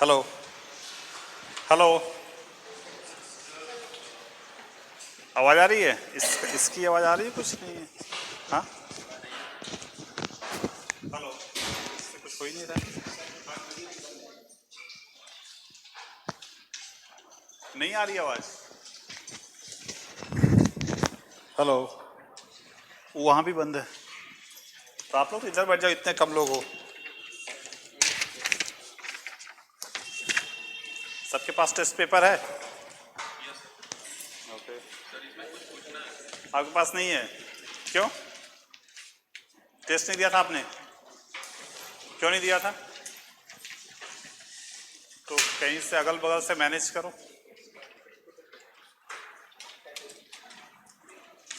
Hello hello, आवाज़ आ रही है? इसकी आवाज़ आ रही है? कुछ नहीं है। हाँ, हेलो, इससे कुछ हो ही नहीं रहा। नहीं आ रही आवाज़। हेलो, वहाँ भी बंद है। तो आप लोग तो इधर बैठ जाओ, इतने कम लोग हो। सबके पास टेस्ट पेपर है? ओके, आपके पास नहीं है? क्यों? टेस्ट नहीं दिया था आपने? क्यों नहीं दिया था? तो कहीं से अगल बगल से मैनेज करो,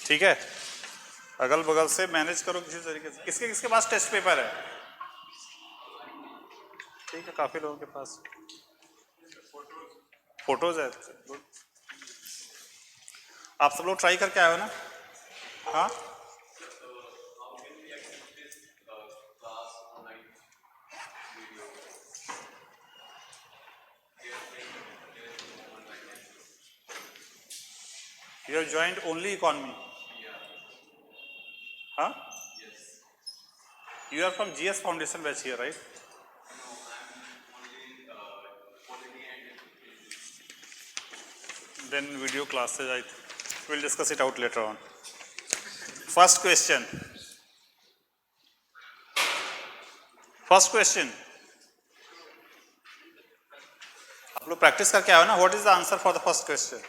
ठीक है? अगल बगल से मैनेज करो किसी तरीके से। किसके किसके पास टेस्ट पेपर है? ठीक है, काफ़ी लोगों के पास फोटोज है। आप सब लोग ट्राई करके आए हो ना? हाँ, you have joined only economy. Huh? You are from GS Foundation batch here, right? Then video classes, I will discuss it out later on. First question. First question. आप लोग प्रैक्टिस करके आए हो ना? What is the answer for the first question?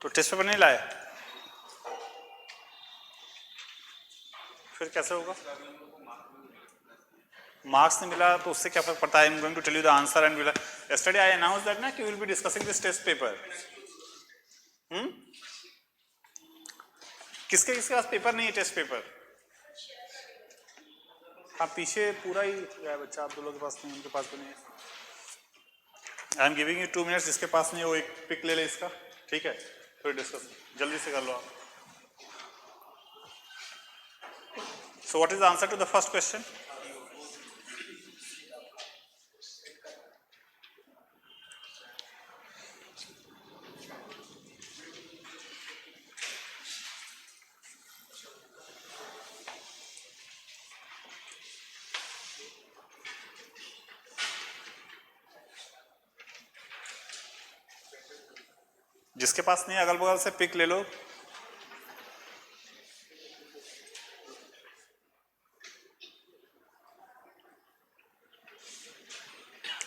तो test paper नहीं लाए? फिर कैसे होगा? मार्क्स नहीं मिला तो उससे क्या फर्क पड़ता है? I am going to tell you the answer and will yesterday I announce that ना कि will be discussing this test paper. किसके किसके पास पेपर नहीं है? Test paper? हाँ, पीछे पूरा ही है बच्चा, आप दो लोगों के पास नहीं, उनके पास भी नहीं है. I am giving you 2 minutes. जिसके पास नहीं है वो एक पिक ले ले इसका, ठीक है? फिर डिस्कस जल्दी से कर लो आप. So what is the answer to the first question? जिसके पास नहीं है अगल बगल से पिक ले लो.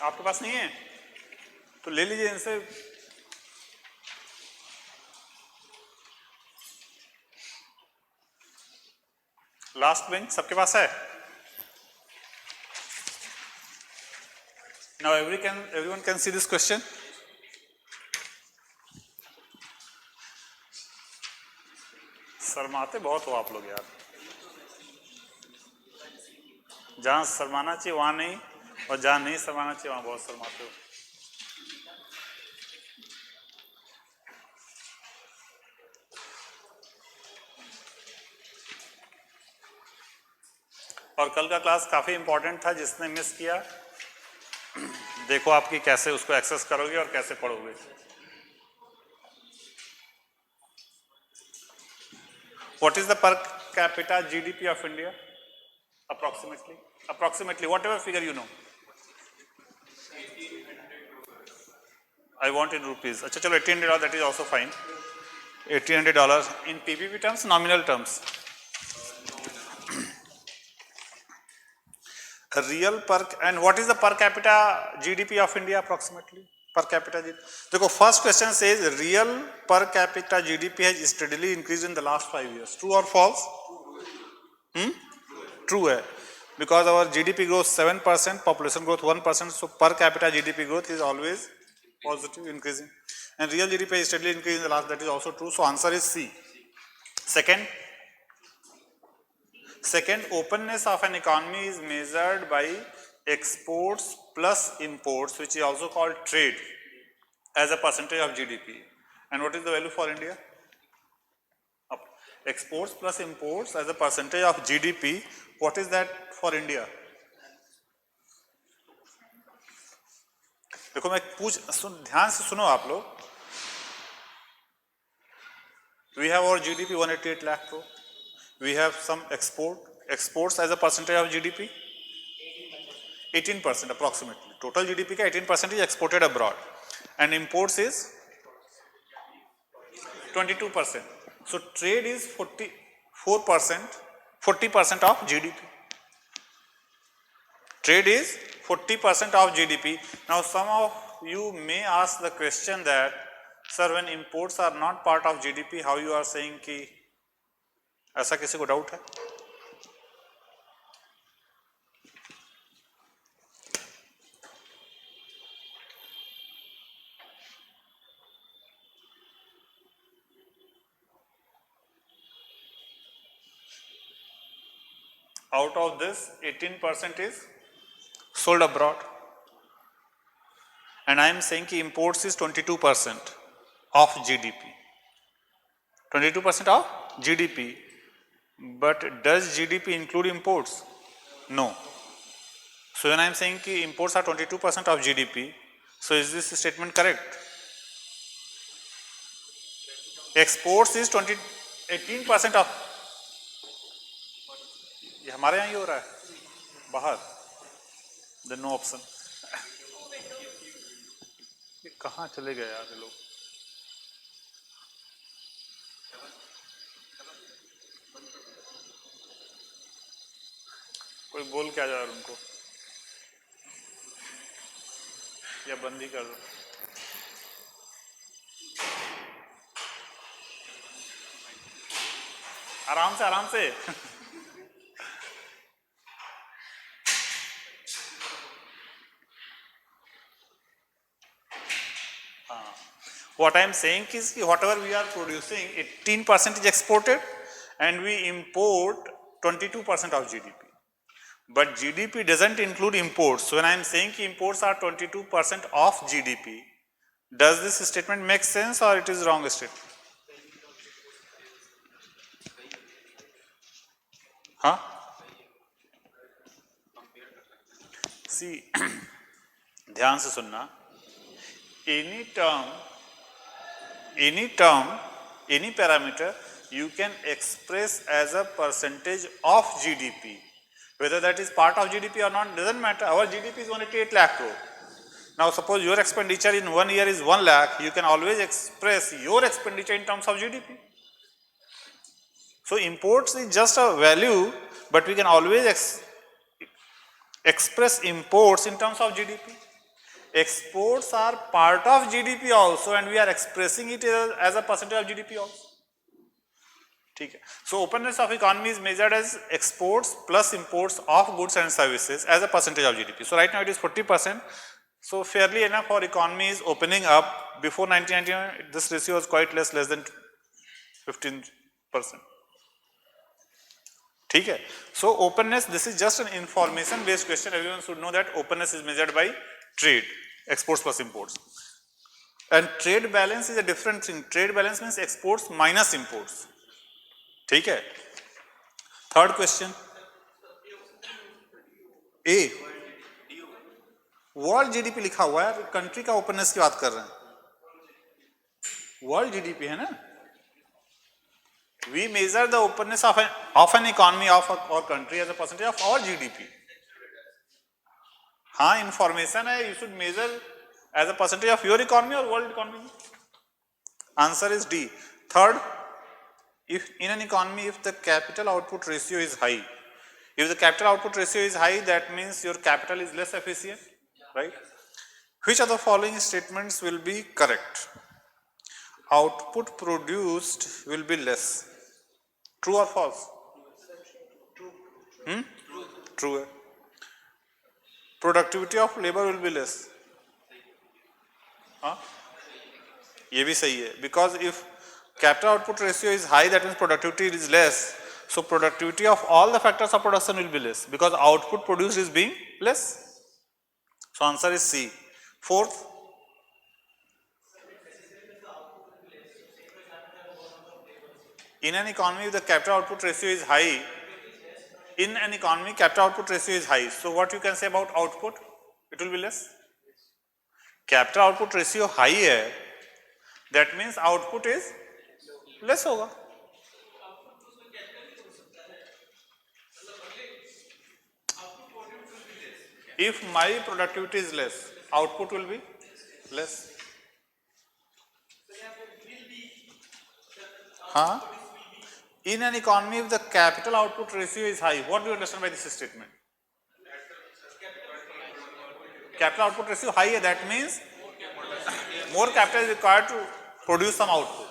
आपके पास नहीं है तो ले लीजिए इनसे. लास्ट बेंच सबके पास है? Now everyone can see this question. शर्माते बहुत हो आप लोग यार. जहां शर्माना चाहिए वहां नहीं, और जहां नहीं शर्माना चाहिए वहां बहुत शर्माते हो. और कल का क्लास काफी इंपॉर्टेंट था. जिसने मिस किया, देखो आपकी कैसे उसको एक्सेस करोगे और कैसे पढ़ोगे. What is the per capita GDP of India? Approximately, whatever figure you know. I want in rupees. अच्छा चलो $1,800, that is also fine. $1,800 in PPP terms, nominal terms. Real per, and what is the per capita GDP of India approximately? Per capita GDP. देखो first question says real per capita GDP has steadily increased in the last 5 years. True or false? True है. Because our GDP growth 7%, population growth 1%, so per capita GDP growth is always positive, increasing. And real GDP is steadily increasing in the last, that is also true. So answer is C. Second, openness of an economy is measured by exports plus imports, which is also called trade. as a percentage of GDP. And what is the value for India? Exports plus imports as a percentage of GDP. What is that for India? देखो मैं ध्यान से सुनो आप लोग. We have our GDP 188 lakh crore. We have some exports as a percentage of GDP 18% approximately. Total GDP का 18% is exported abroad, and imports is 22%. So trade is 40% of GDP. Trade is 40% of GDP. Now some of you may ask the question that, sir, when imports are not part of GDP, how you are saying कि ऐसा किसी को doubt है? Out of this, 18% is sold abroad, and I am saying कि imports is 22% of GDP. 22% of GDP. But does GDP include imports? No. So when I am saying कि imports are 22% of GDP, so is this statement correct? Exports is 18% of. ये हमारे यहाँ ही हो रहा है बाहर. Then no option. ये कहाँ चले गए यार ये लोग? कोई बोल क्या जा रहा है उनको, या बंद ही कर दो. आराम से आराम से. What I am saying is whatever we are producing, 18% is exported and we import 22% of GDP. But GDP doesn't include imports. So when I am saying imports are 22% of GDP, does this statement make sense or it is wrong statement? Huh? See, ध्यान से सुनना. Any term, any parameter you can express as a percentage of GDP. Whether that is part of GDP or not doesn't matter. Our GDP is 188 lakh crore. Now suppose your expenditure in 1 year is 1 lakh, you can always express your expenditure in terms of GDP. So imports is just a value, but we can always express imports in terms of GDP. Exports are part of GDP also, and we are expressing it as a percentage of GDP also. ठीक है. So openness of economy is measured as exports plus imports of goods and services as a percentage of GDP. So right now it is 40%. So fairly enough, our economy is opening up. Before 1999, this ratio was quite less than 15%. ठीक है. So openness, this is just an information based question. Everyone should know that openness is measured by trade, exports plus imports. And trade balance is a different thing. Trade balance means exports minus imports. ठीक है. Third question, a world GDP लिखा हुआ है, country का openness की बात कर रहे हैं. वर्ल्ड जीडीपी है ना. We measure the openness of an economy of our country as a percentage of our GDP. हाँ, इंफॉर्मेशन है. You should measure as a percentage of your economy और world economy. Answer is D. Third, if in an economy if the capital output ratio is high, if the capital output ratio is high, that means your capital is less efficient, right? Which of the following statements will be correct? Output produced will be less. True or false? True है. Productivity of labor will be less. हाँ, ये भी सही है. Because if capital output ratio is high, that means productivity is less. So productivity of all the factors of production will be less because output produced is being less. So answer is C. Fourth, In an economy, if the capital output ratio is high, in an economy, capital output ratio is high. So what you can say about output? It will be less. Capital output ratio high है, that means output is less होगा. If my productivity is less, output will be less. Huh? In an economy, if the capital output ratio is high, what do you understand by this statement? Capital output ratio high, that means more capital is required to produce some output.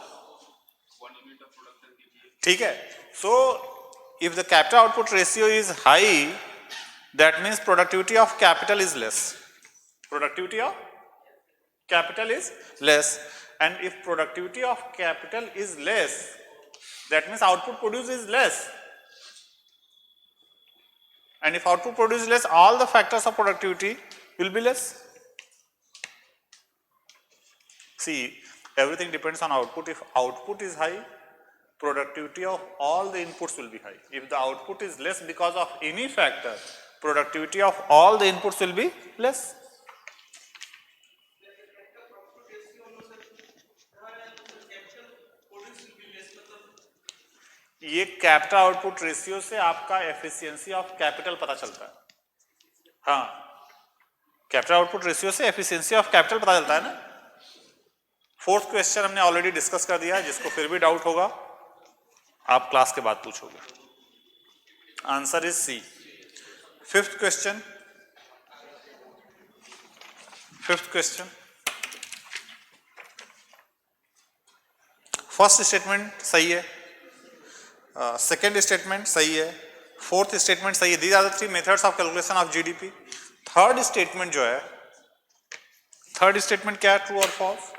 ठीक है? So if the capital output ratio is high, that means productivity of capital is less. Productivity of capital is less, and if productivity of capital is less, that means output produced is less. And if output produced is less, all the factors of productivity will be less. See, everything depends on output. If output is high, productivity of all the inputs will be high. If the output is less because of any factor, productivity of all the inputs will be less. ये capital output ratio से आपका efficiency of capital पता चलता है. हाँ, capital output ratio से efficiency of capital पता चलता है ना. फोर्थ क्वेश्चन हमने ऑलरेडी डिस्कस कर दिया है, जिसको फिर भी डाउट होगा आप क्लास के बाद पूछोगे. Answer is C. Fifth question first statement सही है, सेकेंड स्टेटमेंट सही है, फोर्थ स्टेटमेंट सही है. These are the three methods of calculation of GDP. Third statement जो है, थर्ड स्टेटमेंट क्या है, ट्रू और फॉल्स?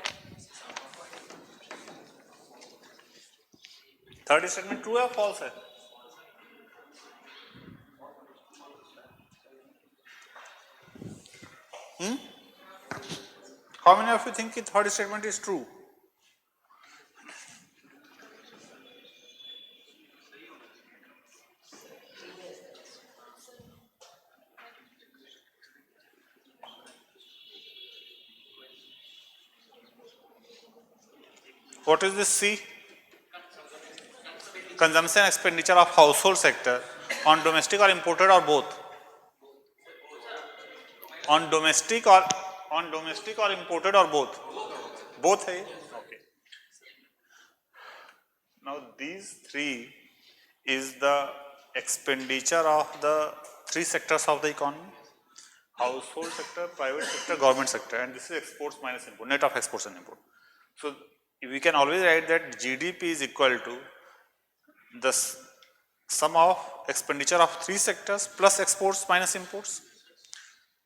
थर्ड स्टेटमेंट ट्रू है, फॉल्स है? How many of you think the third statement is true? What is this C? Consumption expenditure of household sector on domestic or imported or both? On domestic or imported or both? Both है. Okay. Now these three is the expenditure of the three sectors of the economy: household sector, private sector, government sector, and this is exports minus import, net of exports and import. So we can always write that GDP is equal to the sum of expenditure of three sectors plus exports minus imports.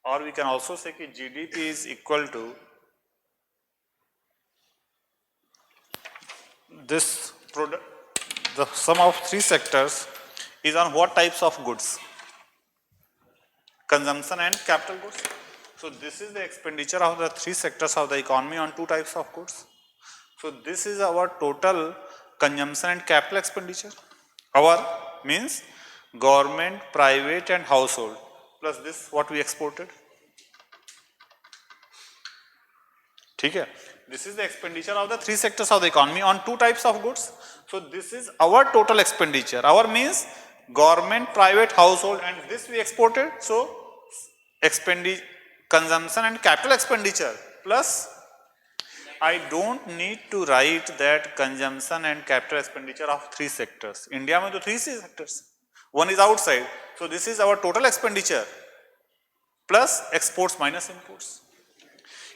Or we can also say that GDP is equal to this product, the sum of three sectors is on what types of goods? Consumption and capital goods. So this is the expenditure of the three sectors of the economy on two types of goods. So this is our total consumption and capital expenditure. Our means government, private and household, plus this what we exported. ठीक है? This is the expenditure of the three sectors of the economy on two types of goods. So this is our total expenditure. Our means government, private, household, and this we exported. So consumption and capital expenditure plus. I don't need to write that consumption and capital expenditure of three sectors. India में तो three sectors. One is outside. So this is our total expenditure plus exports minus imports.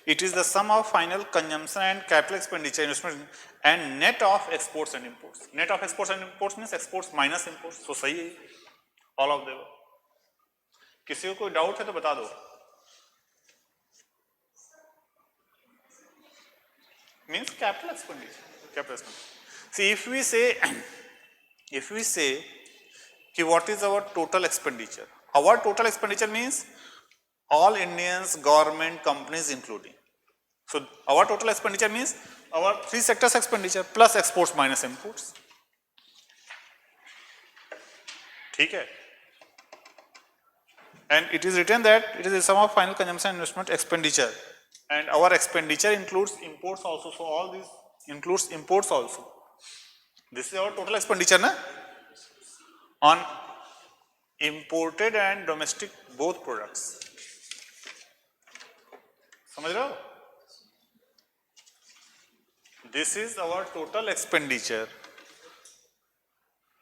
It is the sum of final consumption and capital expenditure investment and net of exports and imports. Net of exports and imports means exports minus imports. So सही है all of them. किसी को कोई doubt है तो बता दो. Means capital expenditure. Capital expenditure. See, if we say कि what is our total expenditure? Our total expenditure means all Indians, government, companies including. So our total expenditure means our three sectors expenditure plus exports minus imports. ठीक है, and it is written that it is the sum of final consumption and investment expenditure, and our expenditure includes imports also, so all these includes imports also. This is our total expenditure na, on imported and domestic both products. समझ रहे हो? This is our total expenditure,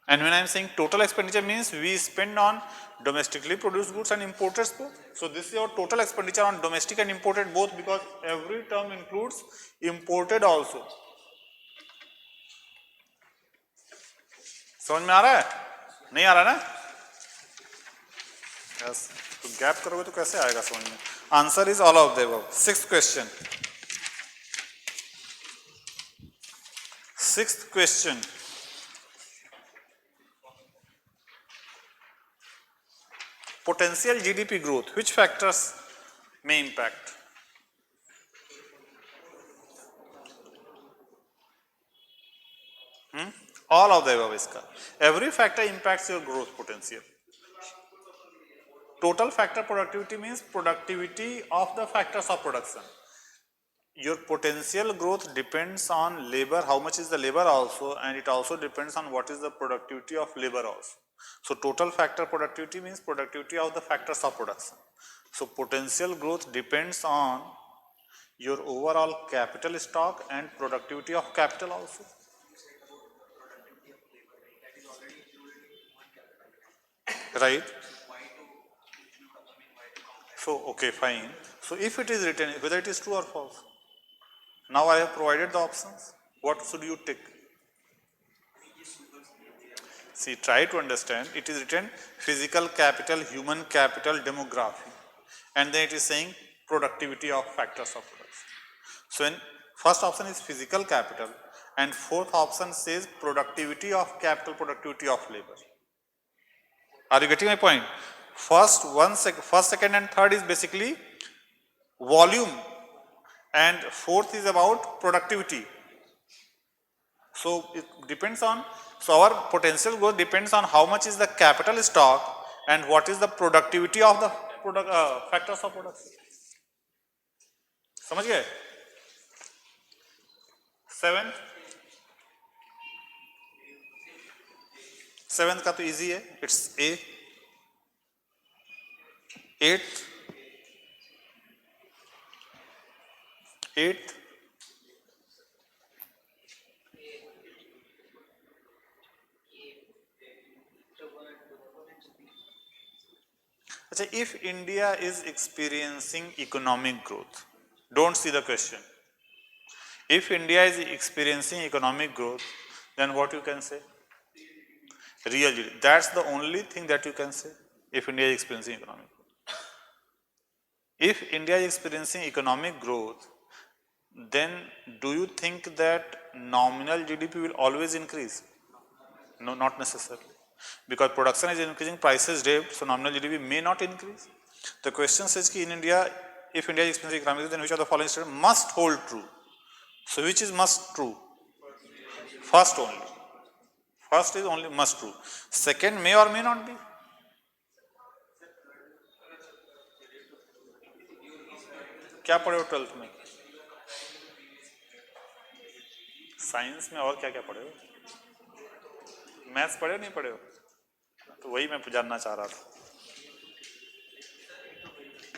and when I am saying total expenditure means we spend on domestically produced goods and imported both. So this is our total expenditure on domestic and imported both, because every term includes imported also. समझ में आ रहा है? नहीं आ रहा ना? Yes. तो gap करोगे तो कैसे आएगा समझ में? Answer is all of the above. Sixth question. Potential GDP growth, which factors may impact? All of the above iska. Every factor impacts your growth potential. Total factor productivity means productivity of the factors of production. Your potential growth depends on labor, how much is the labor also, and it also depends on what is the productivity of labor also. So total factor productivity means productivity of the factors of production. So potential growth depends on your overall capital stock and productivity of capital also. Right? So okay, fine. So if it is written, whether it is true or false, now I have provided the options. What should you take? See, try to understand. It is written physical capital, human capital, demography, and then it is saying productivity of factors of production. So, in first option is physical capital, and fourth option says productivity of capital, productivity of labor. Are you getting my point? First, second, and third is basically volume, and fourth is about productivity. So it depends on, so our potential growth depends on how much is the capital stock and what is the productivity of the factors of production. समझ गए? Seventh का तो easy है, it's a. Eighth अच्छा, if India is experiencing economic growth, don't see the question. If India is experiencing economic growth, then what you can say? Real GDP. That's the only thing that you can say if India is experiencing economic growth. If India is experiencing economic growth, then do you think that nominal GDP will always increase? No, not necessarily. Because production is increasing, prices dipped, so nominal GDP may not increase. The question says कि in India, if India is experiencing economic growth, then which of the following statements must hold true? So which is must true? First only. First is only must true. Second may or may not be. क्या पढ़े हो 12th में? Science में और क्या क्या पढ़े हो? मैथ्स पढ़े हो नहीं पढ़े हो? तो वही मैं जानना चाह रहा था.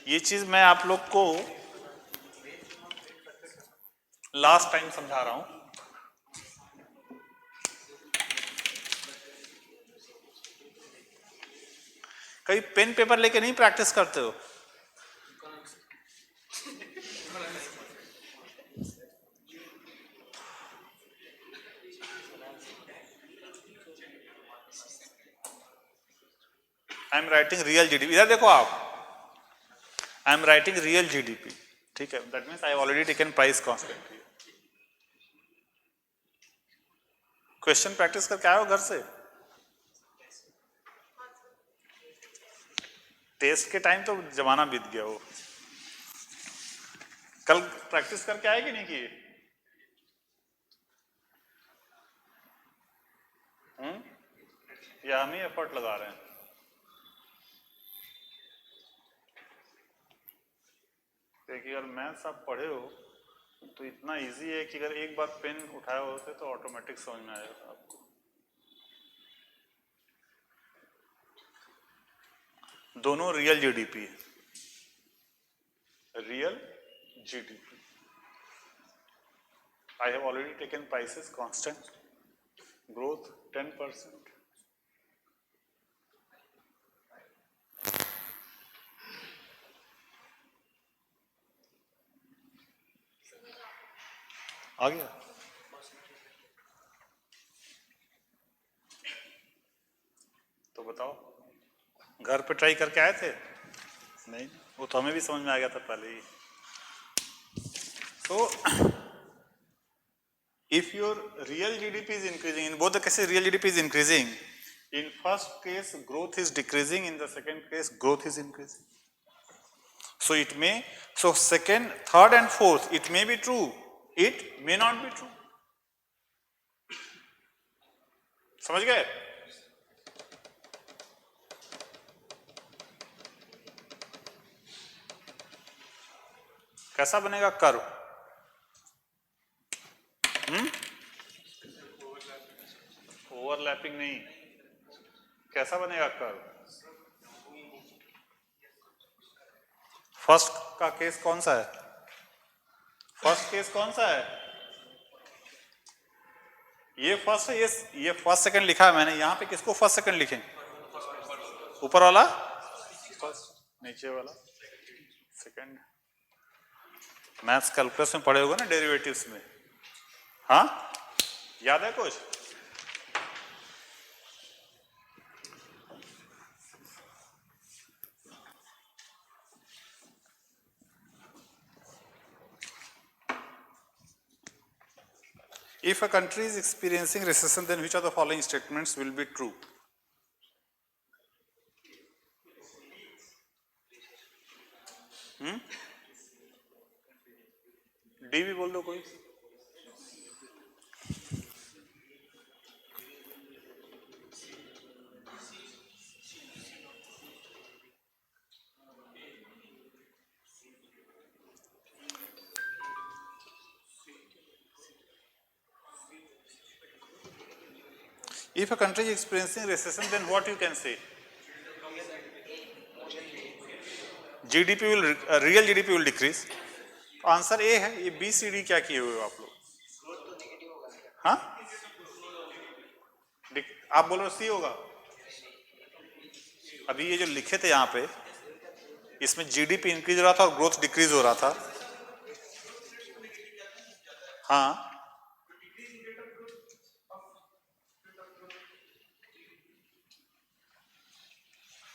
ये चीज मैं आप लोग को लास्ट टाइम समझा रहा हूं. कभी पेन पेपर लेके नहीं प्रैक्टिस करते हो? I am writing real GDP. इधर देखो आप, I am writing real GDP. ठीक है, that means I already taken price constant. Question practice करके आए हो घर से? टेस्ट के टाइम तो जमाना बीत गया हो. कल प्रैक्टिस करके आए कि नहीं किए? या हम ही एफर्ट लगा रहे हैं? देखिए अगर मैथ्स आप पढ़े हो तो इतना इजी है कि अगर एक बार पेन उठाए होते तो ऑटोमेटिक समझ में आएगा आपको। दोनों रियल जीडीपी है, real GDP. I have already taken prices constant, growth 10%. आ गया? तो बताओ, घर पे ट्राई करके आए थे? नहीं, वो तो हमें भी समझ में आ गया था पहले ही। So, if your real GDP is increasing, in both the cases real GDP is increasing. In first case growth is decreasing, in the second case growth is increasing. So it may, so second, third and fourth, it may be true, it may not be true. समझ गए? कैसा बनेगा curve? Overlapping नहीं, कैसा बनेगा curve? First का case कौन सा है? फर्स्ट केस कौन सा है? ये फर्स्ट है, ये फर्स्ट सेकंड लिखा है मैंने, यहां पे किसको फर्स्ट सेकंड लिखें? ऊपर वाला फर्स्ट, नीचे वाला सेकंड। मैथ्स कैलकुलस में पढ़े होगे ना, डेरिवेटिव्स में। हाँ, याद है कुछ? If a country is experiencing recession, then which of the following statements will be true? D भी बोल दो कोई। If a country is experiencing recession, then what you can say? GDP will, real GDP will decrease. तो answer A है। ये B C D क्या किए हुए हो आप लोग? हाँ, आप बोल रहे हो सी होगा। अभी ये जो लिखे थे यहाँ पे, इसमें जीडीपी इंक्रीज हो रहा था और ग्रोथ डिक्रीज हो रहा था। हाँ,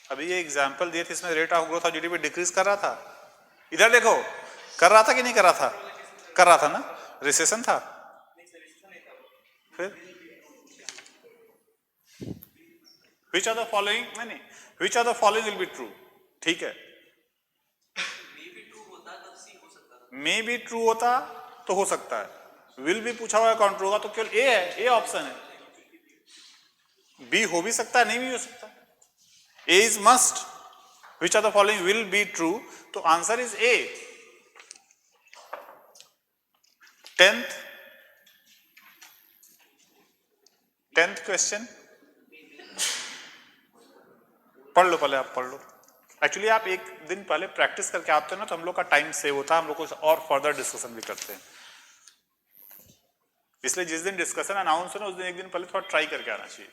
अभी ये एग्जाम्पल दिए थे, इसमें rate of growth of GDP decrease कर रहा था। इधर देखो, कर रहा था कि नहीं कर रहा था? कर रहा था ना, रिसेशन था। फिर विच आर द फॉलोइंग, नहीं, which are the following will be true. ठीक है, मे बी ट्रू होता तो हो सकता है, विल भी पूछा हुआ है कौन ट्रू होगा, तो केवल ए है, ए ऑप्शन है। बी हो भी सकता है, नहीं भी हो सकता। A is must. Which are the following will be true, तो answer is A. 10th question पढ़ लो, पहले आप पढ़ लो। एक्चुअली आप एक दिन पहले प्रैक्टिस करके आते हो ना, तो हम लोग का टाइम सेव होता है, हम लोग को और फर्दर डिस्कशन भी करते हैं। इसलिए जिस दिन डिस्कशन अनाउंस हो ना, उस दिन एक दिन पहले थोड़ा ट्राई करके आना चाहिए।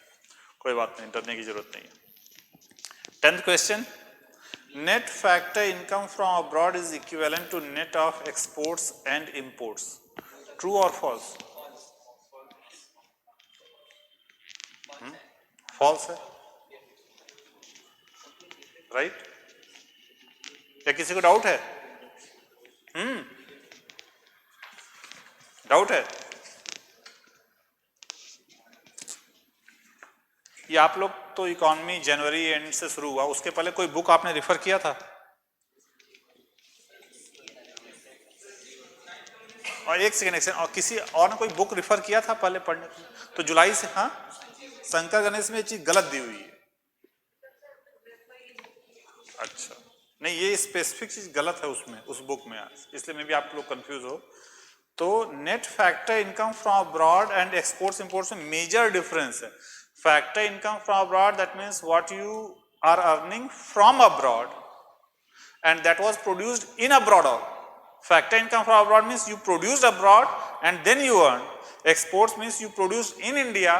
कोई बात नहीं, डरने की जरूरत नहीं है। 10th question, net factor income from abroad is equivalent to net of exports and imports, true और फॉल्स? फॉल्स है, राइट? क्या किसी को डाउट है? डाउट है? ये आप लोग तो इकोनॉमी जनवरी एंड से शुरू हुआ, उसके पहले कोई बुक आपने रेफर किया था? और एक सेकेंड, और किसी और ने कोई बुक रेफर किया था पहले पढ़ने के लिए? तो जुलाई से, हाँ, शंकर गणेश में ये चीज गलत दी हुई है। अच्छा, नहीं ये स्पेसिफिक चीज गलत है उसमें, उस बुक में, इसलिए मे भी आप लोग कंफ्यूज हो। तो net factor income from abroad and exports imports में मेजर डिफरेंस है। Factor income from abroad that means what you are earning from abroad and that was produced in abroad. Factor income from abroad means you produced abroad and then you earned. Exports means you produced in India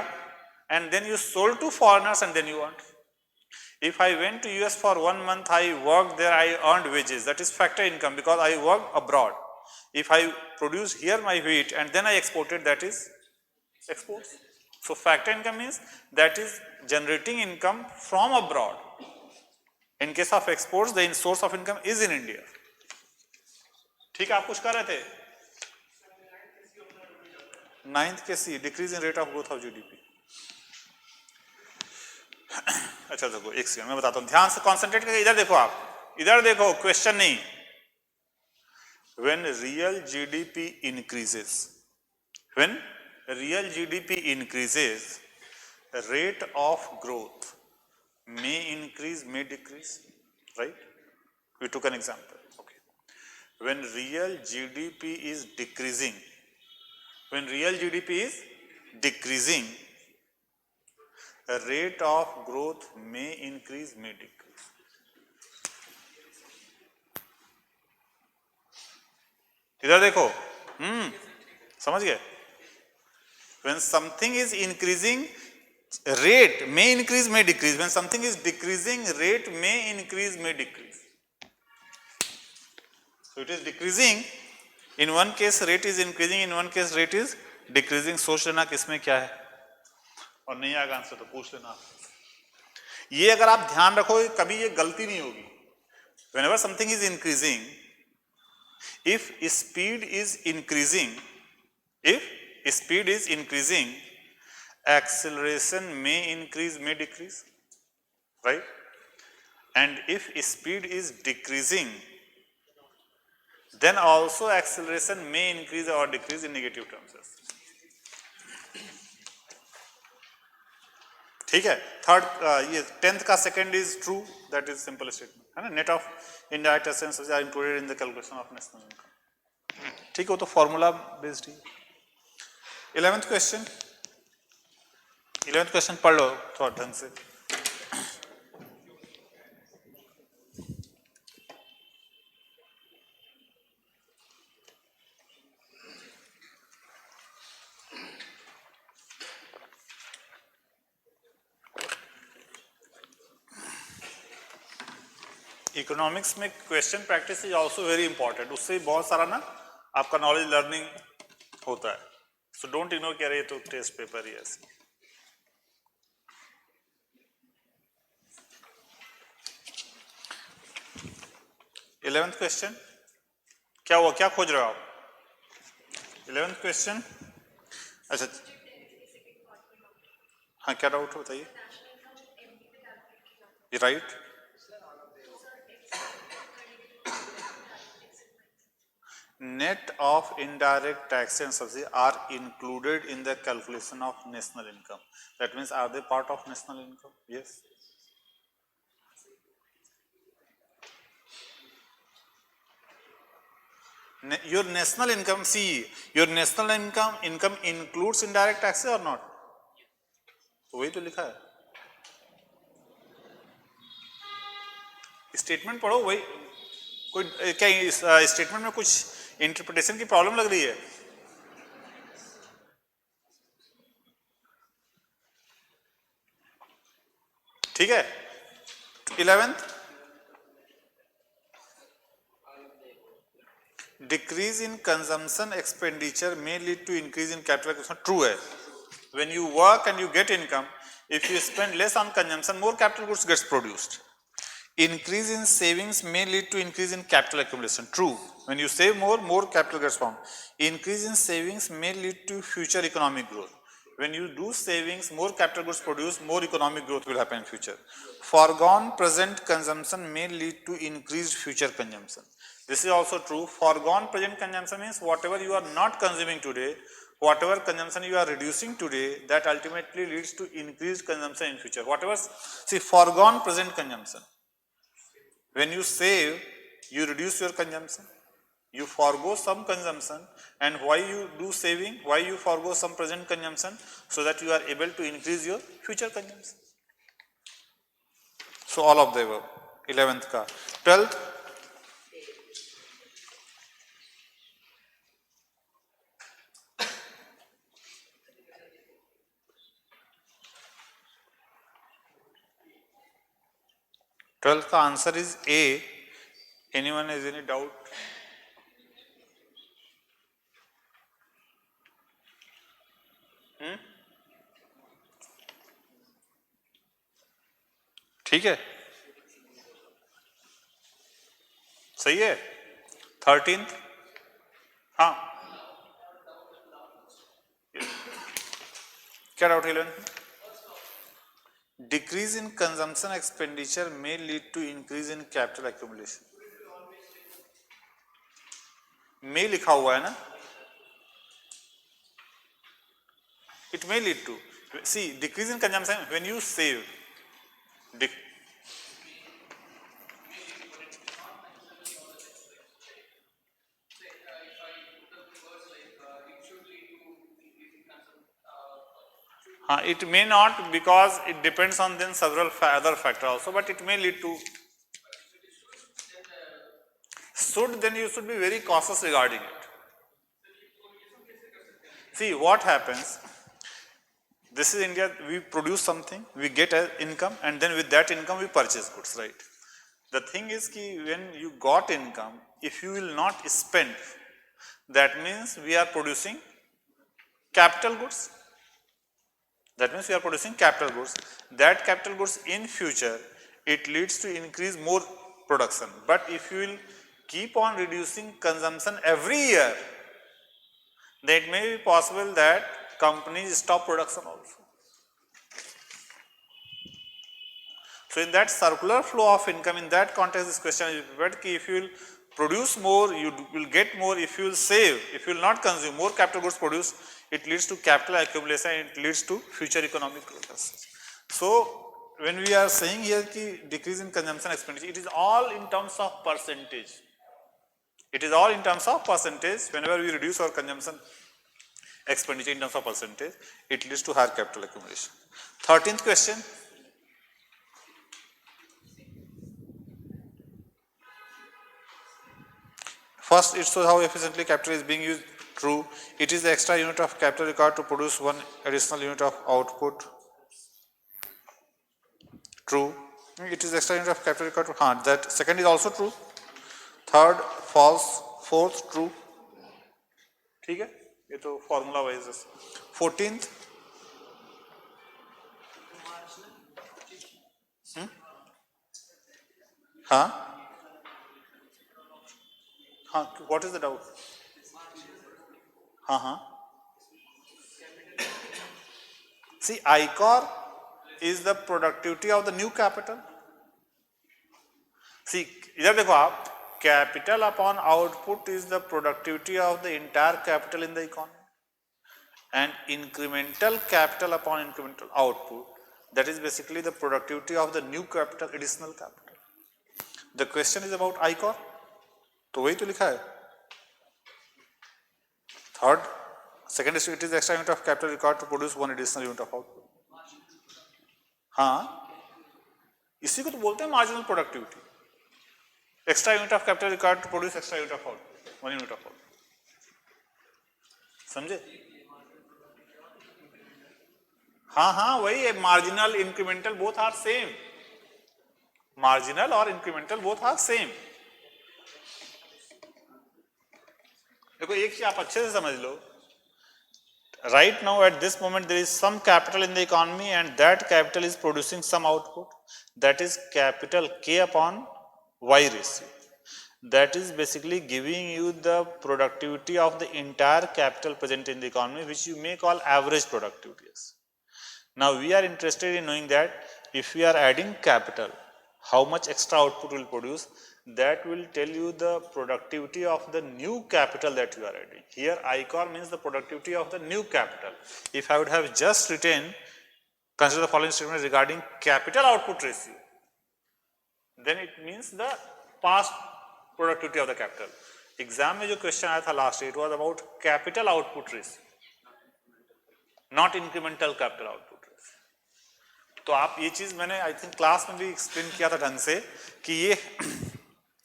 and then you sold to foreigners and then you earned. If I went to US for 1 month, I worked there, I earned wages. That is factor income because I worked abroad. If I produce here my wheat and then I exported, that is exports. So factor income means that is generating income from abroad. In case of exports, the source of income is in India. ठीक है, आप कुछ कर रहे थे? 9th के C, decrease in rate of growth of GDP. अच्छा देखो एक सेकंड मैं बताता हूँ, ध्यान से कॉन्सेंट्रेट करके इधर देखो, आप इधर देखो, क्वेश्चन नहीं। When real GDP increases, when real GDP increases, rate of growth may increase, may decrease, right? We took an example. Okay. When real GDP is decreasing, when real GDP is decreasing, the rate of growth may increase, may decrease. इधर देखो, समझ गए? When something is increasing, rate may increase, may decrease. When something is decreasing, rate may increase, may decrease. So it is decreasing. In one case rate is increasing, in one case rate is decreasing. सोच लेना किसमें क्या है, और नहीं आएगा answer तो पूछ लेना। ये अगर आप ध्यान रखोगे कभी ये गलती नहीं होगी। Whenever something is increasing, if speed is increasing, if speed is increasing, acceleration may increase, may decrease, right? And if speed is decreasing, then also acceleration may increase or decrease in negative terms. ठीक है, third ये 10th का second is true, that is simple statement है ना। Net of indirect expenses are included in the calculation of national income. ठीक है, वो तो फॉर्मूला बेस्ड ही। 11th क्वेश्चन, 11th क्वेश्चन पढ़ लो थोड़ा ढंग से। इकोनॉमिक्स में question practice is also very important, उससे बहुत सारा ना आपका नॉलेज लर्निंग होता है। सो डोंट इग्नोर कह रहे तो टेस्ट पेपर ही ऐसे। 11th क्वेश्चन क्या हुआ, क्या खोज रहे हो आप? 11th क्वेश्चन, अच्छा हाँ क्या डाउट बताइए। Right, net of indirect tax and subsidy are included in the calculation of national income. That means are they part of national income? Yes. Your national income, see, your national income includes indirect taxes or not? वही तो लिखा है, statement पढ़ो, वही कोई क्या इस statement में कुछ इंटरप्रिटेशन की प्रॉब्लम लग रही है? ठीक है। 11th, decrease in consumption expenditure may lead to increase in capital acquisition. True है, when you work and you get income, if you spend less on consumption, more capital goods gets produced. Increase in savings may lead to increase in capital accumulation. True, when you save more, more capital gets formed. Increase in savings may lead to future economic growth. When you do savings, more capital goods produced, more economic growth will happen in future. Foregone present consumption may lead to increased future consumption. This is also true. Foregone present consumption means whatever you are not consuming today, whatever consumption you are reducing today, that ultimately leads to increased consumption in future. Whatever, see, foregone present consumption. When you save, you reduce your consumption. You forego some consumption, and why you do saving, why you forego some present consumption, so that you are able to increase your future consumption. So all of the above. 11th ka. 12th, का answer is A. Anyone has any doubt? ठीक है, सही है. 13th, हाँ, क्या doubt है? 11th, decrease in consumption expenditure may lead to increase in capital accumulation. may लिखा हुआ है ना, it may lead to, see, decrease in consumption when you save, it may not, because it depends on then several other factors also, but it may lead to. Should, then you should be very cautious regarding it. See what happens, this is India, we produce something, we get an income, and then with that income we purchase goods, right? The thing is ki when you got income, if you will not spend, that means we are producing capital goods. That means we are producing capital goods. That capital goods in future, it leads to increase more production. But if you will keep on reducing consumption every year, then it may be possible that companies stop production also. So in that circular flow of income, in that context, this question is prepared ki if you will produce more, you will get more. If you will save, if you will not consume, more capital goods produced, it leads to capital accumulation, and it leads to future economic growth. So when we are saying here ki decrease in consumption expenditure, it is all in terms of percentage. It is all in terms of percentage. Whenever we reduce our consumption expenditure in terms of percentage, it leads to higher capital accumulation. 13th question. First, it shows how efficiently capital is being used. True. It is the extra unit of capital required to produce one additional unit of output. True. It is the extra unit of capital required to, that second is also true. Third, false. Fourth, true. ठीक है, ये तो formula wise है. 14th, what is the doubt? See, ICOR is the productivity of the new capital. See, इधर देखो आप, capital upon output is the productivity of the entire capital in the economy, and incremental capital upon incremental output, that is basically the productivity of the new capital, additional capital. The question is about ICOR, तो वही तो लिखा है. Third, second is, it is the extra unit of capital required to produce one additional unit of output. इसी को तो बोलते हैं marginal productivity. Extra unit of capital required to produce extra unit of output, one unit of output. समझे? वही है. Marginal incremental both are same. Marginal और incremental both are same. देखो एक चीज आप अच्छे से समझ लो. Right now at this moment there is some capital in the economy, and that capital is producing some output. That is capital K upon Y ratio. That is basically giving you the productivity of the entire capital present in the economy, which you may call average productivity. Now we are interested in knowing that if we are adding capital, how much extra output will produce. that will tell you the productivity of the new capital that you are adding. Here ICOR means the productivity of the new capital. If I would have just written consider the following statement regarding capital output ratio, then it means the past productivity of the capital. Exam में जो question आया था last, it was about capital output ratio, not incremental capital output ratio. तो आप ये चीज मैंने I think class में भी एक्सप्लेन किया था ढंग से कि ये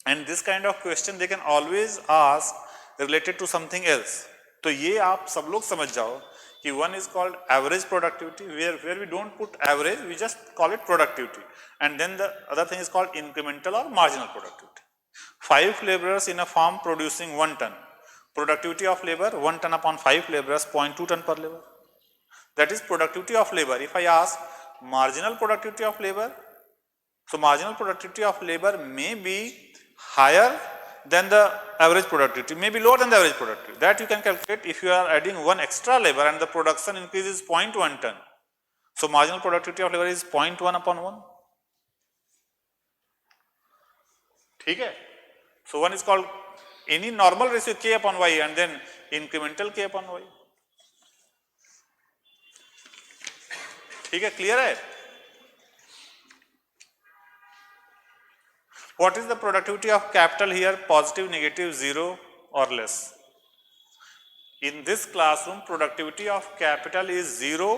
and this kind of question they can always ask related to something else. तो ये आप सब लोग समझ जाओ कि one is called average productivity, where we don't put average, we just call it productivity, and then the other thing is called incremental और marginal productivity. 5 laborers in a farm producing 1 ton. Productivity of labor 1 ton upon 5 laborers 0.2 ton per labor. That is productivity of labor. If I ask marginal productivity of labor, so marginal productivity of labor may be higher than the average productivity, may be lower than the average productivity. That you can calculate if you are adding 1 extra labor and the production increases 0.1 ton. So marginal productivity of labor is 0.1 upon 1. ठीक है. So one is called any normal ratio k upon y and then incremental k upon y. ठीक है, clear है. What is the productivity of capital here? Positive, negative, 0 or less. In this classroom productivity of capital is 0,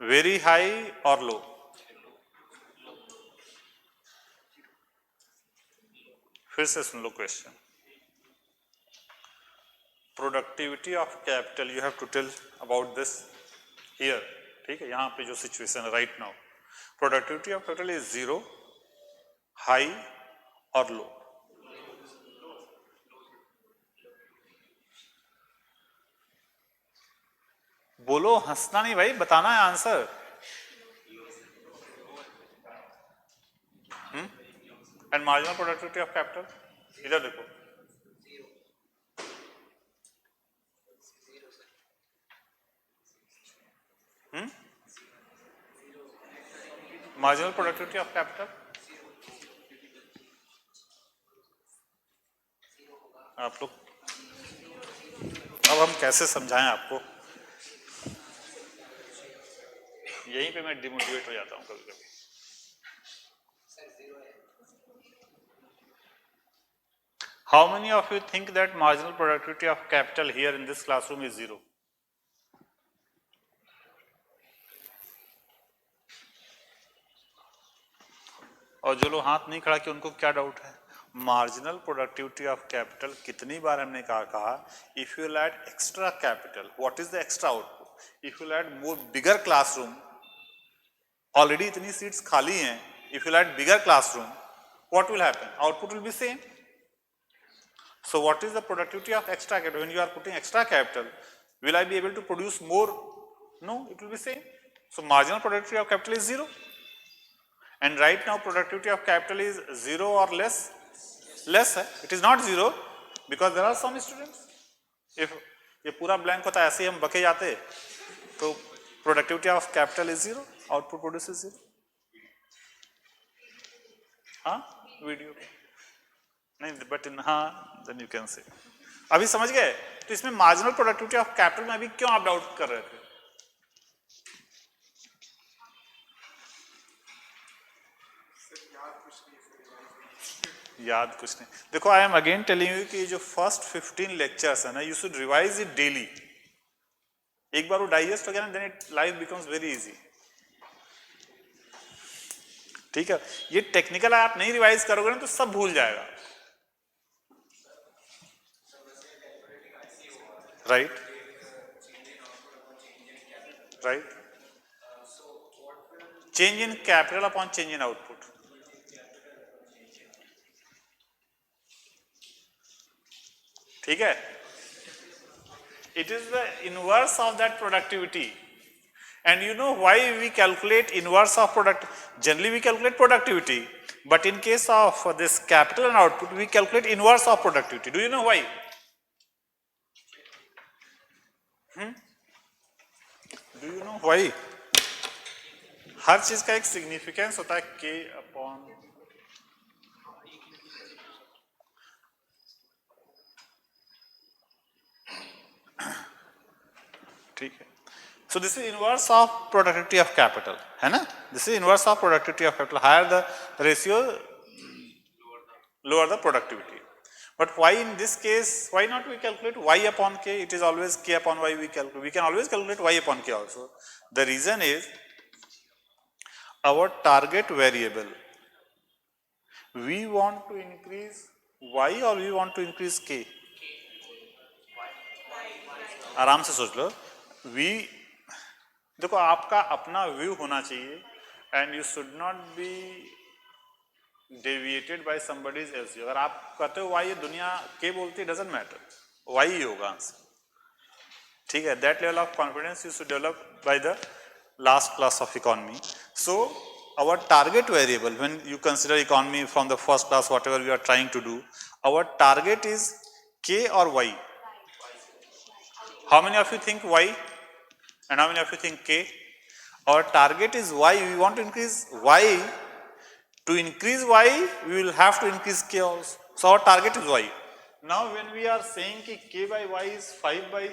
very high or low. फिर से सुन लो question. Productivity of capital you have to tell about this here. ठीक है, यहां पे जो situation है right now, productivity of capital is 0, high और लो. बोलो, हंसना नहीं भाई, बताना है answer. And marginal productivity of capital, इधर देखो. मार्जिनल प्रोडक्टिविटी ऑफ कैपिटल आप लोग, अब हम कैसे समझाएं आपको, यहीं पे मैं डिमोटिवेट हो जाता हूं कभी कभी. How many of you think that marginal productivity of capital here in this classroom is 0? और जो लोग हाथ नहीं खड़ा कि उनको क्या डाउट है? मार्जिनल प्रोडक्टिविटी ऑफ कैपिटल कितनी बार हमने कहा if you add extra capital, what is the extra output? If you add more bigger classroom, already इतनी सीट्स खाली हैं, if you add bigger classroom, what will happen? Output will be same. So what is the productivity of extra capital? When you are putting extra capital, will I be able to produce more? No, it will be same. So marginal productivity of capital is 0. And right now productivity of capital is 0 or less. Less है. It is not 0 because there are some students. If ये पूरा blank होता ऐसे ही हम बके जाते, तो productivity of capital is 0, output produces 0. हाँ, वीडियो नहीं, बट इन हाँ देन यू कैन से. अभी समझ गए? तो इसमें मार्जिनल प्रोडक्टिविटी ऑफ कैपिटल में अभी क्यों आप डाउट कर रहे थे? याद कुछ नहीं. देखो, I am again telling you कि जो फर्स्ट 15 लेक्चर्स है ना, you should revise it daily. एक बार वो डाइजेस्ट हो गया ना, then it life becomes very easy. ठीक है, ये टेक्निकल आप नहीं रिवाइज करोगे ना तो सब भूल जाएगा. Right. Change in capital upon change in output. ठीक है. It is the inverse of that productivity. And you know why we calculate inverse of product? Generally we calculate productivity, but in case of this capital and output, we calculate inverse of productivity. Do you know why? Do you know why? हर चीज का एक significance होता है k upon ठीक है. So this is inverse of productivity of capital, है ना? This is inverse of productivity of capital. Higher the ratio, lower the productivity. But why in this case, why not we calculate y upon k? It is always k upon y we calculate. We can always calculate y upon k also. The reason is our target variable. We want to increase y or we want to increase k? आराम से सोच लो. We देखो आपका अपना view होना चाहिए and you should not be deviated by somebody's else. अगर आप कहते हो वाई ये दुनिया के बोलती है, डजंट मैटर, वाई ही होगा आंसर. ठीक है. That level of confidence you should develop by the last class of economy. So our target variable, when you consider economy from the first class, whatever we are trying to do, our target is k or y. How many of you think y and how many of you think k? Our target is y. We want to increase y. To increase y, we will have to increase k also. So our target is y. Now when we are saying ki k by y is 5 by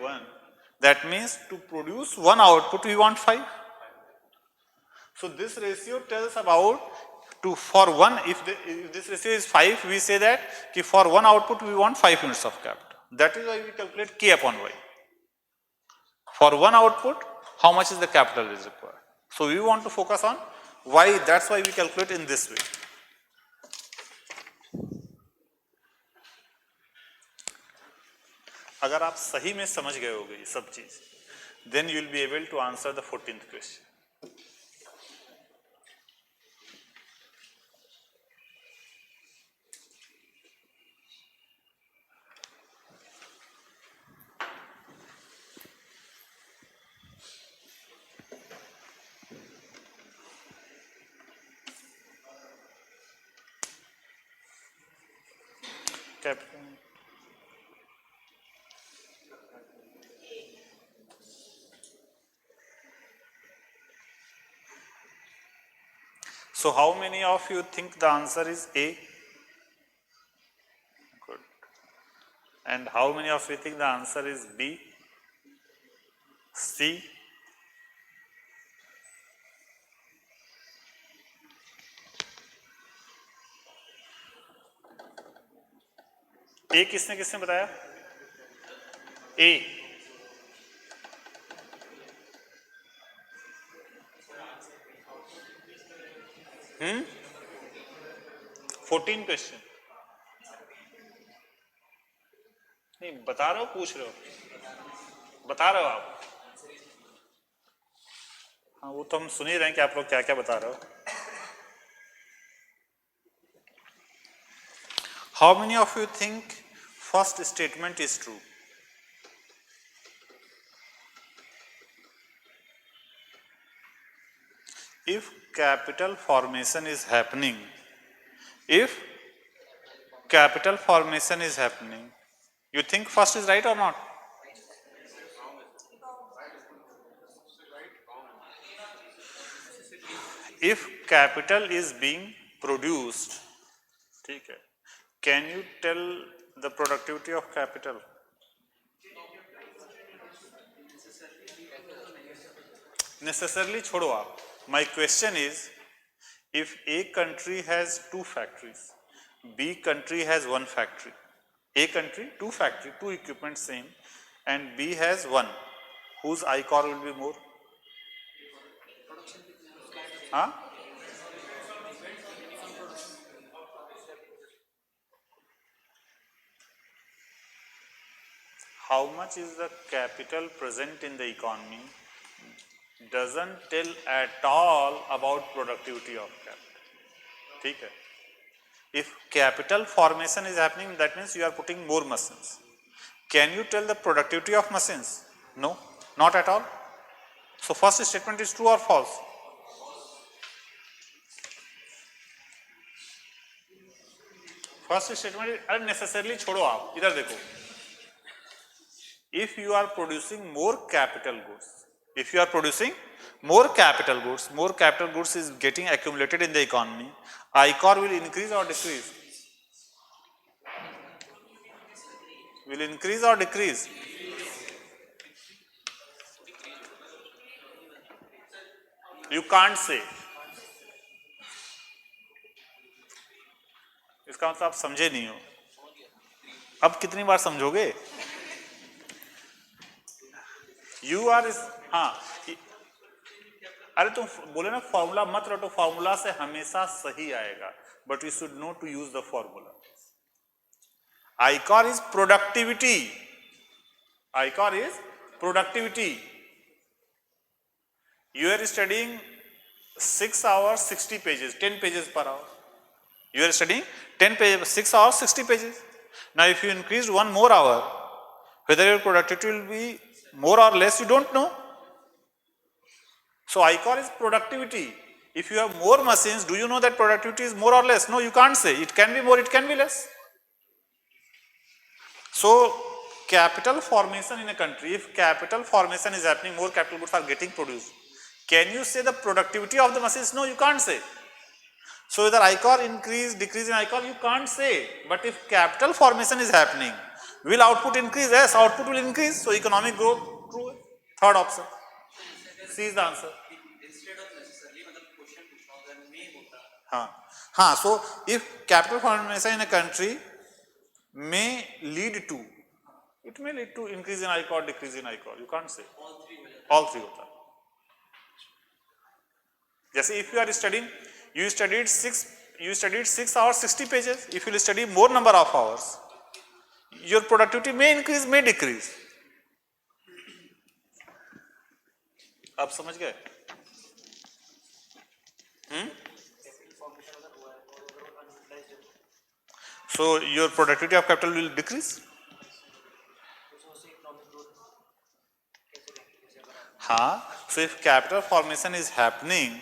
1, that means to produce one output we want 5. So this ratio tells about for one, if this ratio is 5, we say that ki for one output we want 5 units of capital. That is why we calculate k upon y. For one output, how much is the capital is required? So we want to focus on y. That's why we calculate in this way. अगर आप सही में समझ गए होगे ये सब चीज, then you will be able to answer the 14th question. So how many of you think the answer is A? Good. And how many of you think the answer is B, C? A किसने किसने बताया? A. Hmm? 14 question नहीं बता रहे हो, पूछ रहे हो, बता रहे हो आप? हाँ वो तो हम सुन ही रहे हैं कि आप लोग क्या क्या बता रहे हो. How many of you think first statement is true? If capital formation is happening, you think first is right or not? If capital is being produced, ठीक है, can you tell the productivity of capital? Necessarily छोड़ो आप. My question is, if A country has 2 factories, B country has 1 factory, A country 2 factory, 2 equipment same, and B has 1, whose I-core will be more? Huh? How much is the capital present in the economy doesn't tell at all about productivity of capital. ठीक है. If capital formation is happening, that means you are putting more machines. Can you tell the productivity of machines? No, not at all. So first statement is true or false? First statement is unnecessarily छोड़ो आप, इधर देखो. If you are producing more capital goods, more capital goods is getting accumulated in the economy, I-core will increase or decrease? Will increase or decrease? You can't say. इसका मतलब आप समझे नहीं हो. अब कितनी बार समझोगे? You are हाँ, अरे तुम बोले ना फॉर्मूला मत रटो, फॉर्मूला से हमेशा सही आएगा, but you should know to use the formula. ICOR is productivity. ICOR is productivity. You are studying 6 hours 60 pages, 10 pages per hour. You are studying 10 pages, 6 hours 60 pages. Now if you increase one more hour, whether your productivity will be more or less, you don't know. So ICOR is productivity. If you have more machines, do you know that productivity is more or less? No, you can't say. It can be more, it can be less. So capital formation in a country, if capital formation is happening, more capital goods are getting produced. Can you say the productivity of the machines? No, you can't say. So whether ICOR increase, decrease in ICOR, you can't say. But if capital formation is happening, will output increase? Yes, output will increase. So economic growth, true. Third option. C is the answer. हाँ, so if capital formation in a country may lead to, it may lead to increase in ICOR, decrease in ICOR. You can't say. All three होता है. जैसे if you are studying, you studied 6 hours 60 pages. If you will study more number of hours, your productivity may increase, may decrease. आप समझ गए? So your productivity of capital will decrease. हाँ, so if capital formation is happening,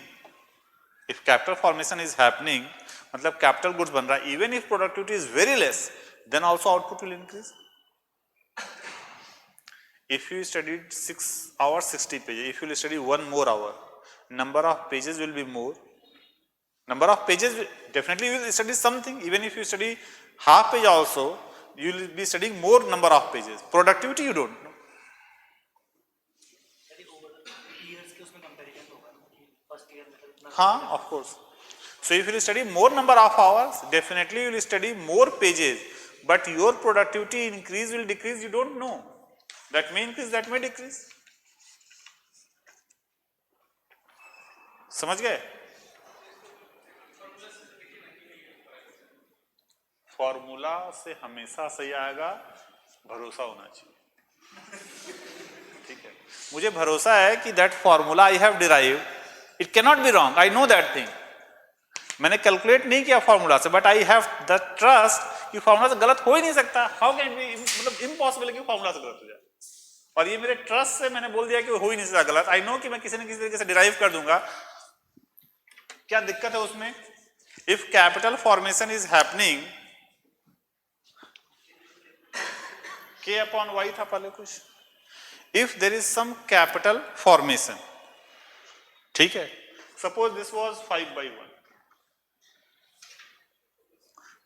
मतलब capital goods बन रहा है, even if productivity is very less, then also output will increase. If you studied 6 hours 60 pages, if you will study one more hour, number of pages will be more. Number of pages, definitely you will study something. Even if you study half page also, you will be studying more number of pages. Productivity you don't know. हाँ, of course. So if you will study more number of hours, definitely you will study more pages. But your productivity increase will decrease, you don't know. That may increase, that may decrease. समझ गए? Formula से हमेशा सही आएगा, भरोसा होना चाहिए. ठीक है, मुझे भरोसा है कि that formula I have derived, it can not be wrong. I know that thing. मैंने कैलकुलेट नहीं किया फॉर्मूला से, but I have the trust कि फॉर्मूला से गलत हो ही नहीं सकता. हाउ कैन बी, मतलब इम्पॉसिबल है कि फॉर्मूला से गलत हो जाए. और ये मेरे ट्रस्ट से मैंने बोल दिया कि हो ही नहीं सकता गलत. आई नो कि मैं किसी न किसी तरीके से डिराइव कर दूंगा. क्या दिक्कत है उसमें? If capital formation is happening, K upon Y था पहले कुछ. If there is some capital formation, ठीक है, suppose this was 5/1.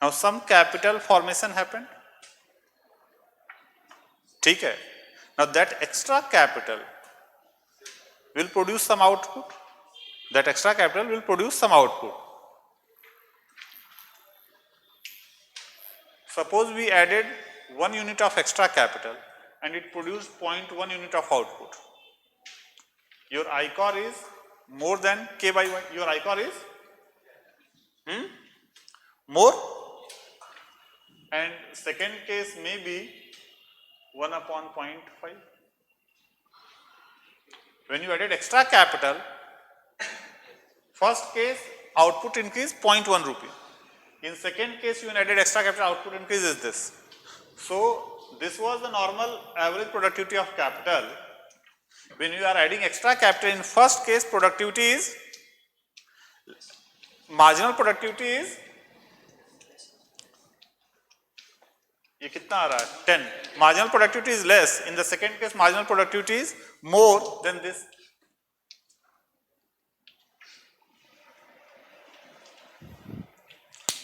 Now some capital formation happened, ठीक है. Now that extra capital will produce some output. That extra capital will produce some output. Suppose we added 1 unit of extra capital and it produced 0.1 unit of output. Your ICOR is more than K by Y. Your ICOR is more, and second case may be 1 upon 0.5. When you added extra capital, first case output increase 0.1 rupee. In second case, you added extra capital, output increase is this. So this was the normal average productivity of capital. When you are adding extra capital, in first case productivity is, marginal productivity is, ये कितना आ रहा है? 10. Marginal productivity is less. In the second case, marginal productivity is more than this.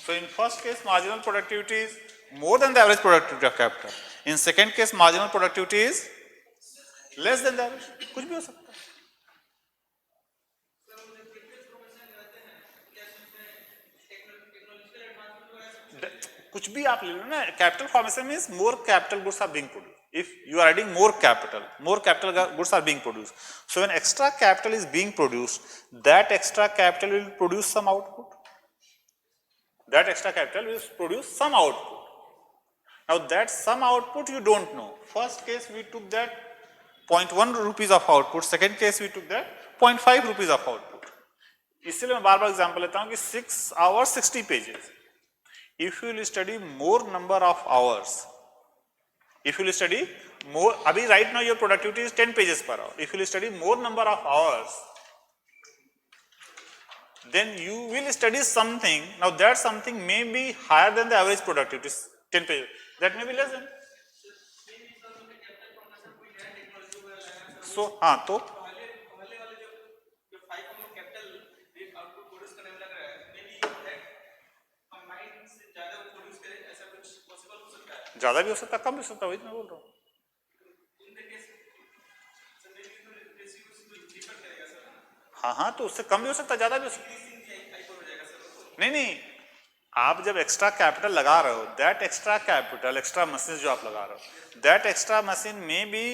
So in first case, marginal productivity is more than the average productivity of capital. In second case, marginal productivity is less than the average. कुछ भी हो सकता है. कुछ भी आप ले लो ना, capital formation means more capital goods are being produced. If you are adding more capital goods are being produced. So when extra capital is being produced, that extra capital will produce some output. That extra capital will produce some output. Now that some output you don't know. First case we took that 0.1 rupees of output. Second case we took that 0.5 rupees of output. इसलिए मैं बार बार example लेता हूँ कि 6 hours 60 pages. If you will study more number of hours, if you will study more, abhi right now your productivity is 10 pages per hour. If you will study more number of hours, then you will study something. Now that something may be higher than the average productivity, 10 pages. That may be less than. So, हाँ तो ज्यादा भी हो सकता, कम भी हो सकता, वही मैं बोल रहा हूँ. हाँ हाँ, तो उससे कम भी हो सकता, ज्यादा भी हो सकता. नहीं नहीं, आप जब एक्स्ट्रा कैपिटल लगा रहे हो, that extra capital, extra machine जो आप लगा रहे हो, that extra machine may be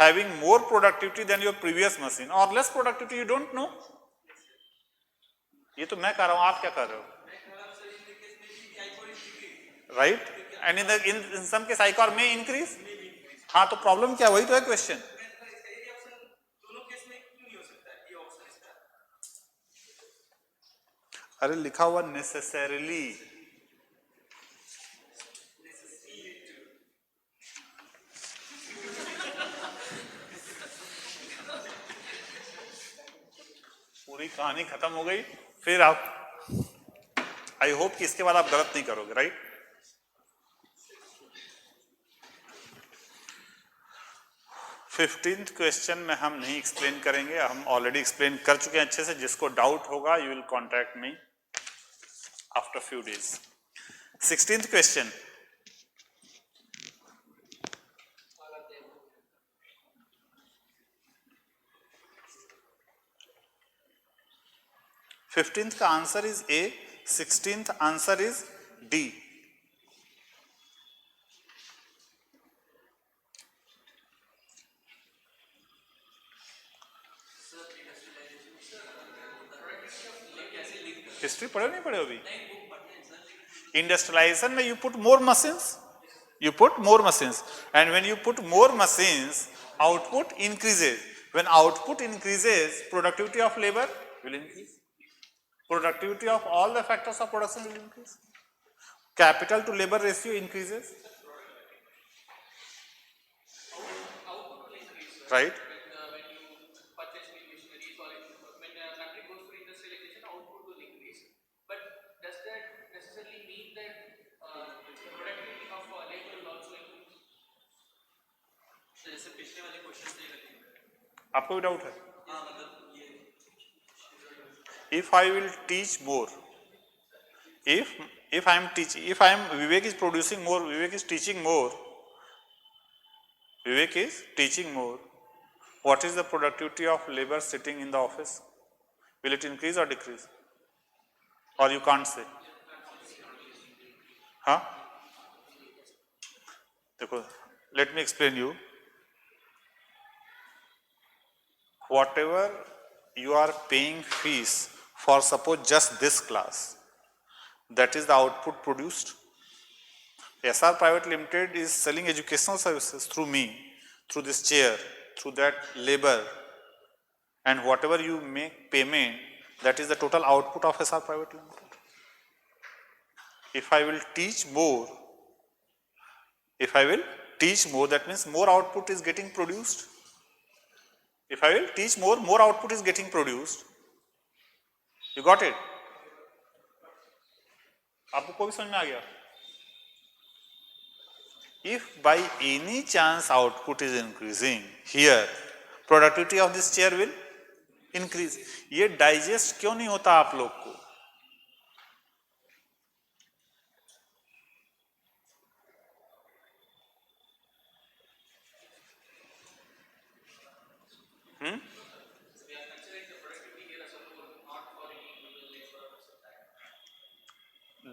having more productivity than your previous machine और less productivity, you don't know. ये तो मैं कह रहा हूँ, आप क्या कर रहे हो? Right, and in some case ICOR में इंक्रीज. हाँ, तो प्रॉब्लम क्या, वही तो है क्वेश्चन. अरे लिखा हुआ नेसेसरीली. पूरी कहानी खत्म हो गई, फिर आप, आई होप कि इसके बाद आप गलत नहीं करोगे, राइट. फिफ्टींथ क्वेश्चन में हम नहीं एक्सप्लेन करेंगे, हम ऑलरेडी एक्सप्लेन कर चुके हैं अच्छे से. जिसको डाउट होगा you will contact me after few days. 16th question. Fifteenth का answer is A, 16th answer is D. History पढ़े नहीं पढ़े अभी? इंडस्ट्रियलाइजेशन में you put more machines, you put more machines, and when you put more machines, output increases. When output increases, productivity of labor will increase. Productivity of all the factors of production will increase. Capital to labor ratio increases. Right? आपको भी doubt है? If I will teach more, if I am teaching, if I am Vivek is producing more, Vivek is teaching more, Vivek is teaching more, what is the productivity of labor sitting in the office? Will it increase or decrease? Or you can't say? Huh? देखो, let me explain you. Whatever you are paying fees for, suppose just this class, that is the output produced. SR Private Limited is selling educational services through me, through this chair, through that labor, and whatever you make payment, that is the total output of SR Private Limited. If I will teach more, that means more output is getting produced. If I will teach more, more output is getting produced. You got it? आपको कोई समझ में आ गया? If by any chance output is increasing, here productivity of this chair will increase. ये digest क्यों नहीं होता आप लोग को?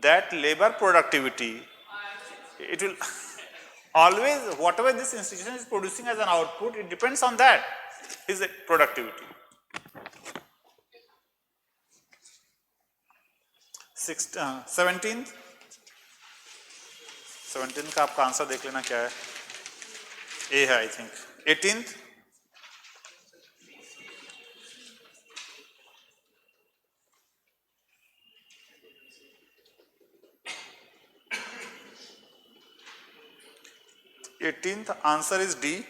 That labor productivity it will always, whatever this institution is producing as an output, it depends on that, is the productivity. 17th का आपका answer देख लेना क्या है, ए है I think. 18th 18th answer is D.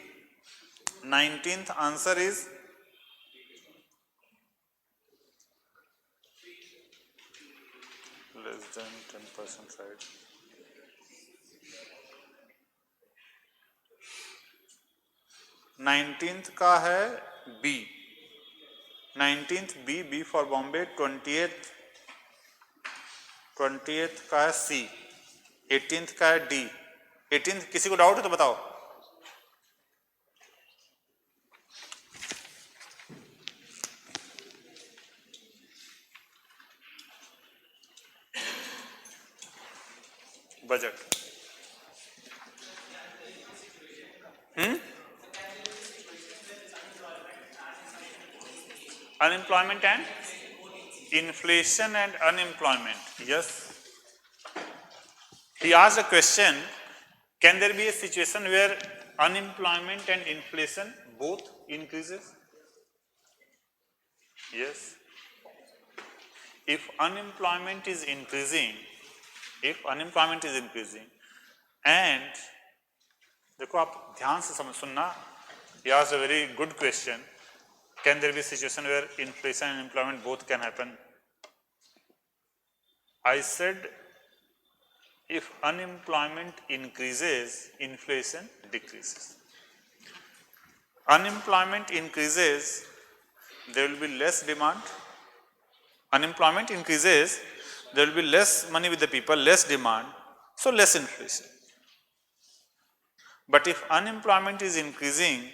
19th answer is less than 10%, right? 19th का है B. 19th B, B for Bombay. 20th का है C. 18th का है D. 18th किसी को डाउट है तो बताओ. Budget. Unemployment and inflation and unemployment. Yes. He asked a question, can there be a situation where unemployment and inflation both increases? Yes. If unemployment is increasing and देखो आप ध्यान से सुनना, he asked a very good question. Can there be a situation where inflation and employment both can happen? I said if unemployment increases, inflation decreases. Unemployment increases, there will be less demand. Unemployment increases, there will be less money with the people, less demand, so less inflation. But if unemployment is increasing,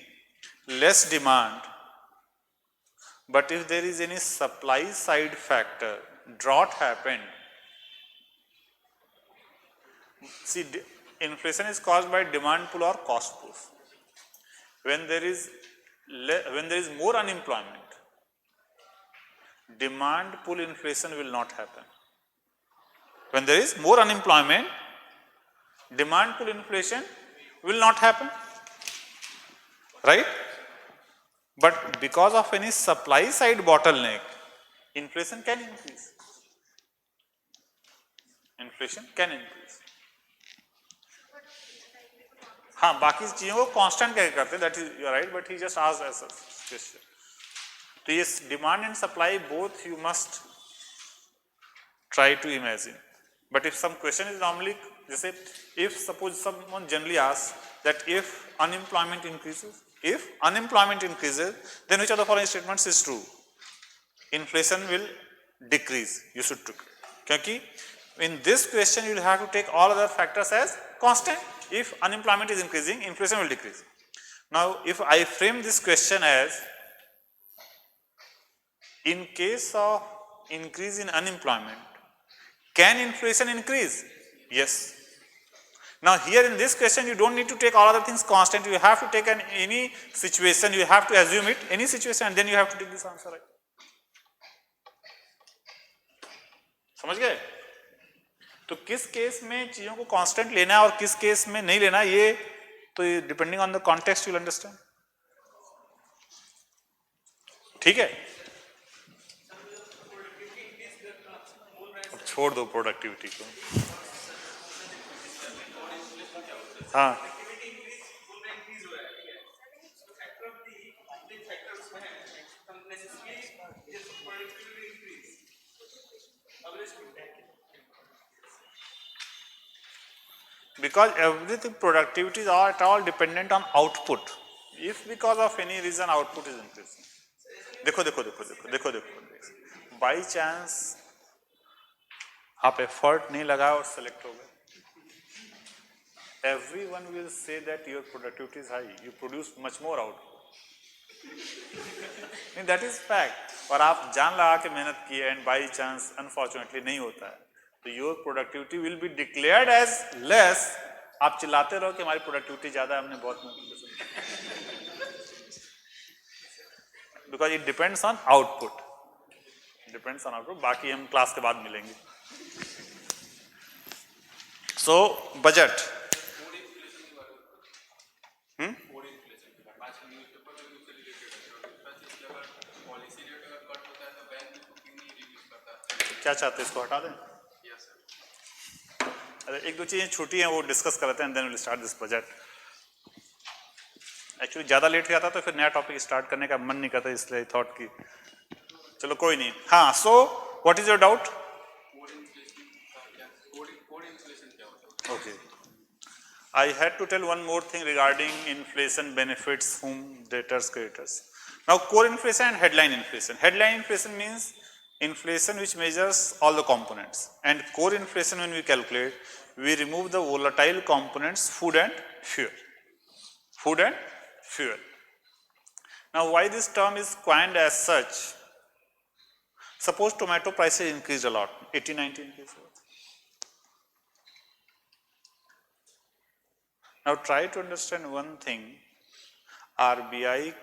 less demand, but if there is any supply side factor, drought happened. See, inflation is caused by demand pull or cost pull. When there is more unemployment, demand pull inflation will not happen. When there is more unemployment, demand pull inflation will not happen, right? But because of any supply side bottleneck, inflation can increase. Inflation can increase. हाँ, बाकी चीजों को constant क्या करते हैं, that is you are right, but he just asked as a question. So yes, demand and supply both you must try to imagine. But if some question is normally, जैसे if suppose someone generally asks that if unemployment increases, then which of the following statements is true? Inflation will decrease. You should take. क्योंकि in this question you will have to take all other factors as constant. If unemployment is increasing, inflation will decrease. Now, if I frame this question as in case of increase in unemployment, can inflation increase? Yes. Now here in this question you don't need to take all other things constant, you have to take any situation, you have to assume it, any situation, and then you have to take this answer, right? समझ गए? तो किस case में चीजों को constant लेना है और किस केस में नहीं लेना, ये तो depending on the context you will understand. ठीक है, अब छोड़ दो प्रोडक्टिविटी को. हाँ, because everything productivity is at all dependent on output. If because of any reason output is increasing, देखो, by chance आप effort नहीं लगाए और select हो गए, everyone will say that your productivity is high, you produce much more output. That is fact. और आप जान लगा के मेहनत किए and by chance unfortunately नहीं होता है, so your productivity will be declared as less आप चिल्लाते रहो कि हमारी प्रोडक्टिविटी ज्यादा है, हमने बहुत because it depends on output, depends on output. बाकी हम क्लास के बाद मिलेंगे। सो बजट, क्या चाहते हैं इसको हटा दें? अरे एक दो चीजें छोटी हैं वो डिस्कस कर लेते हैं, then will start this budget. Actually ज्यादा लेट हो जाता तो फिर नया टॉपिक स्टार्ट करने का मन नहीं करता, इसलिए थॉट की चलो कोई नहीं। हाँ, सो what is your doubt? Okay, I had to tell one more thing regarding inflation benefits whom debtors creditors. Now core inflation and headline inflation. Headline inflation means inflation which measures all the components, and core inflation when we calculate we remove the volatile components food and fuel. Food and fuel. Now why this term is coined as such? Suppose tomato prices increased a lot, 80-90 increase. Now try to understand one thing, RBI's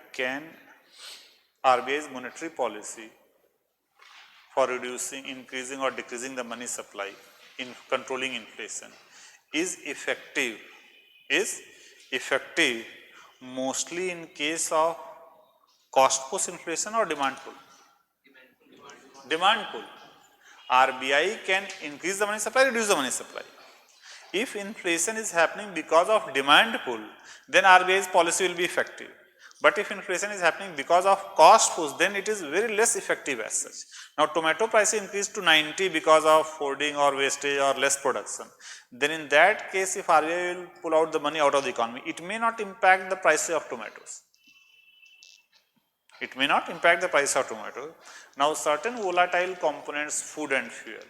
monetary policy for reducing, increasing or decreasing the money supply in controlling inflation is effective mostly in case of cost push inflation or demand pull. Demand pull. RBI can increase the money supply, reduce the money supply. If inflation is happening because of demand pull, then RBI's policy will be effective. But if inflation is happening because of cost push, then it is very less effective as such. Now tomato price increased to 90 because of hoarding or wastage or less production. Then in that case, if RBI will pull out the money out of the economy, it may not impact the price of tomatoes. It may not impact the price of tomatoes. Now certain volatile components, food and fuel,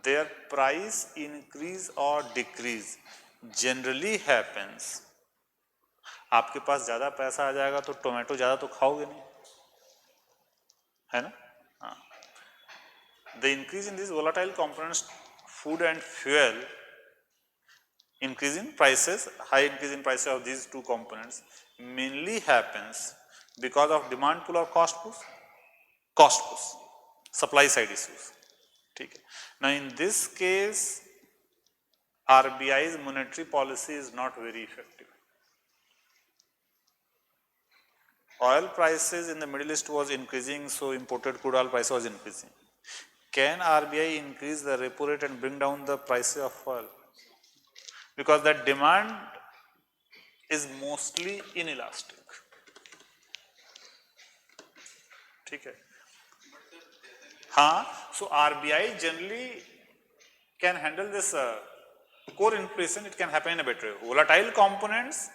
their price increase or decrease generally happens. आपके पास ज्यादा पैसा आ जाएगा तो tomato ज्यादा तो खाओगे नहीं, है ना? हाँ, the increase in these volatile components food and fuel, increase in prices, high increase in prices of these two components mainly happens because of demand pull or cost push, supply side issues. ठीक है? Now in this case RBI's monetary policy is not very effective. Oil prices in the Middle East was increasing, so imported crude oil price was increasing. Can RBI increase the repo rate and bring down the price of oil? Because that demand is mostly inelastic. ठीक है? हाँ, so RBI generally can handle this core inflation. It can happen in a better way. Volatile components,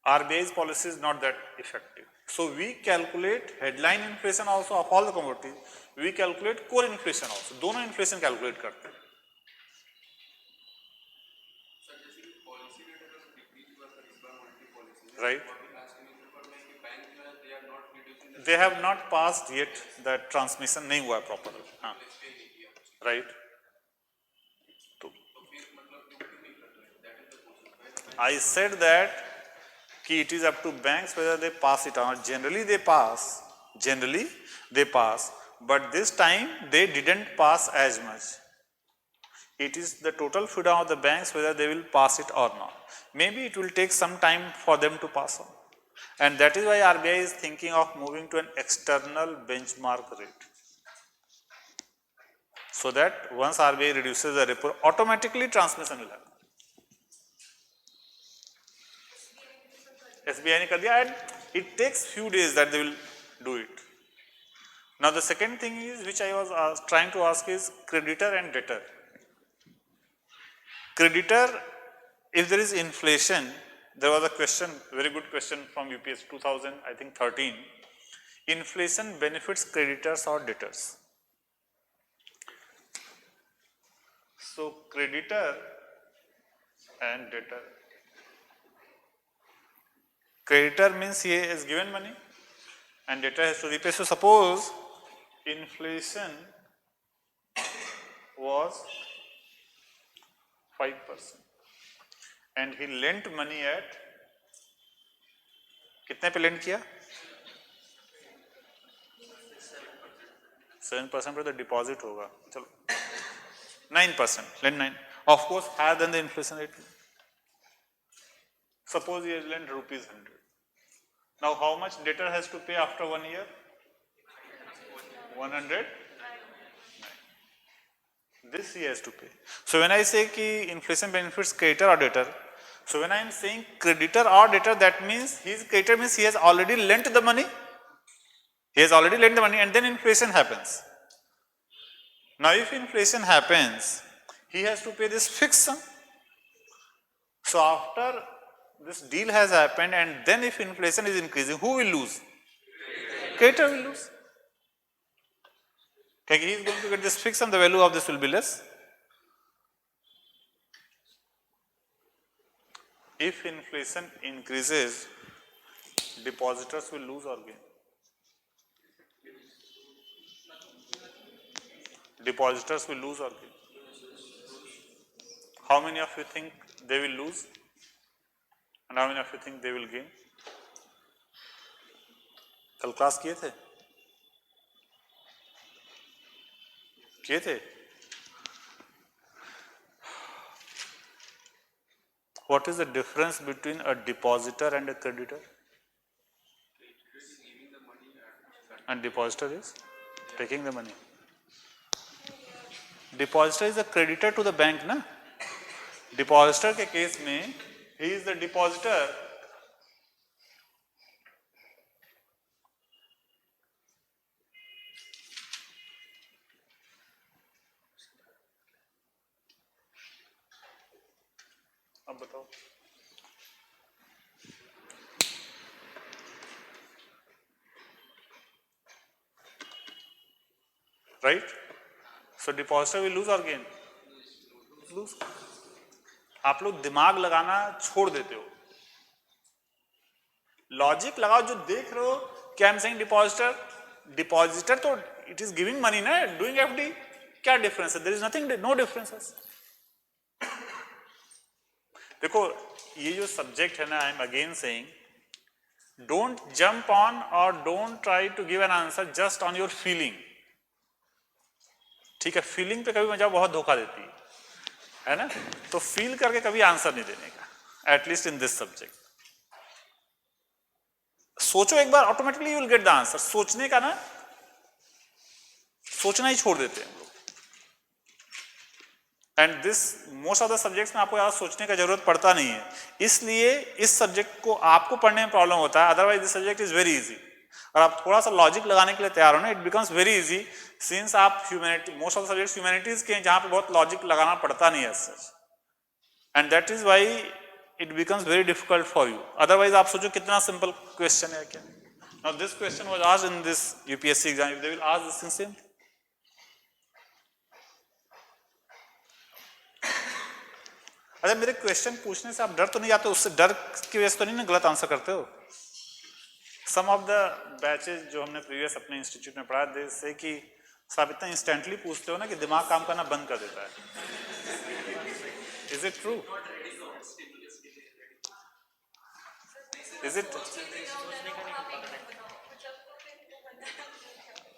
RBI's policy is not that effective. So we calculate headline inflation also of all the commodities. We calculate core inflation also. दोनों inflation calculate करते हैं. Right? They have not passed yet. The transmission नहीं हुआ proper. हाँ. Right? I said that it is up to banks whether they pass it or not. Generally they pass, but this time they didn't pass as much. It is the total freedom of the banks whether they will pass it or not. Maybe it will take some time for them to pass on, and that is why RBI is thinking of moving to an external benchmark rate, so that once RBI reduces the repo, automatically transmission will happen. SBI ने कर दिया, and it takes few days that they will do it. Now the second thing is which I was trying to ask is creditor and debtor. Creditor, if there is inflation, there was a question, very good question from UPSC 2013. Inflation benefits creditors or debtors? So creditor and debtor. Creditor means he has given money and debtor has to repay. So suppose inflation was 5%. And he lent money at, कितने पे land किया? 7% पे तो deposit होगा, चलो 9%, lend 9, of course higher than the inflation rate. Suppose he has lent rupees 100. Now how much debtor has to pay after 1 year? 100. This he has to pay. So when I say ki inflation benefits creditor or debtor, so when I am saying creditor or debtor, that means his creditor means he has already lent the money. He has already lent the money and then inflation happens. Now if inflation happens, he has to pay this fixed sum. So after this deal has happened and then if inflation is increasing, who will lose? Creditor will lose. Okay, he is going to get this fixed and the value of this will be less. If inflation increases, depositors will lose or gain? Depositors will lose or gain? How many of you think they will lose? And how many of you think they will gain? कल class किए थे? किए थे? What is the difference between a depositor and a creditor? And depositor is taking the money. Depositor is a creditor to the bank, na? Depositor के case में he is the depositor. अब बताओ. Right? So depositor will lose or gain? Lose. आप लोग दिमाग लगाना छोड़ देते हो. लॉजिक लगाओ, जो देख रहे हो. क्या I am saying depositor? Depositor तो इट इज गिविंग मनी ना, डूइंग एफडी. क्या डिफरेंस है? There is nothing, no differences. देखो ये जो सब्जेक्ट है ना, I am again saying, don't jump on और don't try to give an answer just on your feeling. ठीक है, फीलिंग पे कभी मजा बहुत धोखा देती है ना, तो फील करके कभी आंसर नहीं देने का, एटलीस्ट इन दिस सब्जेक्ट. सोचो एक बार, automatically you will get the answer. सोचने का ना, सोचना ही छोड़ देते हैं हम लोग. And this most of the subjects में आपको ज्यादा सोचने का जरूरत पड़ता नहीं है, इसलिए इस सब्जेक्ट को आपको पढ़ने में प्रॉब्लम होता है. Otherwise this subject is very easy. और आप थोड़ा सा लॉजिक लगाने के लिए तैयार हो ना, it becomes very easy. Since आप humanity, most of the subjects humanities के हैं जहां पे बहुत लॉजिक लगाना पड़ता नहीं है such. And that is why it becomes very difficult for you. Otherwise आप सोचो कितना सिंपल क्वेश्चन है क्या. Now this question was asked in this UPSC exam. If they will ask this thing same. अरे मेरे क्वेश्चन पूछने से आप डर तो नहीं जाते? उससे डर की वजह से तो नहीं ना गलत आंसर करते हो? सम ऑफ द बैचेज जो हमने प्रीवियस अपने इंस्टीट्यूट में पढ़ा दे से कि आप इतना इंस्टेंटली पूछते हो ना कि दिमाग काम करना बंद कर देता है. Is it true? Is it?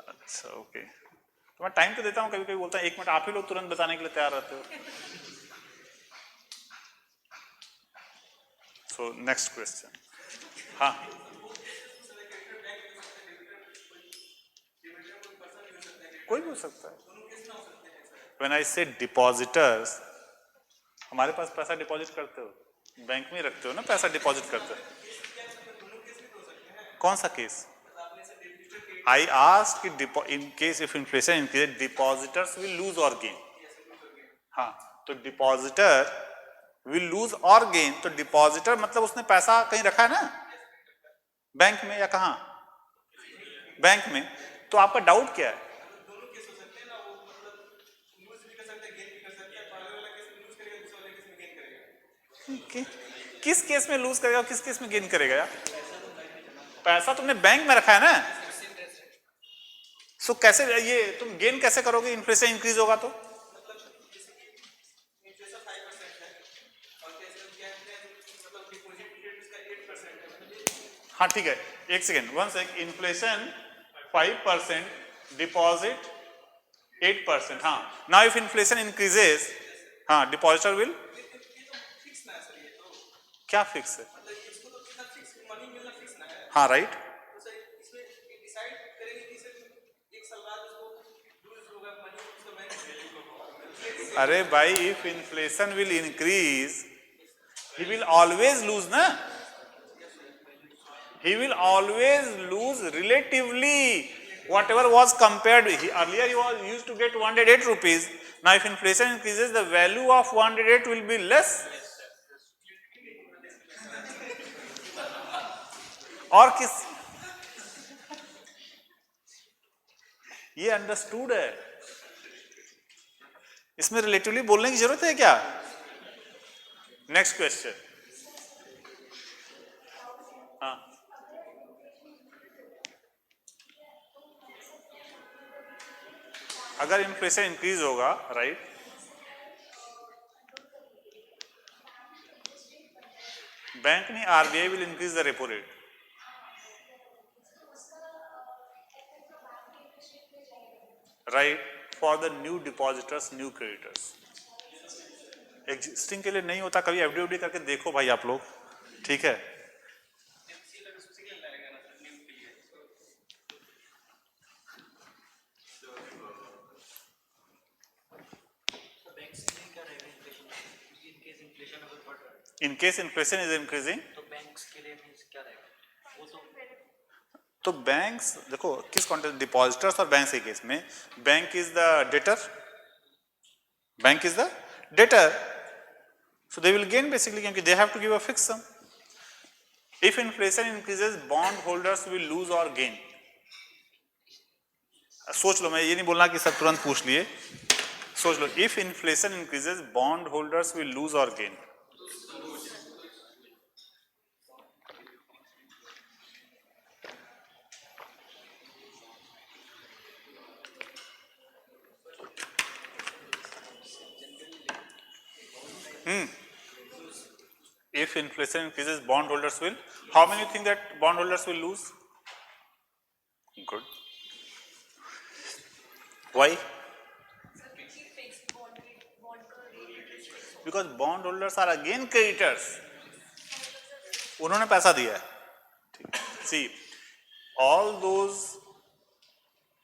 अच्छा ओके, तो मैं टाइम तो देता हूँ, कभी कभी बोलता हूँ 1 मिनट, आप ही लोग तुरंत बताने के लिए तैयार रहते हो. So next question. हाँ, कोई भी हो सकता है. When I say depositors, हमारे पास पैसा डिपॉजिट करते हो, बैंक में रखते हो ना, पैसा डिपॉजिट करते हो. कौन सा केस? I asked कि in case if inflation increases, depositors will lose or gain. हाँ, तो depositor will lose or gain. तो depositor मतलब उसने पैसा कहीं रखा है ना, बैंक में या कहाँ? बैंक में. तो आपका डाउट क्या है? किस केस में लूज करेगा, किस केस में गेन करेगा? पैसा तुमने बैंक में रखा है ना, सो कैसे ये तुम गेन कैसे करोगे? इन्फ्लेशन इंक्रीज होगा तो हाँ ठीक है, एक second, one second, inflation 5%, deposit 8%, हाँ, नाउ इफ इन्फ्लेशन इंक्रीजेस, हाँ, डिपॉजिटर विल, क्या फिक्स है, हाँ राइट, अरे भाई if inflation will increase he will always lose na, he will always lose relatively whatever was compared. Earlier he was used to get 108 rupees, now if inflation increases the value of 108 will be less, और किस, ये understood है, इसमें relatively बोलने की जरूरत है क्या? नेक्स्ट क्वेश्चन, हाँ, अगर इन्फ्लेशन इंक्रीज होगा, राइट, बैंक नहीं, RBI will increase the repo rate, right, for the new depositors, new creditors, existing के लिए नहीं होता, कभी एफडी करके देखो भाई आप लोग, ठीक है, in case inflation is increasing, तो बैंक्स के लिए मींस क्या रहेगा वो तो बैंक्स देखो किस कॉन्टेक्स्ट, डिपॉजिटर्स और बैंक्स के केस में bank is the debtor, bank is the debtor, so they will gain basically क्योंकि they have to give a fixed sum. If inflation increases, bond holders will lose or gain. सोच लो, मैं ये नहीं बोलना कि सब तुरंत पूछ लिए, सोच लो, if inflation increases, bond holders will lose or gain. If inflation increases, bondholders will. How many think that bondholders will lose? Good. Why? Because bondholders are again creditors. उन्होंने पैसा दिया है. See, all those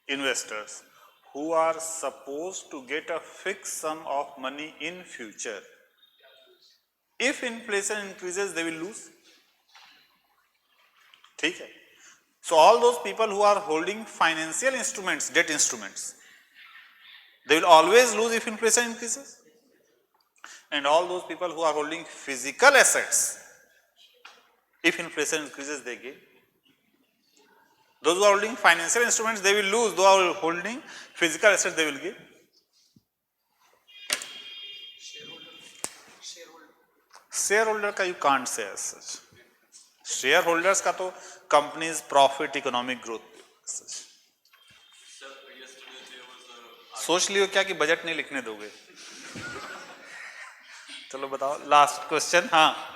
investors who are supposed to get a fixed sum of money in future, if inflation increases, they will lose. ठीक है. So all those people who are holding financial instruments, debt instruments, they will always lose if inflation increases. And all those people who are holding physical assets, if inflation increases, they gain. Those who are holding financial instruments, they will lose. Those who are holding physical assets, they will gain. Shareholder का you can't say as such. Shareholders का तो companies profit, economic growth. सोच लियो क्या कि budget नहीं लिखने दोगे? चलो बताओ, लास्ट क्वेश्चन, हाँ.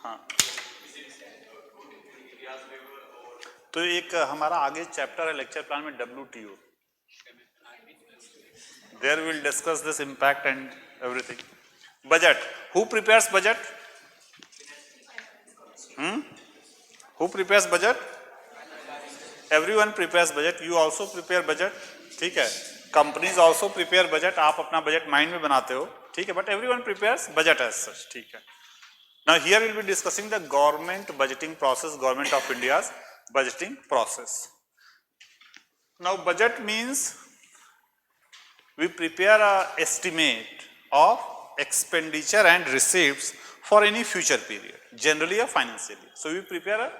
हाँ, तो एक हमारा आगे चैप्टर है लेक्चर प्लान में WTO. There we'll discuss this impact and everything. Budget. Who prepares budget? Who prepares budget? Everyone prepares budget. You also prepare budget. ठीक है. Companies also prepare budget. आप अपना budget mind में बनाते हो. ठीक है. But everyone prepares budget as such. ठीक है. Now here we'll be discussing the government budgeting process, Government of India's budgeting process. Now budget means we prepare an estimate of expenditure and receipts for any future period, generally a financial year. So we prepare an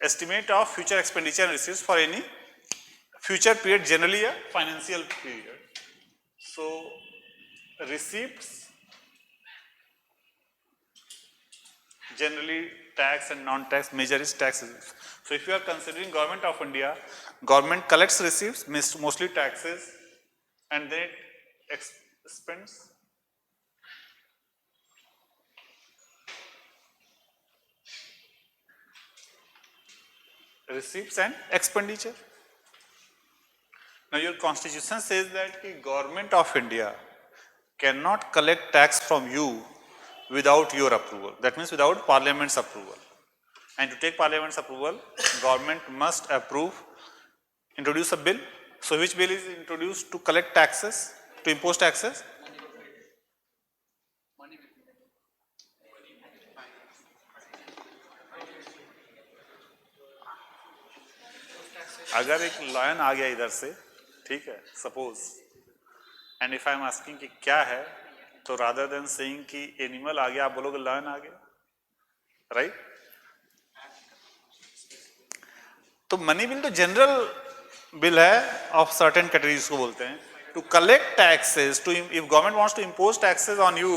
estimate of future expenditure and receipts for any future period, generally a financial period. So receipts, generally tax and non-tax, major is taxes. So if you are considering Government of India, government collects receipts, mostly taxes, and then it expense, receipts and expenditure. Now your constitution says that the government of India cannot collect tax from you without your approval. That means without parliament's approval. And to take parliament's approval, government must introduce a bill. So which bill is introduced to collect taxes, to impose taxes? अगर एक lion आ गया इधर से, ठीक है, suppose, and if I am asking कि क्या है, तो रादर देन सेइंग कि एनिमल आ गया, आप बोलोगे लायन आ गया, राइट? तो मनी बिल तो जनरल बिल है ऑफ सर्टेन कैटेगरीज को बोलते हैं. To collect taxes, to if government wants to impose taxes on you,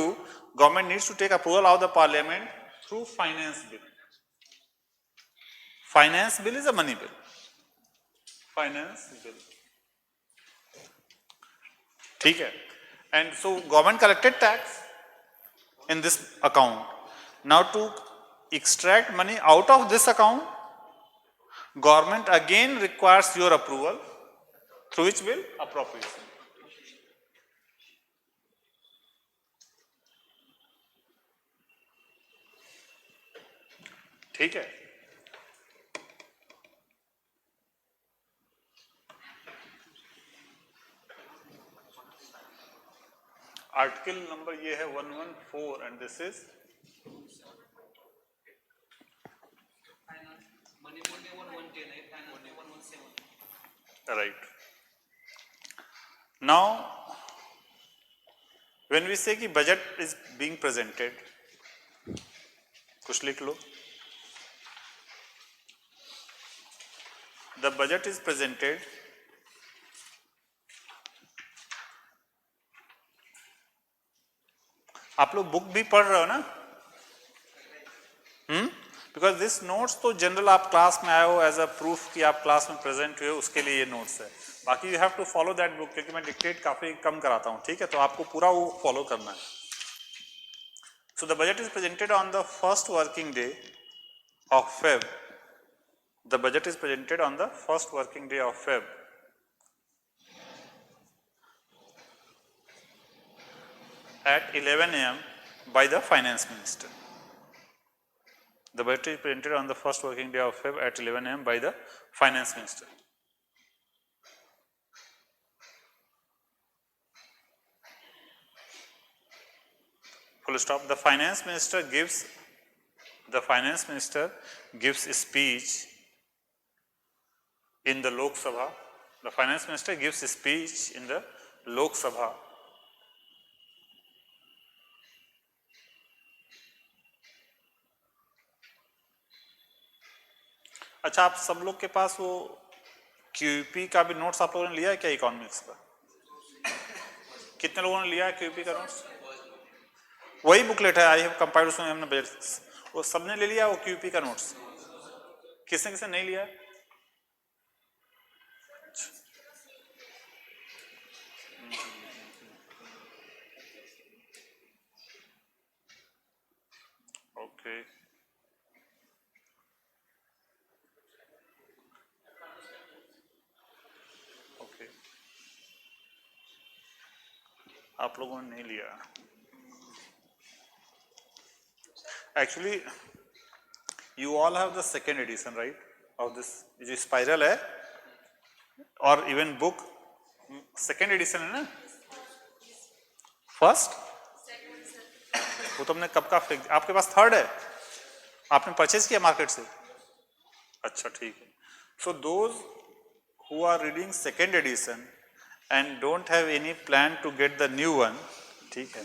government needs to take approval of the parliament through finance bill. Finance bill is a money bill. Finance bill, ठीक है. And so government collected tax in this account. Now to extract money out of this account, government again requires your approval through which bill? Appropriation. ठीक है. Article number ये है 114 and this is right. Now when we say कि budget is being presented, कुछ लिख लो. The budget is presented आप लोग book भी पढ़ रहे हो ना? बिकॉज दिस नोट्स तो जनरल आप क्लास में आए हो एज अ प्रूफ कि आप क्लास में प्रेजेंट हुए, उसके लिए ये नोट्स है. बाकी you have to follow that book, क्योंकि मैं डिक्टेट काफी कम कराता हूँ, ठीक है, तो आपको पूरा वो फॉलो करना है. So the budget is presented on the first working day of Feb. The budget is presented on the first working day of Feb at 11 a.m. by the finance minister. The budget is presented on the first working day of Feb at 11 a.m. by the finance minister. Full stop. The finance minister gives a speech in the Lok Sabha. The finance minister gives a speech in the Lok Sabha. अच्छा, आप सब लोग के पास वो QP का भी notes आप लोगों ने लिया है क्या? इकोनॉमिक्स का कितने लोगों ने लिया है क्यूपी का नोट्स? वही बुकलेट है, आई हैव कंपाइल्ड, उसमें हमने बजट, वो सबने ले लिया वो क्यूपी का नोट्स? किसने किसने नहीं लिया? ओके. आप लोगों ने नहीं लिया. Actually you all have the second edition right of this. जो स्पाइरल है और इवन बुक सेकेंड एडिशन है ना? फर्स्ट वो तो हमने कब का फेंक, आपके पास थर्ड है, आपने परचेज किया मार्केट से? अच्छा ठीक है. So those who are reading second edition and don't have any plan to get the new one, ठीक है,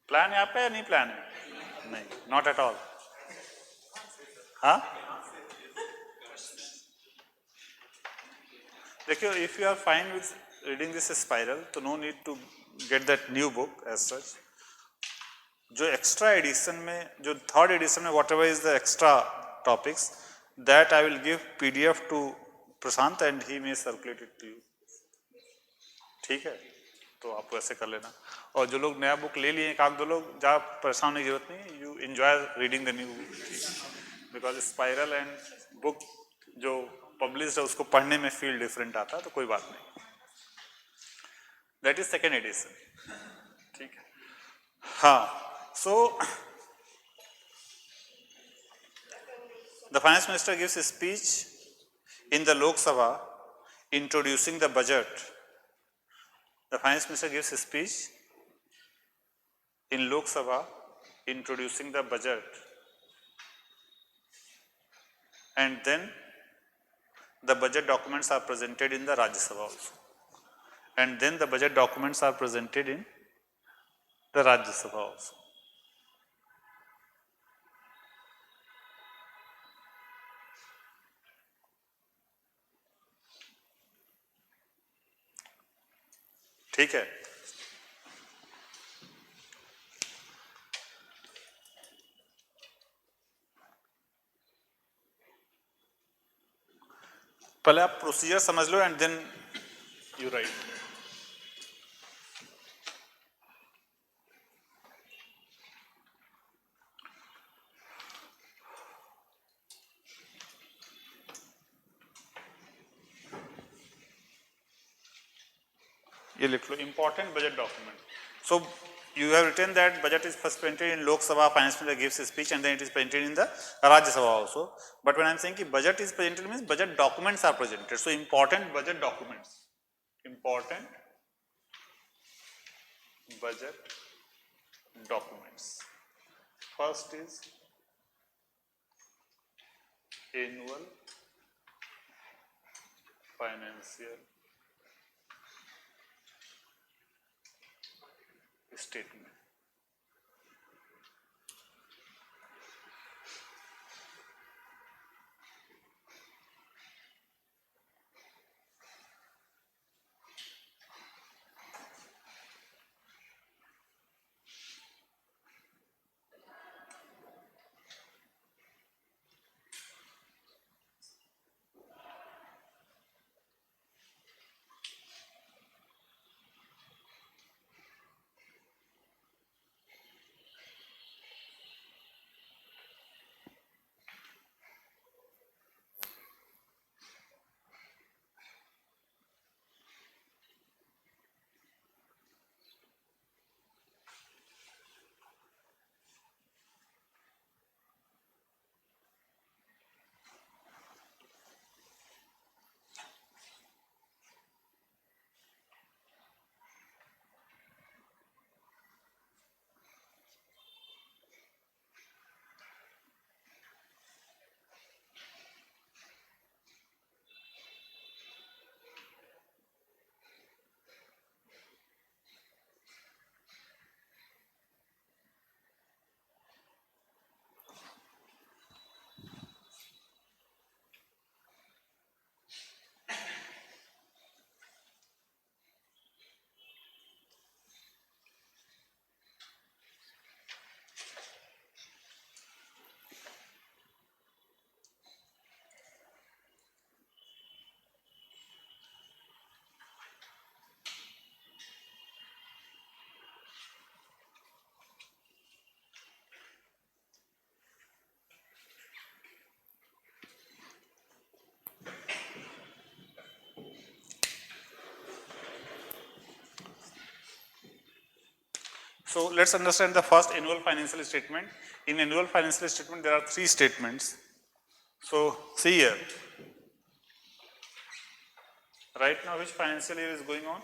प्लान है आपका या नहीं प्लान है? नहीं, नॉट एट ऑल. हाँ, देखियो, if you are fine with reading this spiral तो no need to get that new book as such. जो एक्स्ट्रा एडिशन में, जो थर्ड एडिशन में, whatever is the extra topics, that I will give PDF to Prashant and he may circulate it to you, ठीक है, तो आप वैसे कर लेना। और जो लोग नया बुक ले लिए, एक आध दो लोग, जहाँ परेशान होने की जरूरत नहीं, you enjoy reading the new book, because spiral and book जो पब्लिश है उसको पढ़ने में फील डिफरेंट आता है, तो कोई बात नहीं। दैट इज सेकेंड एडिशन, ठीक है। हाँ, so the finance minister gives speech in the Lok Sabha introducing the budget. The finance minister gives a speech in Lok Sabha introducing the budget, and then the budget documents are presented in the Rajya Sabha also, and then the budget documents are presented in the Rajya Sabha also. ठीक है, पहले आप procedure समझ लो and then you right. ये लिख लो, important budget document. So you have written that budget is first printed in Lok Sabha, finance minister gives a speech, and then it is printed in the Rajya Sabha also. But when I am saying ki budget is presented means budget documents are presented. So important budget documents, important budget documents. First is annual financial statement. So let's understand the first annual financial statement. In annual financial statement, there are three statements. So see here. Right now, which financial year is going on?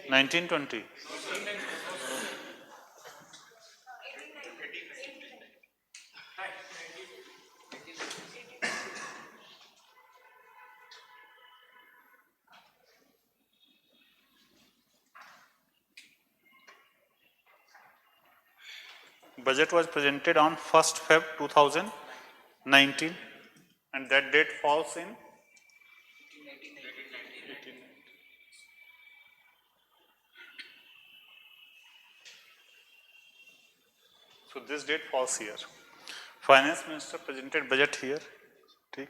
1920. Budget was presented on 1st Feb 2019, and that date falls in 1890. So So this date falls here. Finance Minister presented budget here, ठीक?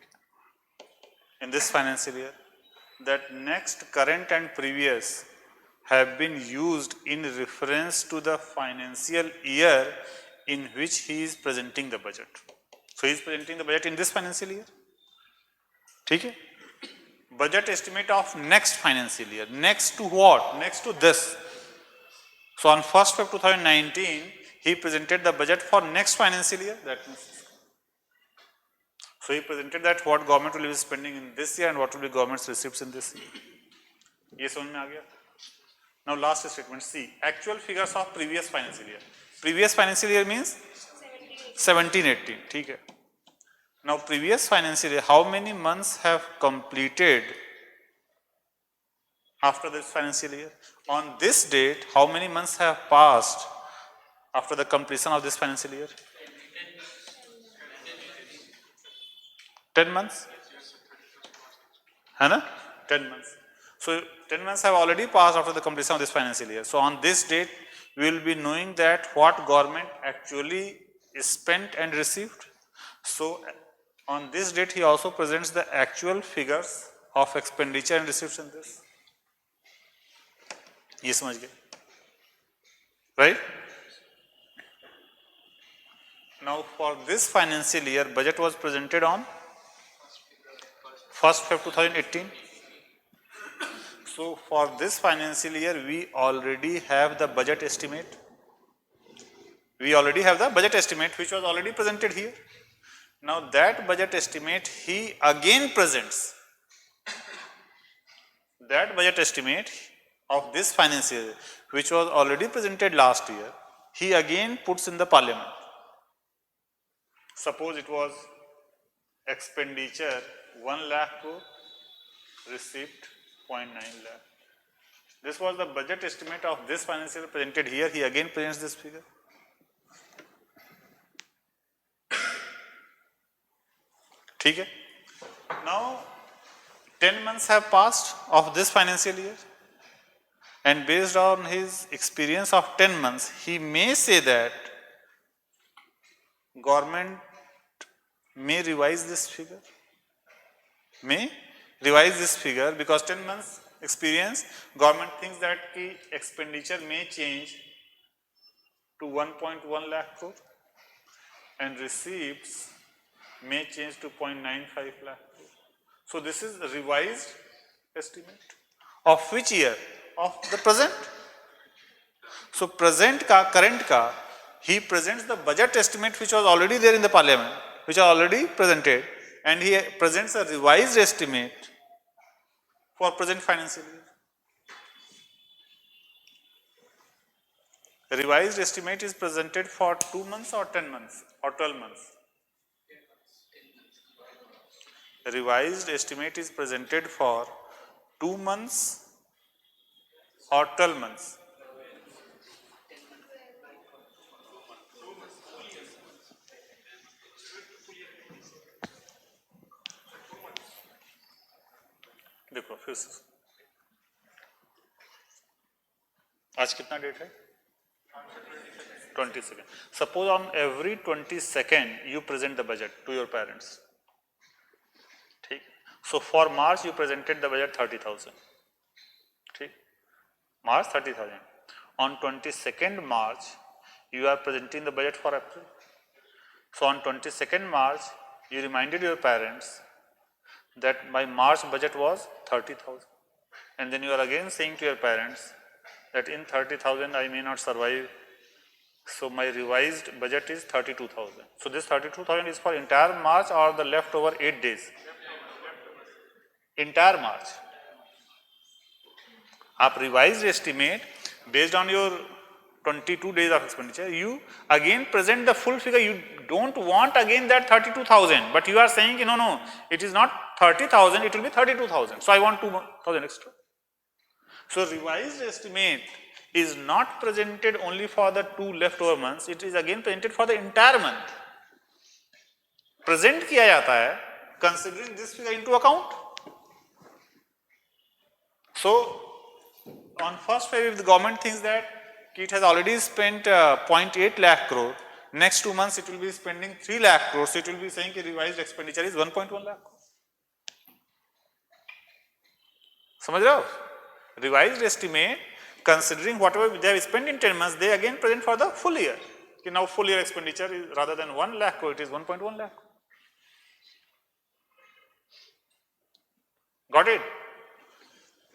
In this financial year. That next, current and previous have been used in reference to the financial year in which he is presenting the budget. So he is presenting the budget in this financial year. ठीक है? Budget estimate of next financial year. Next to what? Next to this. So on 1st Feb 2019, he presented the budget for next financial year. That means, so he presented that what government will be spending in this year and what will be government's receipts in this year. ये समझ में आ गया? Now last statement, C. Actual figures of previous financial year. Previous financial year means 17-18. ठीक है? Now previous financial year, how many months have completed after this financial year? On this date, how many months have passed after the completion of this financial year? 10 months? है ना? 10 months. So 10 months have already passed after the completion of this financial year. So on this date, we will be knowing that what government actually spent and received. So on this date, he also presents the actual figures of expenditure and receipts in this. ये समझ गए? Right? Now for this financial year, budget was presented on 1st Feb 2018. So for this financial year, we already have the budget estimate. We already have the budget estimate which was already presented here. Now that budget estimate he again presents. That budget estimate of this financial year which was already presented last year, he again puts in the parliament. Suppose it was expenditure 1 lakh crore, receipt 0.9 lakh. This was the budget estimate of this financial year presented here. He again presents this figure. ठीक है? Now 10 months have passed of this financial year, and based on his experience of 10 months, he may say that government may revise this figure. May revise this figure because 10 months experience, government thinks that the expenditure may change to 1.1 lakh crore and receipts may change to 0.95 lakh crore. So this is the revised estimate of which year? Of the present. So present ka, current ka, he presents the budget estimate which was already there in the parliament, which are already presented, and he presents a revised estimate for present financial year. The revised estimate is presented for 2 months or 10 months or 12 months. The revised estimate is presented for 2 months or 12 months. देखो फिर से आज कितना date है 22nd. Suppose on every 22nd you present the budget to your parents. ठीक. So for March you presented the budget 30,000. ठीक. March 30,000. On 22nd March you are presenting the budget for April. So on 22nd March you reminded your parents that my March budget was 30,000, and then you are again saying to your parents that in 30,000 I may not survive, so my revised budget is 32,000. So this 32,000 is for entire March or the leftover 8 days? Entire March. आप revised estimate based on your 22 days of expenditure, you again present the full figure. You don't want again that 32,000, but you are saying, no, it is not 30,000, it will be 32,000. So I want 2,000 extra. So revised estimate is not presented only for the 2 leftover months, it is again presented for the entire month. Present किया जाता है considering this figure into account. So on first February, if the government thinks that it has already spent 0.8 lakh crore, next 2 months it will be spending 3 lakh crores, so it will be saying कि revised expenditure is 1.1 lakh crores. समझ रहे हो? Revised estimate considering whatever they have spent in 10 months, they again present for the full year. कि now full year expenditure is rather than 1 lakh crore, it is 1.1 lakh. Got it?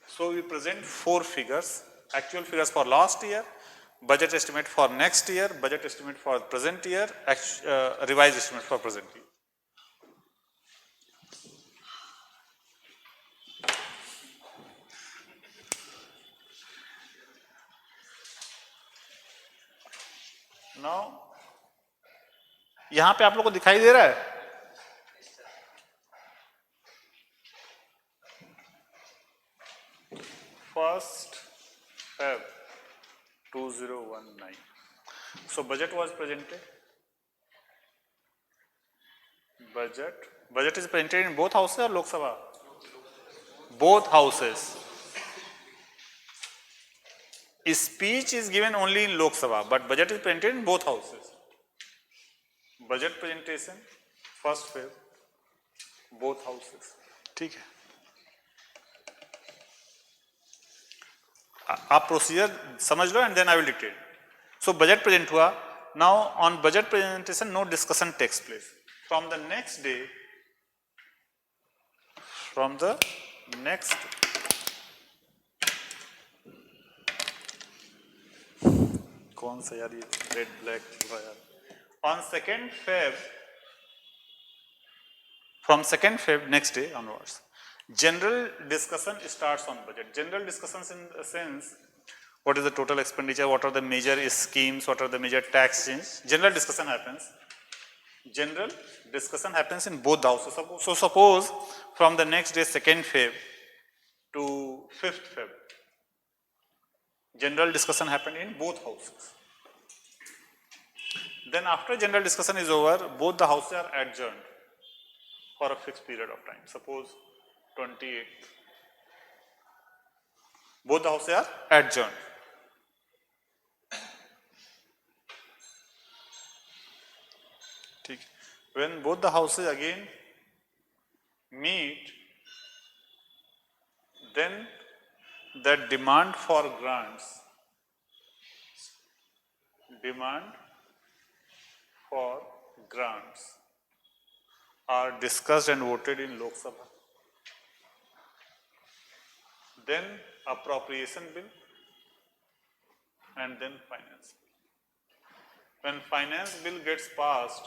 So we present 4 figures, actual figures for last year, budget estimate for next year, budget estimate for present year, revised estimate for present year. Now, यहां पे आप लोग को दिखाई दे रहा है? First Feb 2019. So budget was presented. Budget is presented in both houses or Lok Sabha? Both houses. Speech is given only in Lok Sabha, but budget is presented in both houses. Budget presentation, first Feb, both houses. ठीक है. आप procedure समझ लो and then I will dictate. So budget present हुआ. Now on budget presentation no discussion takes place. From the next day, कौन सा यार ये रेड ब्लैक यार, on 2nd Feb, from 2nd Feb next day onwards, general discussion starts on budget. General discussions in the sense, what is the total expenditure, what are the major schemes, what are the major tax change. General discussion happens. General discussion happens in both the houses. So suppose from the next day 2nd Feb to 5th Feb, general discussion happened in both houses. Then after general discussion is over, both the houses are adjourned for a fixed period of time. Suppose 28th. Both the houses are adjourned. When both the houses again meet, then the demand for grants are discussed and voted in Lok Sabha. Then appropriation bill and then finance bill. When finance bill gets passed,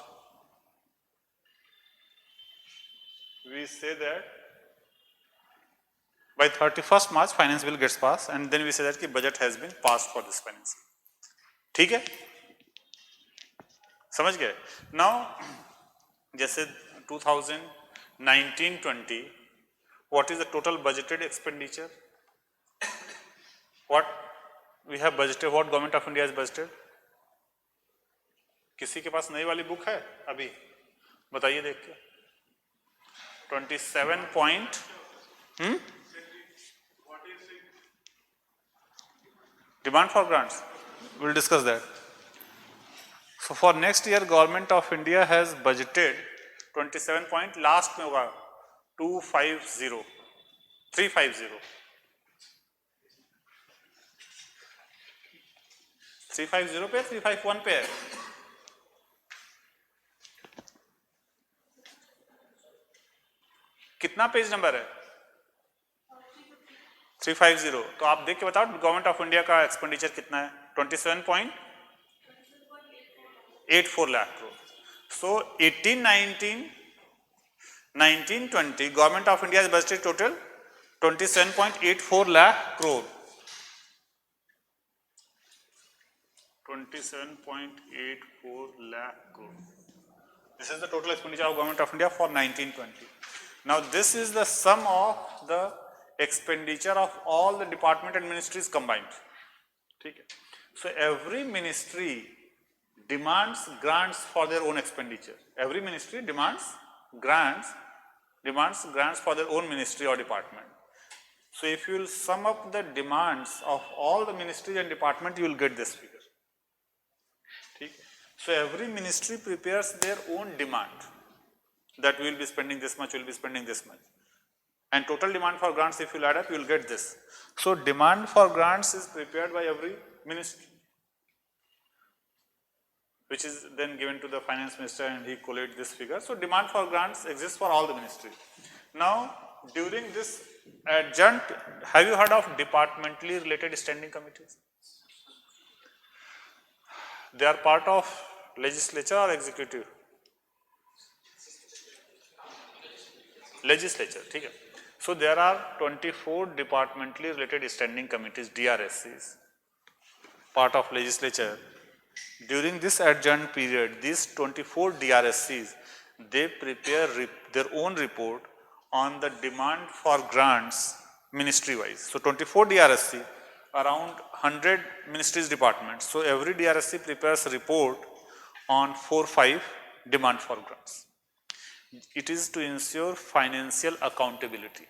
we say that by 31st March finance bill gets passed, and then we say that the budget has been passed for this finance. ठीक है? समझ गए? Now जैसे 2019-20, what is the total budgeted expenditure? What we have budgeted, what government of India has budgeted? किसी के पास नई वाली book है अभी? बताइए देख के. 27 point. Demand for grants. We'll discuss that. So for next year, government of India has budgeted 27 point. Last में होगा 350. 350 पे 351 पे है. कितना पेज नंबर है? 350. तो आप देख के बताओ गवर्नमेंट ऑफ इंडिया का एक्सपेंडिचर कितना है? 27.84 लाख करोड़. सो 19-19 government of India budgeted total 27.84 lakh crore. 27.84 lakh crore. This is the total expenditure of government of India for 19-20. Now this is the sum of the expenditure of all the department and ministries combined. ठीक है? So every ministry demands grants for their own expenditure. Every ministry demands grants for their own ministry or department. So if you will sum up the demands of all the ministries and department, you will get this figure. So every ministry prepares their own demand, that we will be spending this much, we will be spending this much. And total demand for grants, if you add up, you will get this. So demand for grants is prepared by every ministry, which is then given to the finance minister and he collates this figure. So demand for grants exists for all the ministries. Now, during this adjunct, have you heard of departmentally related standing committees? They are part of legislature or executive? Legislature, ठीक है. So there are 24 departmentally related standing committees, DRSCs, part of legislature. During this adjourned period, these 24 DRSCs, they prepare their own report on the demand for grants ministry wise. So 24 DRSC, around 100 ministries departments. So every DRSC prepares a report on 4-5 demand for grants. It is to ensure financial accountability.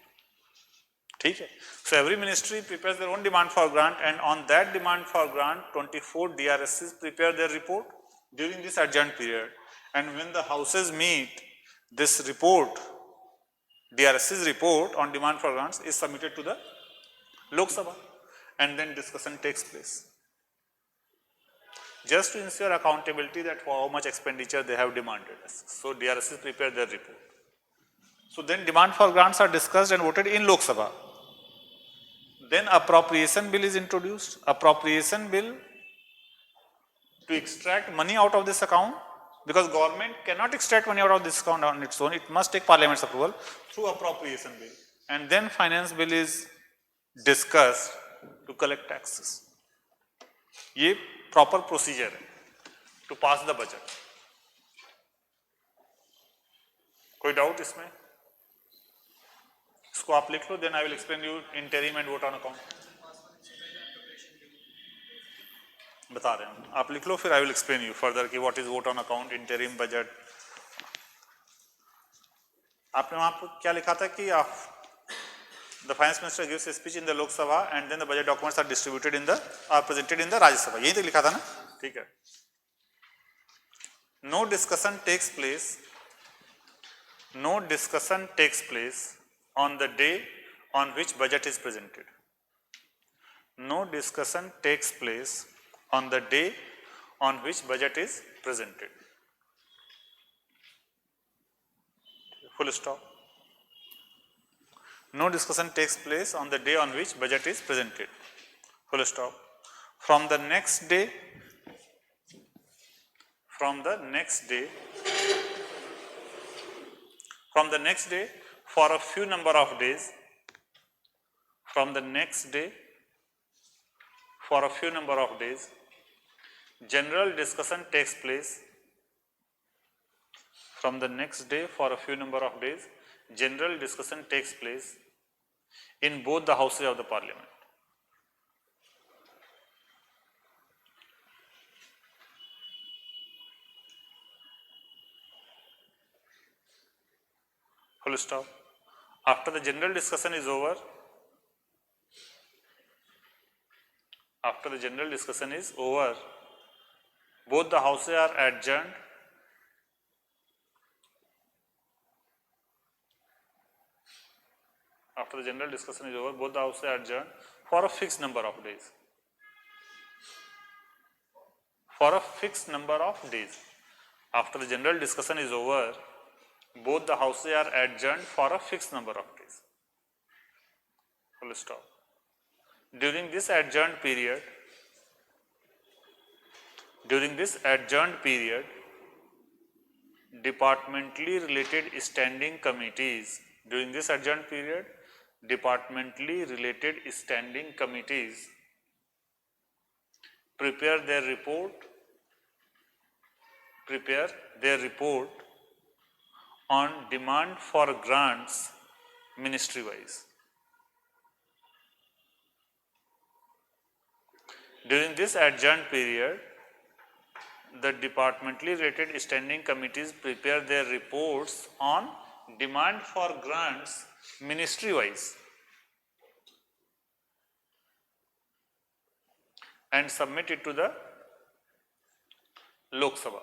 Okay. So every ministry prepares their own demand for grant, and on that demand for grant, 24 DRSCs prepare their report during this adjourned period. And when the houses meet, this report, DRSC's report on demand for grants, is submitted to the Lok Sabha, and then discussion takes place. Just to ensure accountability that for how much expenditure they have demanded. So DRSCs prepare their report. So then demand for grants are discussed and voted in Lok Sabha. Then appropriation bill is introduced. Appropriation bill to extract money out of this account, because government cannot extract money out of this account on its own. It must take parliament's approval through appropriation bill. And then finance bill is discussed to collect taxes. ये proper procedure है to pass the budget. कोई doubt इसमें? इसको आप लिख लो, then I will explain you interim and vote on account. बता रहे हैं, आप लिख लो, फिर I will explain you further कि what is vote on account, interim budget. आपने वहाँ पर क्या लिखा था कि the finance minister gives a speech in the Lok Sabha and then the budget documents are distributed in the presented in the Rajya Sabha. यही तो लिखा था ना, ठीक है. No discussion takes place. No discussion takes place on the day on which budget is presented. No discussion takes place on the day on which budget is presented. Full stop. No discussion takes place on the day on which budget is presented. Full stop. From the next day, for a few number of days, general discussion takes place. From the next day, for a few number of days, general discussion takes place in both the houses of the parliament. Full stop. After the general discussion is over, both the houses are adjourned. After the general discussion is over, both the houses are adjourned for a fixed number of days. After the general discussion is over, both the houses are adjourned for a fixed number of days. Full stop. During this adjourned period, departmentally related standing committees prepare their report on demand for grants ministry wise. During this adjourned period, the departmentally related standing committees prepare their reports on demand for grants ministry wise and submit it to the Lok Sabha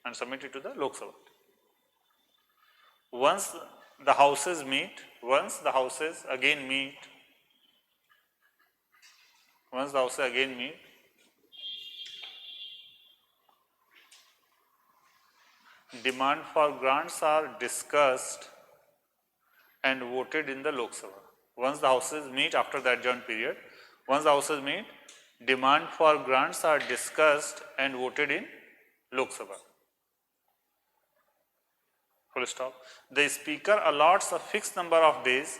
and submit it to the Lok Sabha. Once the houses meet, once the houses again meet, demand for grants are discussed and voted in the Lok Sabha. Once the houses meet after the adjourned period, once the houses meet, demand for grants are discussed and voted in Lok Sabha. Full stop. The speaker allots a fixed number of days.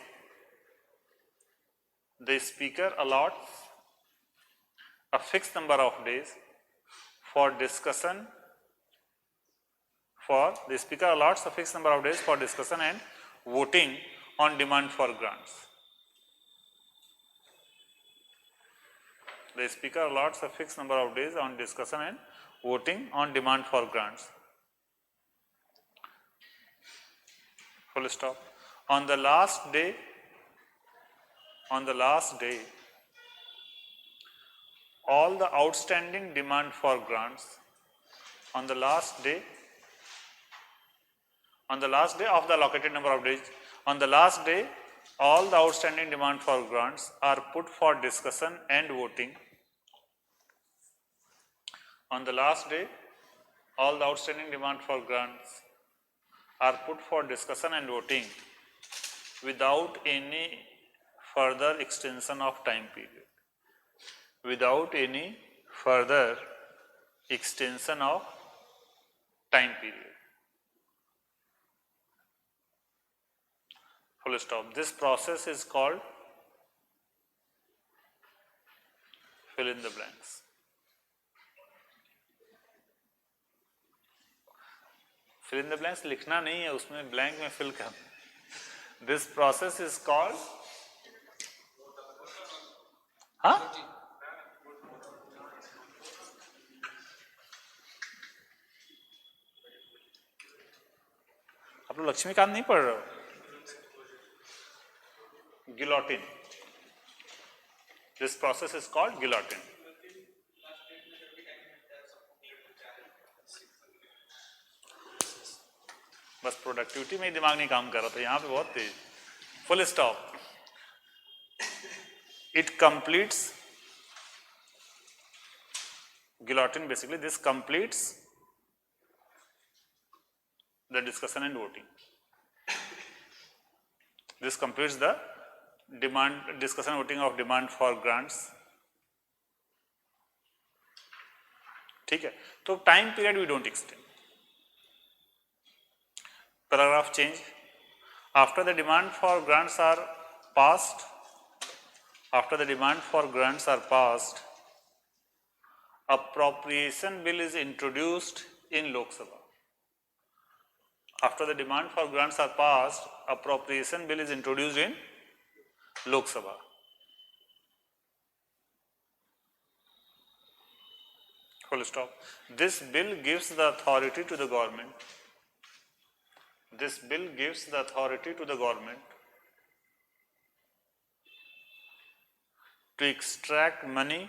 The speaker allots a fixed number of days for discussion. The speaker allots a fixed number of days for discussion and voting on demand for grants. The speaker allots a fixed number of days on discussion and voting on demand for grants. Full stop. On the last day, all the outstanding demand for grants, on the last day of the allocated number of days, on the last day, all the outstanding demand for grants are put for discussion and voting. On the last day, all the outstanding demand for grants are put for discussion and voting without any further extension of time period. Without any further extension of time period. Full stop. This process is called fill in the blanks. Fill in the blanks लिखना नहीं है, उसमें blank में fill कर. This process is called हाँ? आप लोग लक्ष्मीकांत नहीं पढ़ रहे हो? Guillotine. This process is called guillotine. बस प्रोडक्टिविटी में ही दिमाग नहीं काम कर रहा था, यहाँ पे बहुत तेज. Full stop. It completes, guillotine basically, this completes the discussion and voting. This completes the discussion and voting of demand for grants. ठीक है, तो time period we don't extend. Paragraph change. After the demand for grants are passed, appropriation bill is introduced in Lok Sabha. After the demand for grants are passed, appropriation bill is introduced in Lok Sabha. Full stop. This bill gives the authority to the government. This bill gives the authority to the government to extract money.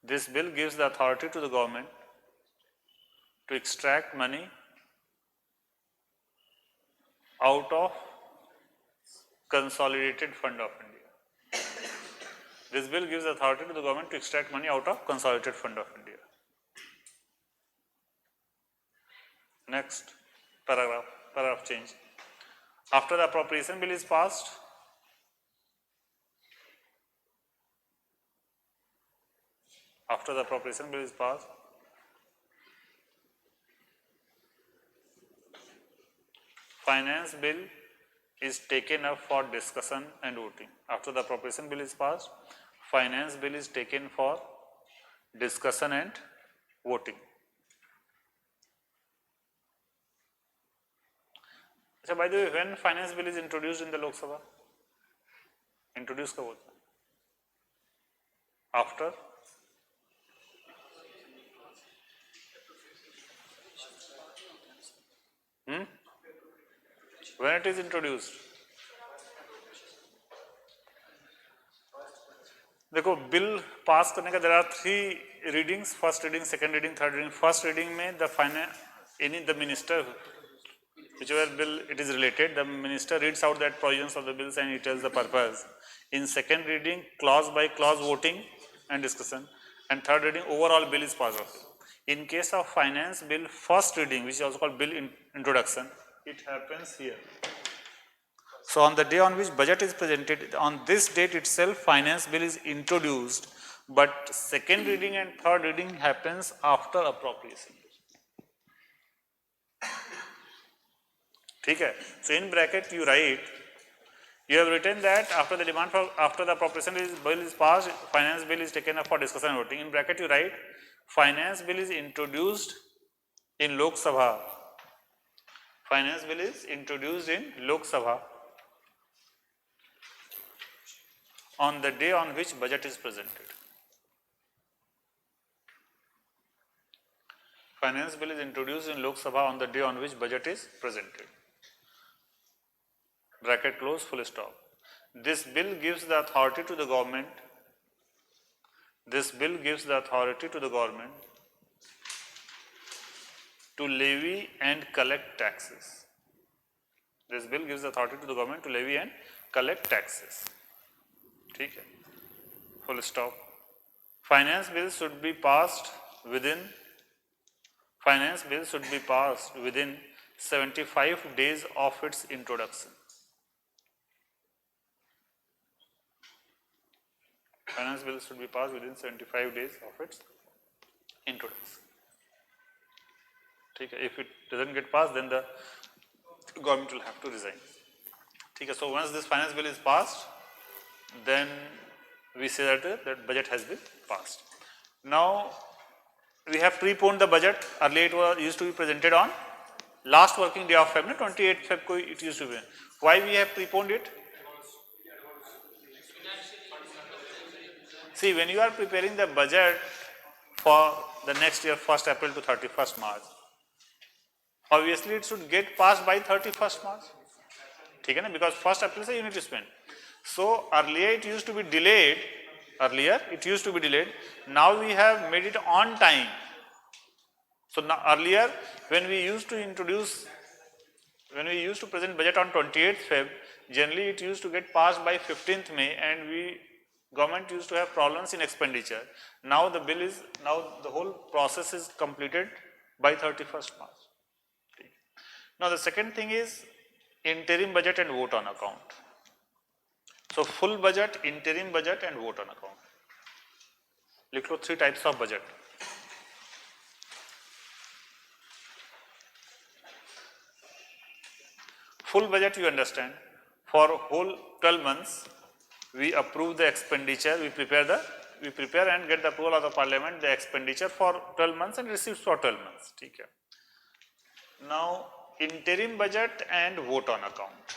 This bill gives the authority to the government to extract money out of consolidated fund of India. This bill gives authority to the government to extract money out of consolidated fund of India. Next paragraph change. After the appropriation bill is passed, finance bill is taken up for discussion and voting. After the appropriation bill is passed, finance bill is taken for discussion and voting. So by the way, when finance bill is introduced in the Lok Sabha? Introduced कब होता है? After? When it is introduced? देखो bill pass करने का there are 3 readings, first reading, second reading, third reading. First reading में the finance the minister whichever bill it is related, the minister reads out that provisions of the bills and he tells the purpose. In second reading, clause by clause voting and discussion, and third reading, overall bill is passed off. In case of finance bill, first reading, which is also called bill introduction, it happens here. So on the day on which budget is presented, on this date itself, finance bill is introduced, but second reading and third reading happens after appropriation. ठीक है. So in bracket you write, you have written that after the demand for after the appropriation bill is passed, finance bill is taken up for discussion and voting. In bracket you write, finance bill is introduced in Lok Sabha. Finance bill is introduced in Lok Sabha on the day on which budget is presented. Finance bill is introduced in Lok Sabha on the day on which budget is presented. Bracket close, full stop. This bill gives the authority to the government. This bill gives the authority to the government to levy and collect taxes. This bill gives the authority to the government to levy and collect taxes. ठीक है. Full stop. Finance bill should be passed within. Finance bill should be passed within 75 days of its introduction. Finance bill should be passed within 75 days of its introduction. ठीक है. If it doesn't get passed, then the government will have to resign. ठीक है. So once this finance bill is passed, then we say that budget has been passed. Now we have preponed the budget. Earlier it used to be presented on last working day of Feb, 28th Feb ko it used to be. Why we have preponed it? See, when you are preparing the budget for the next year, 1st April to 31st March, obviously it should get passed by 31st March. ठीक है ना? Because 1st April से you need to spend. So earlier it used to be delayed. Now we have made it on time. So now earlier when we used to present budget on 28th Feb, generally it used to get passed by 15th May, and government used to have problems in expenditure. Now the whole process is completed by 31st March. Now the second thing is interim budget and vote on account. So full budget, interim budget and vote on account. लिख लो 3 types of budget. Full budget you understand. For whole 12 months, we approve the expenditure, we prepare and get the approval of the parliament, the expenditure for 12 months and receipts for 12 months. ठीक है. Now interim budget and vote on account.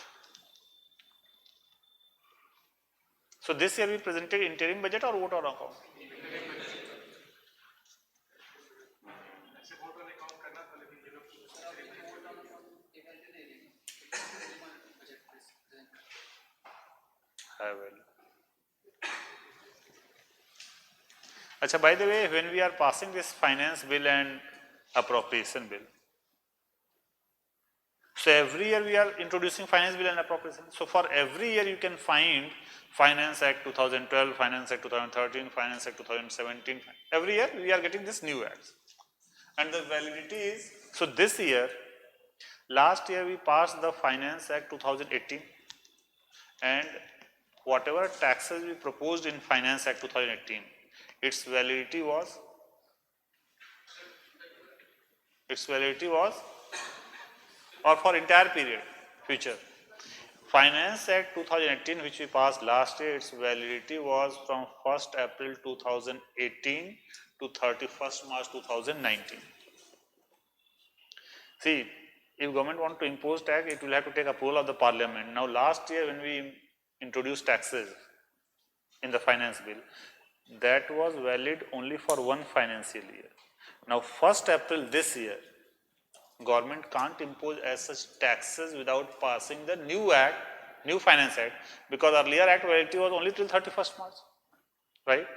So this year we presented interim budget or vote on account? Achha, by the way, when we are passing this finance bill and appropriation bill, so every year we are introducing finance bill and appropriation. So for every year you can find Finance Act 2012, Finance Act 2013, Finance Act 2017. Every year we are getting this new acts. And the validity is, so this year, last year we passed the Finance Act 2018, and whatever taxes we proposed in Finance Act 2018, its validity was or for entire period, future. Finance Act 2018, which we passed last year, its validity was from 1st April 2018 to 31st March 2019. See, if government want to impose tax, it will have to take approval of the parliament. Now last year when we introduced taxes in the finance bill, that was valid only for one financial year. Now 1st April this year, government can't impose as such taxes without passing the new act, new finance act, because earlier act validity was only till 31st March. right?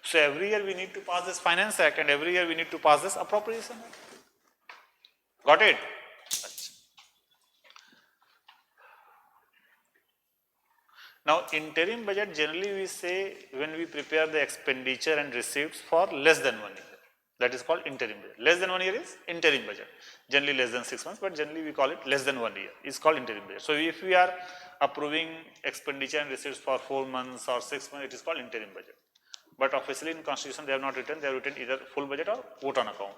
So every year we need to pass this Finance Act and every year we need to pass this Appropriation Act. Got it? Now interim budget generally we say when we prepare the expenditure and receipts for less than 1 year. That is called interim budget. Less than 1 year is interim budget. Generally less than 6 months, but generally we call it less than 1 year. It's called interim budget. So if we are approving expenditure and receipts for 4 months or 6 months, it is called interim budget. But officially in constitution they have not written, they have written either full budget or vote on account.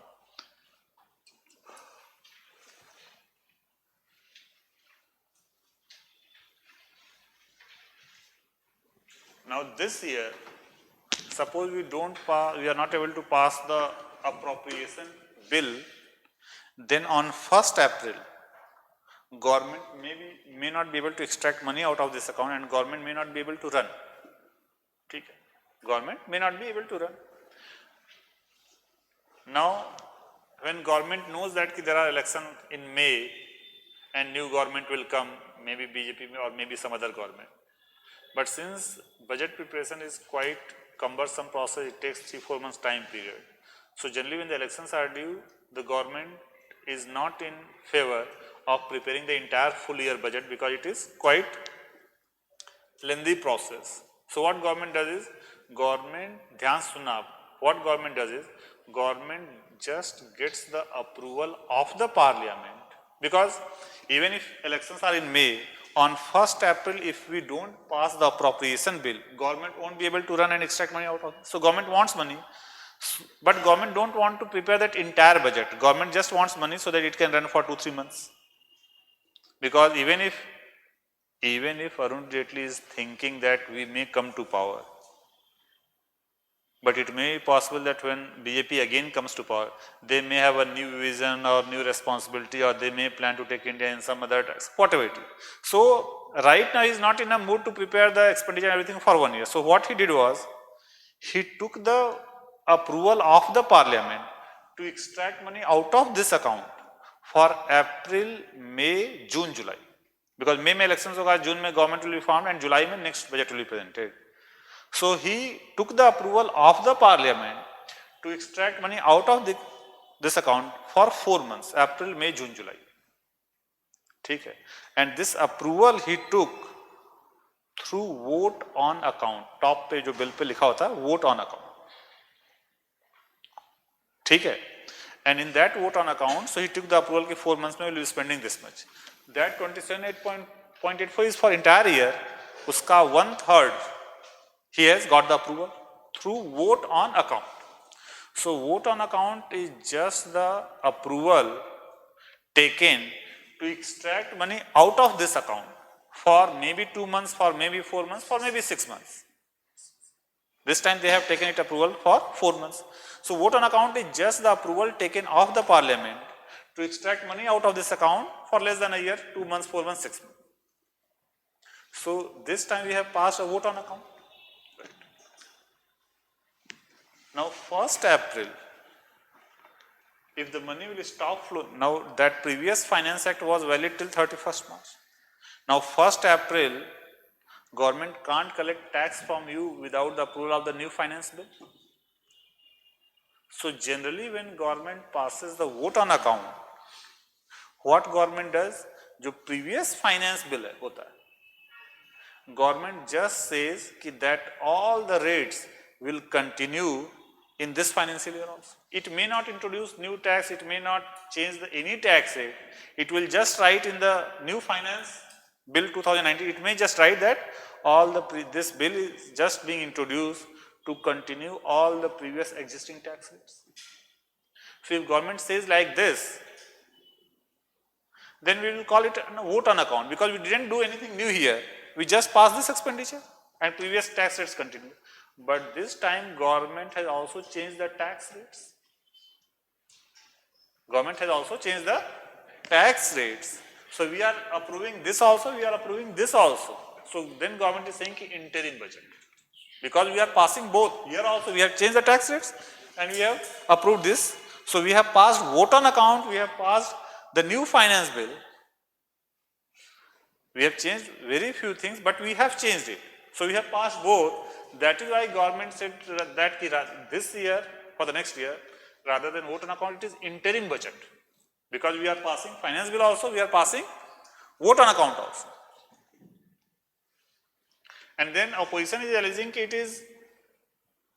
Now this year, suppose we are not able to pass the appropriation bill, then on 1st April, government may not be able to extract money out of this account and government may not be able to run. Okay. Government may not be able to run. Now, when government knows that there are elections in May and new government will come, maybe BJP or maybe some other government. But since budget preparation is quite cumbersome process, it takes 3-4 months time period. So generally when the elections are due, the government is not in favor of preparing the entire full year budget because it is quite lengthy process. So what government does is, government just gets the approval of the parliament, because even if elections are in May, on 1st April, if we don't pass the appropriation bill, government won't be able to run and extract money out of it. So government wants money, but government don't want to prepare that entire budget. Government just wants money so that it can run for 2-3 months. Because even if Arun Jaitley is thinking that we may come to power, but it may be possible that when BJP again comes to power, they may have a new vision or new responsibility, or they may plan to take India in some other tax, whatever it is. So right now he is not in a mood to prepare the expenditure and everything for 1 year. So what he did was, he took the approval of the parliament to extract money out of this account for April, May, June, July. Because May elections hoga, June government will be formed and July next budget will be presented. So he took the approval of the parliament to extract money out of this account for 4 months, April, May, June, July. Okay. And this approval he took through vote on account. Top पे जो bill पे लिखा होता है, vote on account. Okay. And in that vote on account, so he took the approval कि 4 months में we will be spending this much. That 27.84 is for entire year. उसका 1/3 he has got the approval through vote on account. So vote on account is just the approval taken to extract money out of this account for maybe 2 months, for maybe 4 months, for maybe 6 months. This time they have taken it approval for 4 months. So vote on account is just the approval taken of the parliament to extract money out of this account for less than a year, 2 months, 4 months, 6 months. So this time we have passed a vote on account. Now 1st April, if the money will stop flowing, now that previous Finance Act was valid till 31st March. Now 1st April, government can't collect tax from you without the approval of the new finance bill. So generally when government passes the vote on account, what government does, जो previous finance bill है होता है, government just says that all the rates will continue in this financial year also. It may not introduce new tax, it may not change any tax rate. It will just write in the new finance bill 2019, it may just write that this bill is just being introduced to continue all the previous existing tax rates. So if government says like this, then we will call it a vote on account, because we didn't do anything new here. We just passed this expenditure and previous tax rates continue. But this time government has also changed the tax rates. Government has also changed the tax rates. So we are approving this also, we are approving this also. So then government is saying interim budget. Because we are passing both. Here also we have changed the tax rates and we have approved this. So we have passed vote on account, we have passed the new finance bill. We have changed very few things, but we have changed it. So we have passed both. That is why government said that this year, for the next year, rather than vote on account, it is interim budget. Because we are passing finance bill also, we are passing vote on account also. And then opposition is alleging it is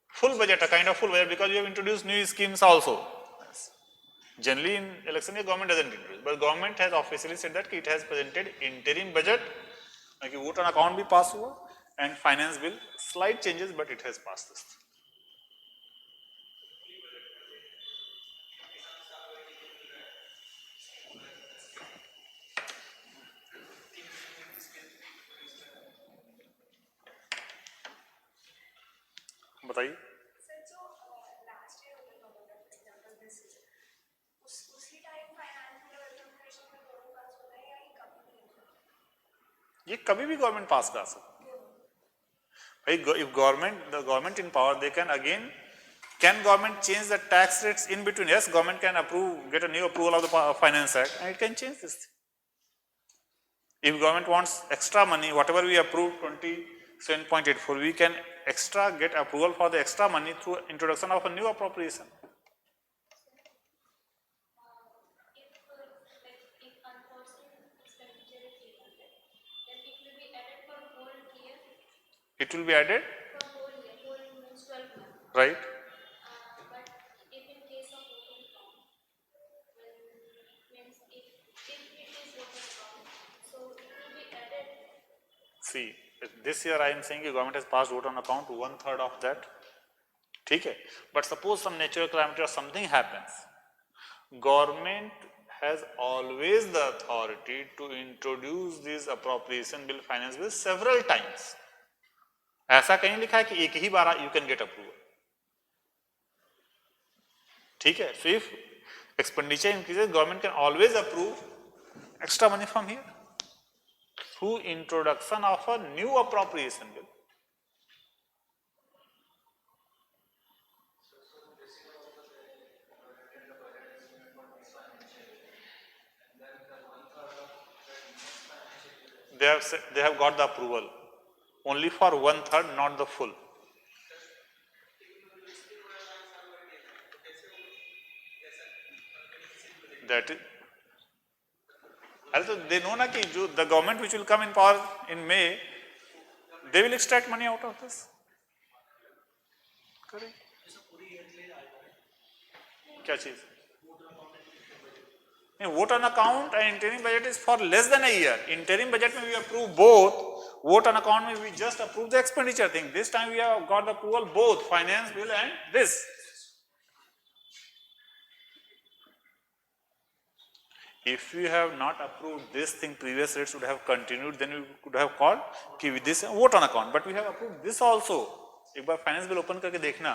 full budget, a kind of full budget, because we have introduced new schemes also. Generally in election year, government doesn't introduce, but government has officially said that it has presented interim budget, like vote on account be passed over, and finance bill, slight changes, but it has passed this. बताइए sir जो last year होता था for example this उसी time finance में administration में दोनों पास होता है या ये कभी भी होता है? ये कभी भी गवर्नमेंट पास कर सकता है भाई. If the government in power, they can again, can government change the tax rates in between? Yes, government can get a new approval of the finance act and it can change this thing. If government wants extra money, whatever we approved 27.84, we can extra get approval for the extra money through introduction of a new appropriation. If unforeseen expenditure is 800, then it will be added for whole year. It will be added, For whole year, whole means 12 months. right? But if in case of voting count, when means if it is voting count, so it will be added. See, this year I am saying the government has passed vote on account 1/3 of that. ठीक है? But suppose some natural calamity or something happens, government has always the authority to introduce this appropriation bill, finance bill several times. ऐसा कहीं लिखा है कि एक ही बार you can get approval. ठीक है? So if expenditure increases, government can always approve extra money from here through introduction of a new appropriation bill. They have got the approval only for 1/3, not the full. That is, also they know na ki the government which will come in power in May, they will extract money out of this. Correct? क्या चीज? Vote on account and interim budget is for less than a year. Interim budget में we approve both. Vote on account में we just approve the expenditure thing. This time we have got the approval both finance bill and this. If we have not approved this thing, previous rates would have continued, then we could have called कि with this vote on account. But we have approved this also. एक बार finance bill open करके देखना.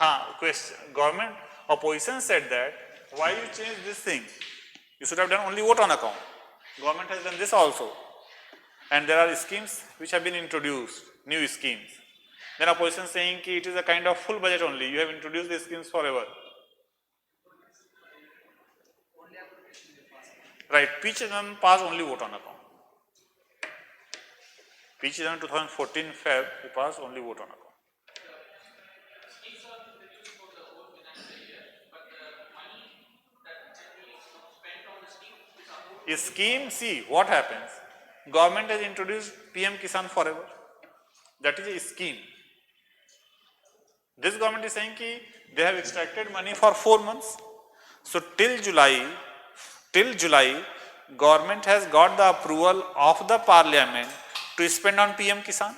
हाँ, question. Government opposition said that why you change this thing? You should have done only vote on account. Government has done this also, and there are schemes which have been introduced, new schemes. Then opposition saying कि it is a kind of full budget only. You have introduced these schemes forever. Right? P. Chidambaram passed only vote on account. P. Chidambaram 2014 Feb he passed only vote on account. A scheme, see what happens. Government has introduced PM Kisan forever. That is a scheme. This government is saying ki they have extracted money for 4 months. So till July, government has got the approval of the parliament to spend on PM Kisan.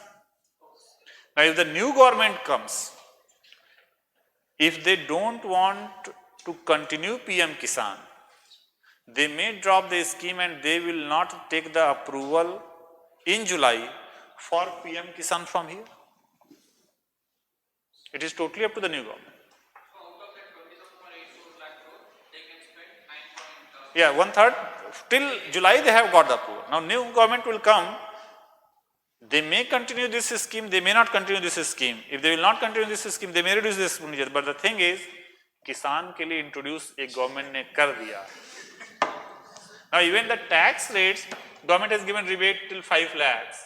Now if the new government comes, if they don't want to continue PM Kisan, they may drop the scheme and they will not take the approval in July for PM Kisan from here. It is totally up to the new government. So out of that 27.84 lakh crore, they can spend 9. Yeah, 1/3. Till July they have got the approval. Now new government will come. They may continue this scheme, they may not continue this scheme. If they will not continue this scheme, they may reduce this expenditure. But the thing is, किसान के लिए introduce एक government ने कर दिया. Now even the tax rates government has given rebate till 5 lakhs.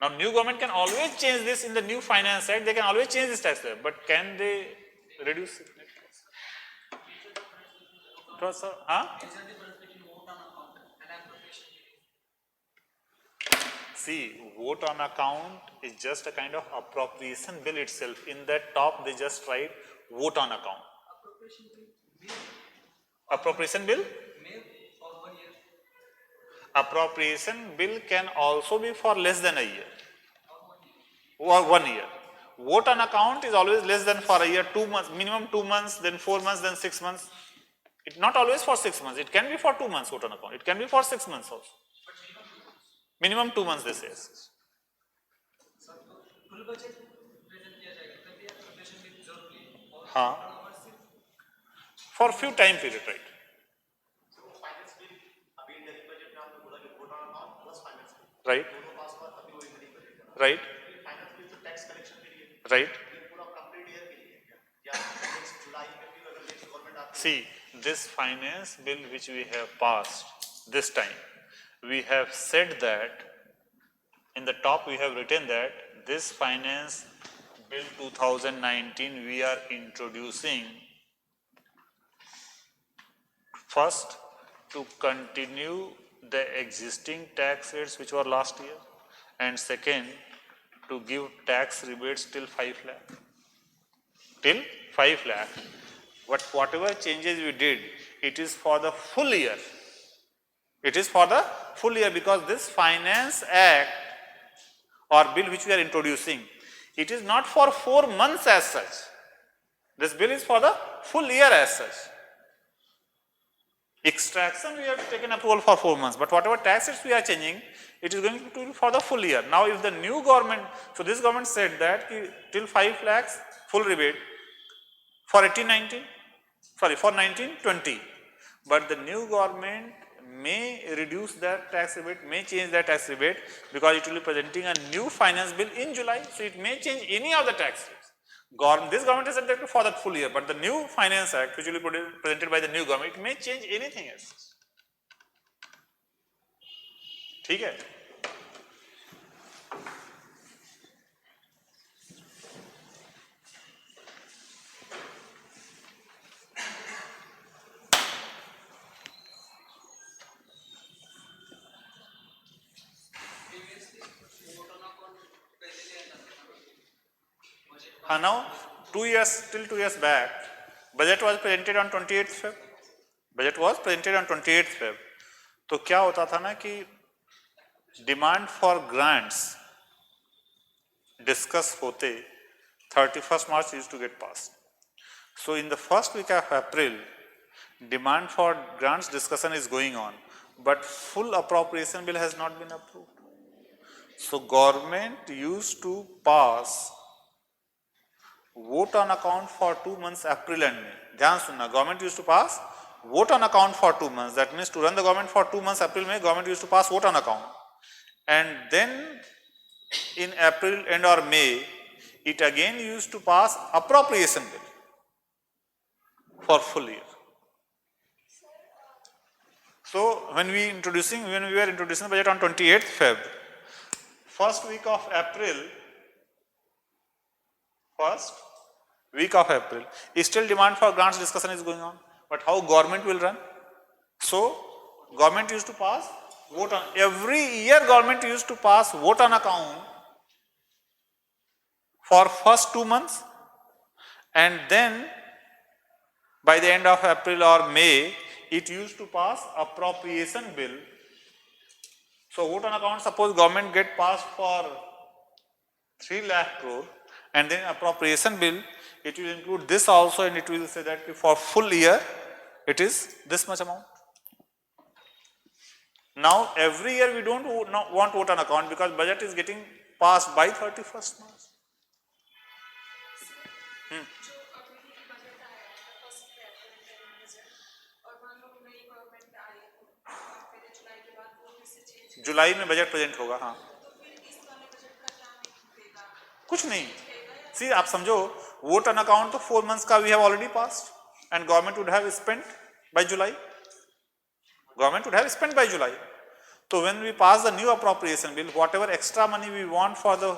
Now new government can always change this in the new finance act, they can always change this tax slab, but can they reduce it? Huh? See, vote on account is just a kind of appropriation bill itself. In that top, they just write vote on account. Appropriation bill? Appropriation bill can also be for less than a year or 1 year. Vote on account is always less than for a year, 2 months, minimum 2 months, then 4 months, then 6 months. It's not always for 6 months. It can be for 2 months vote on account. It can be for 6 months also. Minimum 2 months they say. हाँ, for few time period, right? Right. Right. Right. See, this finance bill which we have passed this time, we have said that in the top we have written that this finance bill 2019 we are introducing first to continue the existing tax rates which were last year, and second to give tax rebates till 5 lakh. Till 5 lakh. Whatever changes we did, it is for the full year. It is for the full year because this finance act or bill which we are introducing, it is not for 4 months as such. This bill is for the full year as such. Extraction we have taken approval for 4 months, but whatever tax rates we are changing, it is going to be for the full year. Now if the new government, so this government said that till 5 lakhs full rebate for 18-19, sorry for 19-20, but the new government may reduce that tax rebate, may change that tax rebate because it will be presenting a new finance bill in July, so it may change any of the tax rates. This government is subject for that full year, but the new finance act which will be presented by the new government, it may change anything else. ठीक है? Now 2 years, till 2 years back, budget was presented on 28th Feb. Budget was presented on 28th Feb. तो क्या होता था ना कि demand for grants discuss होते 31st March used to get passed. So in the first week of April, demand for grants discussion is going on, but full appropriation bill has not been approved. So government used to pass vote on account for 2 months, April and May. ध्यान सुनना, government used to pass vote on account for 2 months. That means to run the government for 2 months, April, May, government used to pass vote on account. And then in April and or May, it again used to pass appropriation bill for full year. So when we were introducing the budget on 28th Feb, first week of April, still demand for grants discussion is going on. But how government will run? So government used to pass vote on, every year government used to pass vote on account for first 2 months, and then by the end of April or May, it used to pass appropriation bill. So vote on account, suppose government get passed for 3 lakh crore, and then appropriation bill, it will include this also, and it will say that for full year, it is this much amount. Now every year we don't want vote on account because budget is getting passed by 31st March. जुलाई में budget present होगा. हाँ, कुछ नहीं. सी आप समझो, vote on account तो 4 months का we have already passed and government would have spent by July. So when we pass the new appropriation bill, whatever extra money we want for the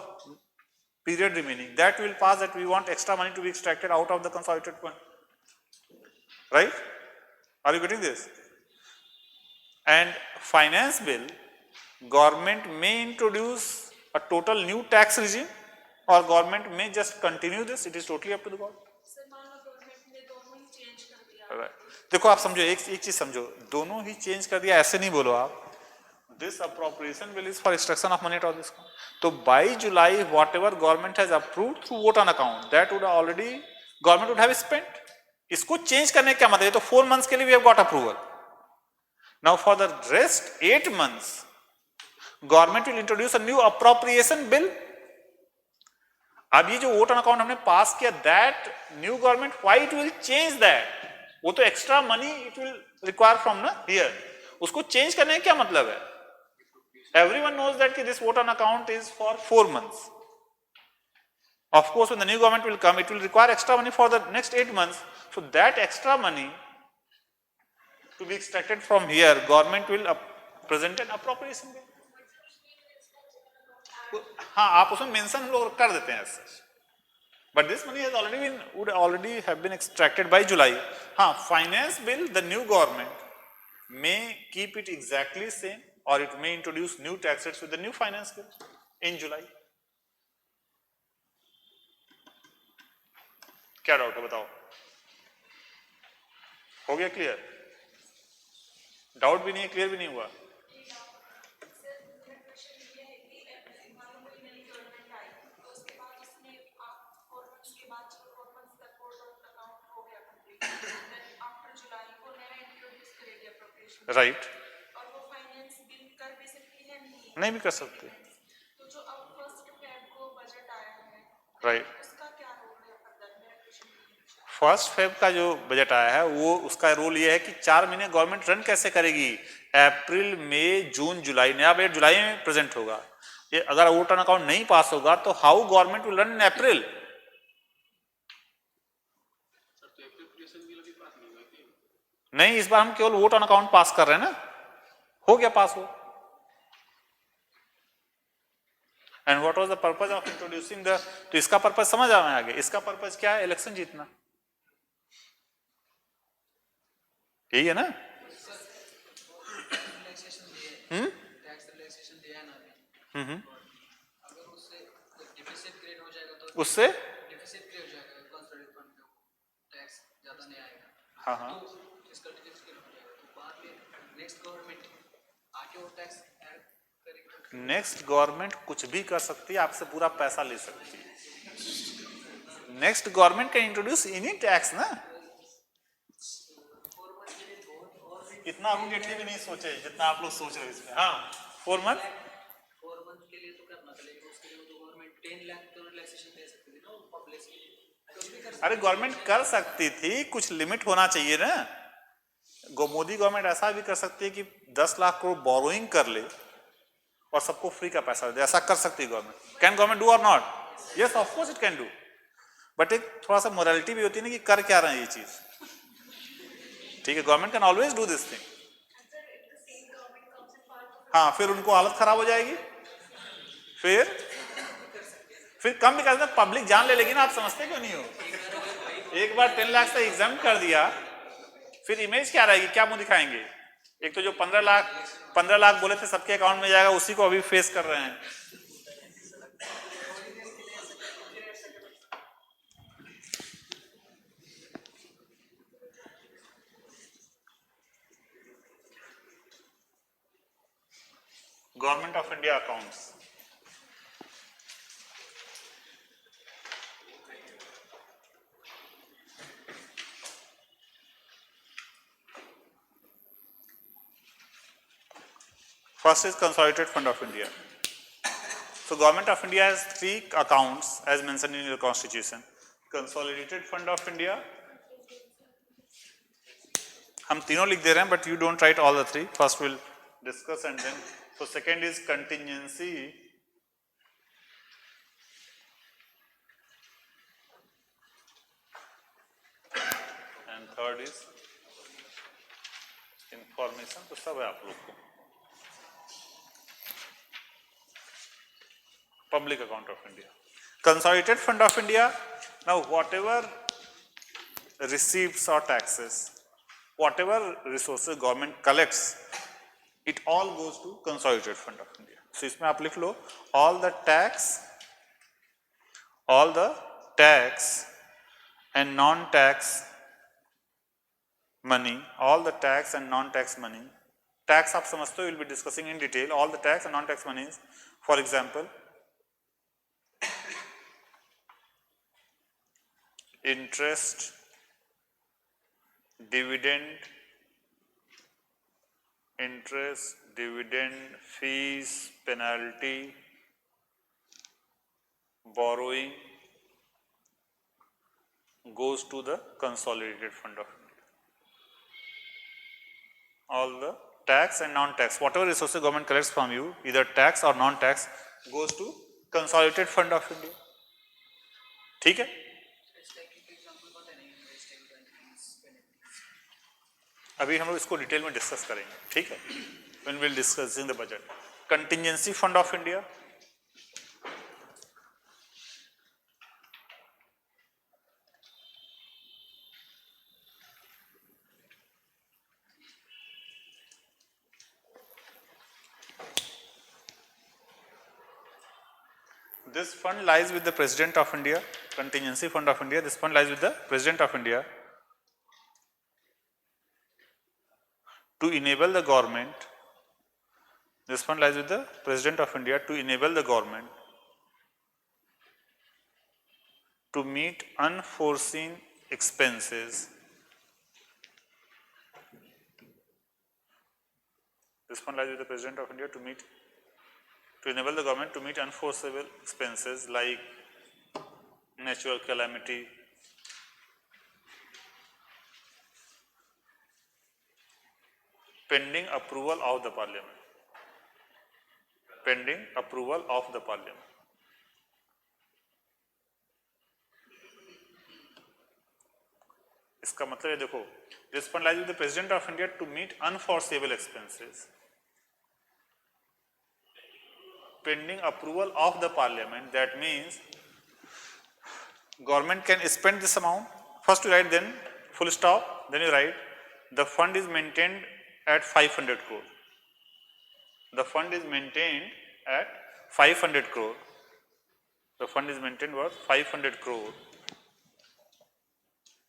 period remaining, that will pass, that we want extra money to be extracted out of the consolidated fund. Right? Are you getting this? And finance bill, government may introduce a total new tax regime or government may just continue this. It is totally up to the government. Right. देखो आप समझो, एक चीज समझो, दोनों ही change कर दिया ऐसे नहीं बोलो आप. This appropriation bill is for extraction of money out of this. So by July, whatever government has approved through vote on account, that would already government would have spent. इसको change करने क्या मतलब है? तो 4 months के लिए we have got approval. Now for the rest 8 months, government will introduce a new appropriation bill. अब ये जो vote on account हमने pass किया, that new government, why it will change that? वो तो extra money it will require from ना here. उसको change करने का क्या मतलब है? Everyone knows that this vote on account is for 4 months. Of course, when the new government will come, it will require extra money for the next 8 months. So that extra money to be extracted from here, government will present an appropriation bill. हाँ, आप उसमें mention लोग कर देते हैं. But this money has would already have been extracted by July. हाँ, finance bill, the new government may keep it exactly same, or it may introduce new tax rates with the new finance bill in July. क्या doubt है बताओ? हो गया clear? Doubt भी नहीं है, clear भी नहीं हुआ? राइट. और वो फाइनेंस बिल कर भी सकती है नहीं भी कर सकते. तो जो अब फर्स्ट फेब को बजट आया है, राइट. उसका क्या रोल है फर्दर? मेरा क्वेश्चन. फर्स्ट फेब का जो बजट आया है वो उसका रोल ये है कि 4 महीने गवर्नमेंट रन कैसे करेगी. अप्रैल, मई, जून, जुलाई, नया बजट जुलाई में प्रेजेंट होगा. ये अगर वोट ऑन अकाउंट नहीं पास होगा तो how government will run in April? नहीं, इस बार हम केवल वोट ऑन अकाउंट पास कर रहे हैं ना. हो गया पास हो. And what was the purpose of introducing the, तो इसका पर्पस समझ आ रहा है आगे. इसका पर्पस क्या है? इलेक्शन जीतना. यही है ना. उससे हाँ हाँ नेक्स्ट गवर्नमेंट कुछ भी कर सकती है, आपसे पूरा पैसा ले सकती है. Next government can introduce any tax ना. इतना अरुण जेटली भी नहीं सोचे जितना आप लोग सोच रहे हो इसमें. हाँ, 4 मंथ के लिए तो करना चलेगा. उसके लिए तो गवर्नमेंट 10 लाख तो रिलैक्सेशन दे सकती थी ना पॉपुलेशन. अरे गवर्नमेंट कर सकती थी, कुछ लिमिट होना चाहिए ना. मोदी गवर्नमेंट ऐसा भी कर सकती है कि 10 लाख करोड़ बोरोइंग कर ले और सबको फ्री का पैसा दे. ऐसा कर सकती है गवर्नमेंट. कैन गवर्नमेंट डू और not? Yes, of course it can do. But एक थोड़ा सा मोरालिटी भी होती है ना कि कर क्या रहे हैं ये चीज. ठीक है, government can always do this thing. हाँ, फिर उनको हालत खराब हो जाएगी. फिर कम भी कर देना, पब्लिक जान ले लेगी ना. आप समझते क्यों नहीं हो? एक बार 10 लाख से एग्जाम कर दिया, फिर इमेज क्या रहेगी? क्या मुंह दिखाएंगे? एक तो जो 15 लाख बोले थे सबके अकाउंट में जाएगा, उसी को अभी फेस कर रहे हैं. Government of India accounts. First is Consolidated Fund of India. So Government of India has 3 accounts as mentioned in your constitution. Consolidated Fund of India. हम तीनों लिख दे रहे हैं, but you don't write all the 3. First we'll discuss and then. So second is contingency. And third is information. तो सब है आप लोग को. Public account of India. Consolidated fund of India. Now whatever receipts or taxes, whatever resources government collects, it all goes to consolidated fund of India. So इसमें आप लिख लो all the tax and non-tax money, all the tax and non-tax money. Tax आप समझते हो, we'll be discussing in detail all the tax and non-tax monies. For example, interest, dividend, fees, penalty, borrowing goes to the consolidated fund of India. All the tax and non-tax, whatever resources government collects from you, either tax or non-tax, goes to consolidated fund of India. ठीक है? अभी हम लोग इसको detail में discuss करेंगे, ठीक है? When we'll discussing the budget. Contingency fund of India. This fund lies with the President of India, Contingency Fund of India. This fund lies with the President of India to enable the government. This fund lies with the President of India to enable the government to meet unforeseen expenses. This fund lies with the President of India to enable the government to meet unforeseeable expenses like natural calamity, pending approval of the Parliament. Pending approval of the Parliament. इसका मतलब है, देखो, this fund lies with the President of India to meet unforeseeable expenses. Pending approval of the Parliament, that means government can spend this amount. First you write, then full stop, then you write the fund is maintained at 500 crore. The fund is maintained at 500 crore. The fund is maintained worth 500 crore.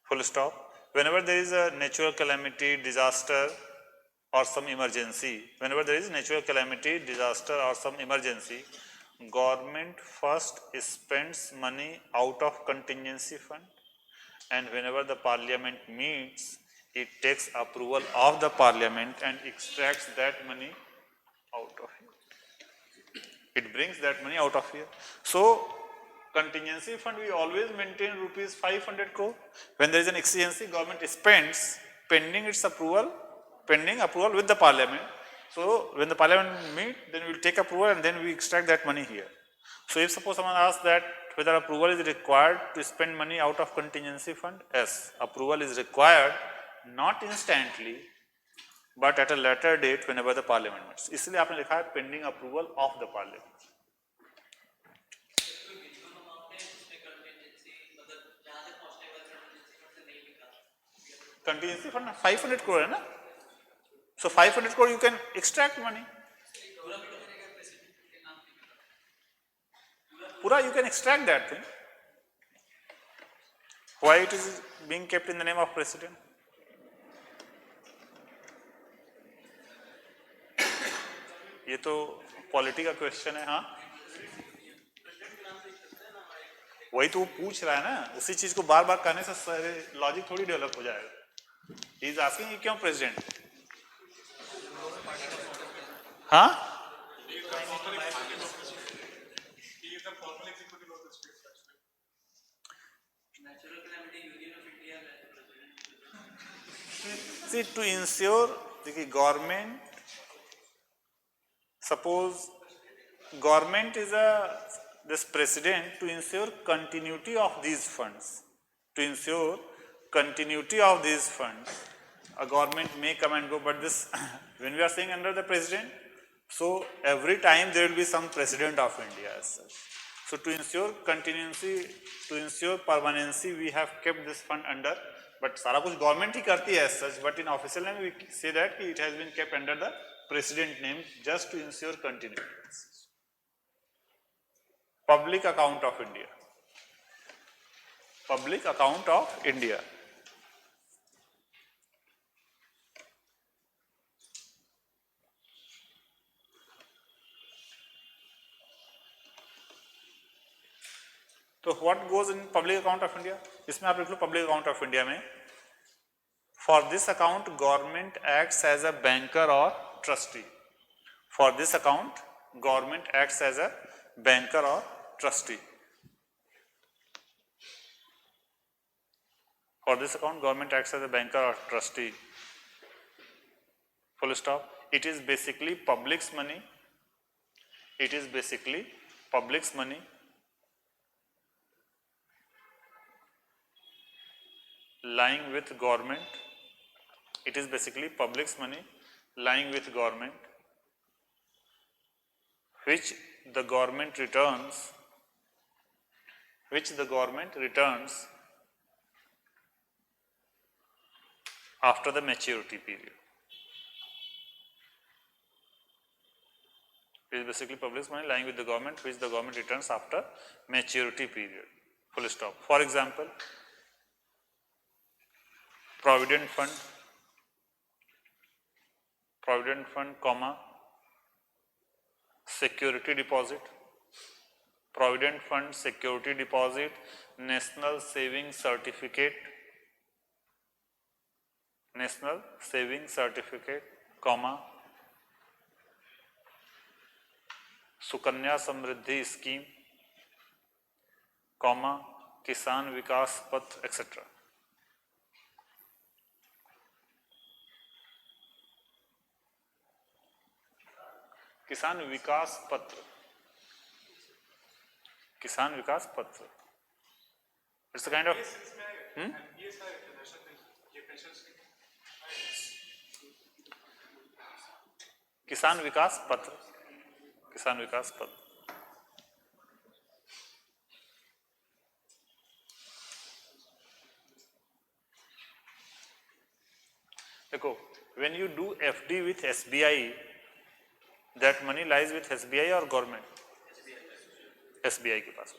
Full stop. Whenever there is a natural calamity, disaster, or some emergency, whenever there is natural calamity, disaster, or some emergency, government first spends money out of contingency fund, and whenever the Parliament meets, it takes approval of the Parliament and extracts that money out of here. It brings that money out of here. So contingency fund, we always maintain rupees 500 crore. When there is an exigency, government spends pending its approval, pending approval with the Parliament. So when the Parliament meet, then we will take approval and then we extract that money here. So if suppose someone asks that whether approval is required to spend money out of contingency fund, yes, approval is required, not instantly, but at a later date whenever the Parliament meets. इसलिए आपने लिखा है pending approval of the Parliament. Contingency fund 500 crore है ना? So 500 crore you can extract money. Pura you can extract that thing. Why it is being kept in the name of President? ये तो polity का question है, हाँ? वही तो वो पूछ रहा है ना, उसी चीज को बार बार करने से लॉजिक थोड़ी डेवलप हो जाएगा. He is asking कि क्यों प्रेसिडेंट? हाँ? See, to ensure the government, suppose government is this president, to ensure continuity of these funds, to ensure continuity of these funds, a government may come and go, but this when we are saying under the president, So every time there will be some president of India as such. So to ensure continuity, to ensure permanency, we have kept this fund under. But सारा कुछ government ही करती है as such. But in official name we say that it has been kept under the president name just to ensure continuity. Public account of India. Public account of India. तो what goes in public account of India, इसमें आप लिख लो public account of India में for this account government acts as a banker और trustee. For this account government acts as a banker और trustee. For this account government acts as a banker और trustee. Full stop. It is basically public's money. It is basically public's money lying with government. It is basically public's money lying with government, which the government returns after the maturity period. It is basically public's money lying with the government, which the government returns after maturity period. Full stop. For example, provident fund, comma, security deposit, provident fund, security deposit, national saving certificate, comma, Sukanya Samriddhi scheme, comma, Kisan विकास पत्र, etc. किसान विकास पत्र, किसान विकास पत्र. It's a kind of किसान विकास पत्र, किसान विकास पत्र. देखो, when you do FD with SBI, that money lies with SBI or government? SBI के पास.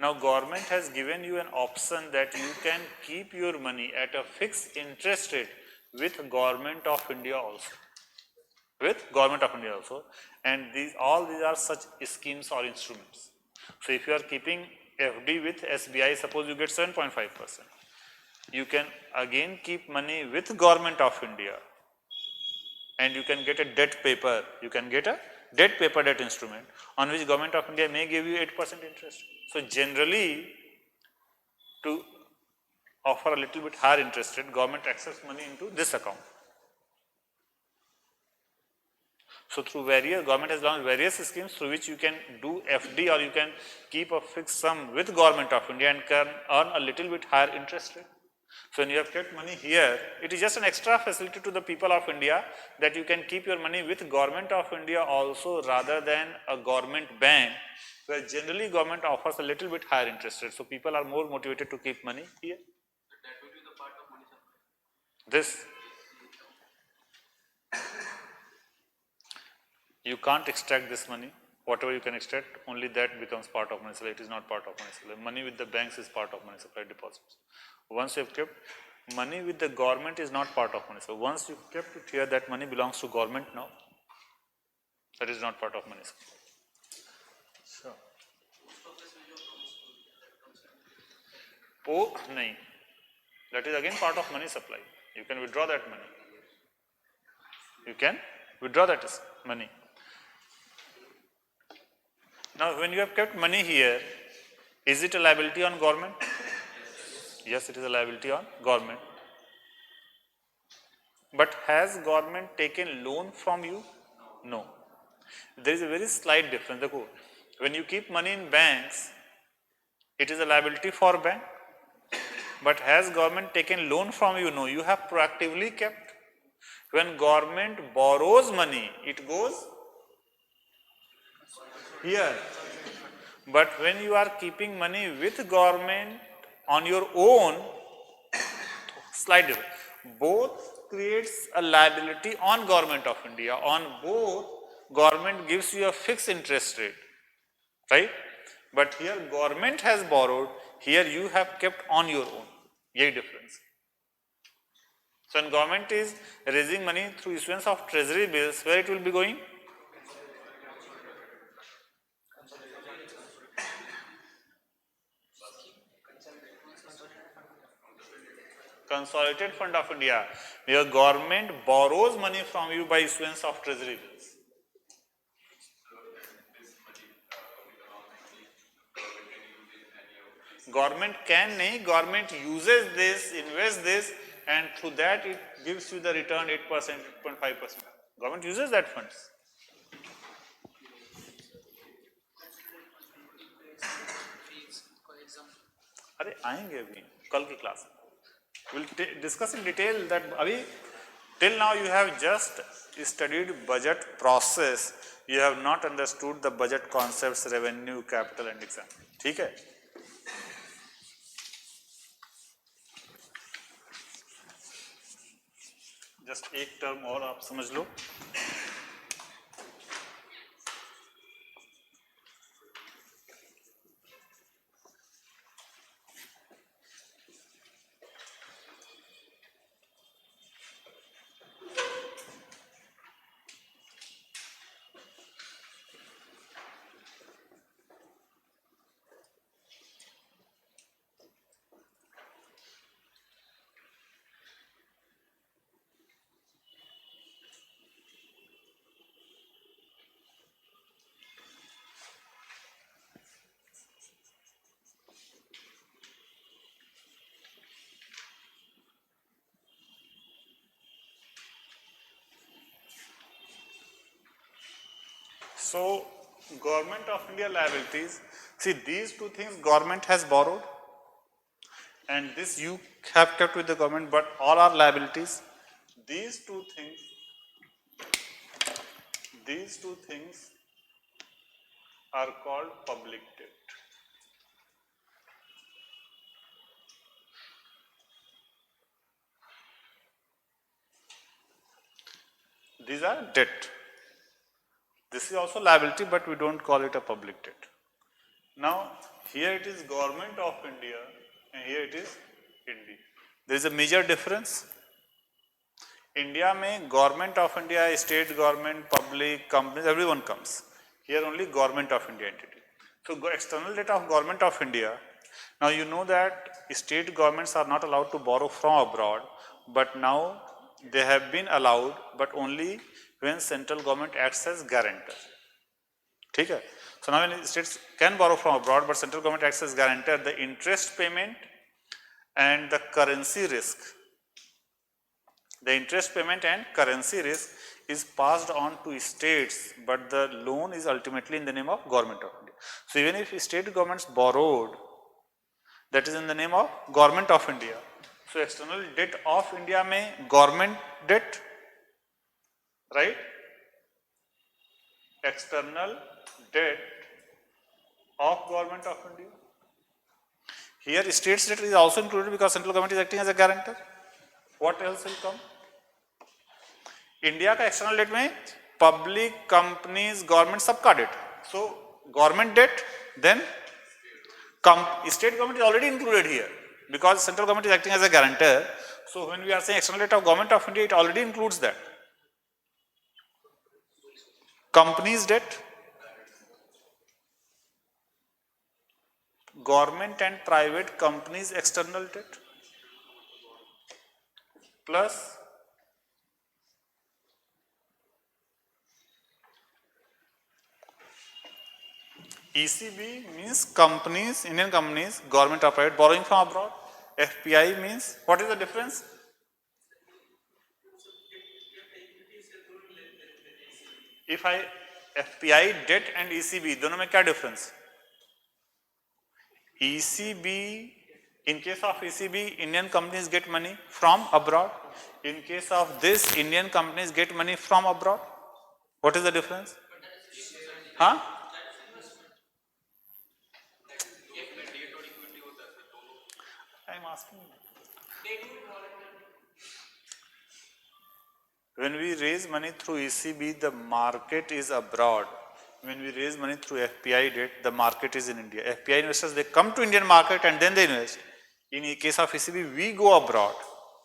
Now government has given you an option that you can keep your money at a fixed interest rate with government of India also. With government of India also, and all these are such schemes or instruments. So if you are keeping FD with SBI, suppose you get 7.5%. You can again keep money with government of India, and you can get a debt paper. You can get a debt paper, debt instrument, on which government of India may give you 8% interest. So generally, to offer a little bit higher interest rate, government accepts money into this account. So through various, government has launched various schemes through which you can do FD, or you can keep a fixed sum with government of India and can earn a little bit higher interest rate. So when you have kept money here, it is just an extra facility to the people of India that you can keep your money with government of India also, rather than a government bank, where generally government offers a little bit higher interest rate. So people are more motivated to keep money here. That will be the part of money supply. This. You can't extract this money. Whatever you can extract, only that becomes part of money supply. It is not part of money supply. Money with the banks is part of money supply deposits. Once you have kept money with the government is not part of money supply. Once you kept it here, that money belongs to government now. That is not part of money supply. So, nahi. That is again part of money supply. You can withdraw that money. You can withdraw that money. Now, when you have kept money here, is it a liability on government? Yes, it is a liability on government. But has government taken loan from you? No. There is a very slight difference. When you keep money in banks, it is a liability for bank. But has government taken loan from you? No. You have proactively kept. When government borrows money, it goes here. But when you are keeping money with government on your own, slightly both creates a liability on government of India. On both, government gives you a fixed interest rate, right? But here government has borrowed, here you have kept on your own. Yeh difference. So when government is raising money through issuance of treasury bills, where it will be going? Consolidated Fund of India. Your government borrows money from you by issuance of treasury bills. Government can nahi, government uses this, invests this, and through that it gives you the return 8%, 8.5%. Government uses that funds. For example, अरे आएंगे अभी कल की class में. We'll discuss in detail that. अभी till now you have just studied budget process. You have not understood the budget concepts, revenue, capital and exam. ठीक है? Just एक टर्म और आप समझ लो. So, Government of India liabilities, see these two things government has borrowed and this you have kept with the government, but all are liabilities. These two things are called public debt. These are debt. This is also liability, but we don't call it a public debt. Now, here it is Government of India and here it is India. There is a major difference. India में Government of India, state government, public, companies, everyone comes. Here only Government of India entity. So, external debt of Government of India. Now, you know that state governments are not allowed to borrow from abroad, but now they have been allowed, but only when central government acts as guarantor. ठीक है? So now when states can borrow from abroad, but central government acts as guarantor, the interest payment and the currency risk, the interest payment and currency risk is passed on to states, but the loan is ultimately in the name of Government of India. So even if state governments borrowed, that is in the name of Government of India. So external debt of India में government debt, right? External debt of Government of India. Here state debt is also included because central government is acting as a guarantor. What else will come? India का external debt में public, companies, government सबका debt. So government debt, then state government is already included here because central government is acting as a guarantor. So when we are saying external debt of Government of India, it already includes that. Companies debt, government and private companies external debt, plus ECB means companies, Indian companies, government or private borrowing from abroad. FPI means, what is the difference? If I FPI debt and ECB, दोनों में क्या difference? ECB, in case of ECB, Indian companies get money from abroad. In case of this, Indian companies get money from abroad. What is the difference? Huh? I'm asking. They do it voluntarily. When we raise money through ECB, the market is abroad. When we raise money through FPI debt, the market is in India. FPI investors, they come to Indian market and then they invest. In the case of ECB, we go abroad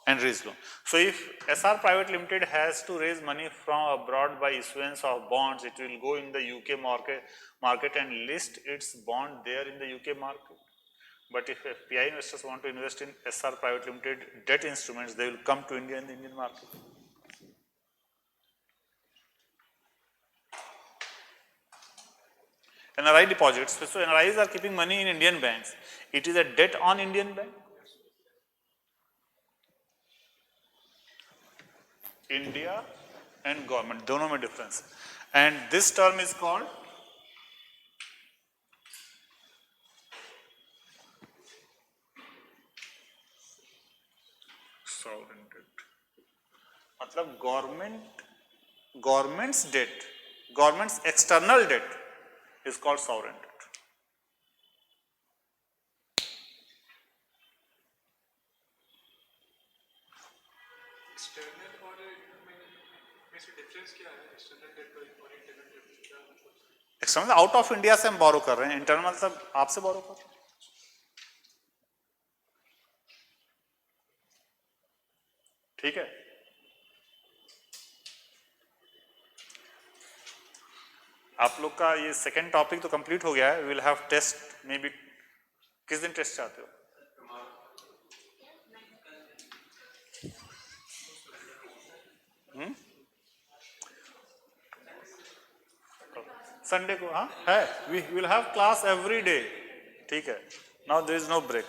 and raise loan. So if SR Private Limited has to raise money from abroad by issuance of bonds, it will go in the UK market and list its bond there in the UK market. But if FPI investors want to invest in SR Private Limited debt instruments, they will come to India in the Indian market. NRI deposits. So NRIs are keeping money in Indian banks. It is a debt on Indian bank. India and government, दोनों में difference. And this term is called sovereign debt. मतलब government's debt, government's external debt is called sovereign debt. External और में से difference क्या है external debt और internal debt क्या मतलब एक्सटर्नल आउट ऑफ इंडिया से हम बोरो कर रहे हैं, इंटरनल मतलब आपसे बोरो कर रहे हैं. ठीक है. आप लोग का ये सेकेंड टॉपिक तो कंप्लीट हो गया है. We will have test maybe. किस दिन टेस्ट चाहते हो? संडे को. हाँ है. We will have class every day. ठीक है. Now there is no break.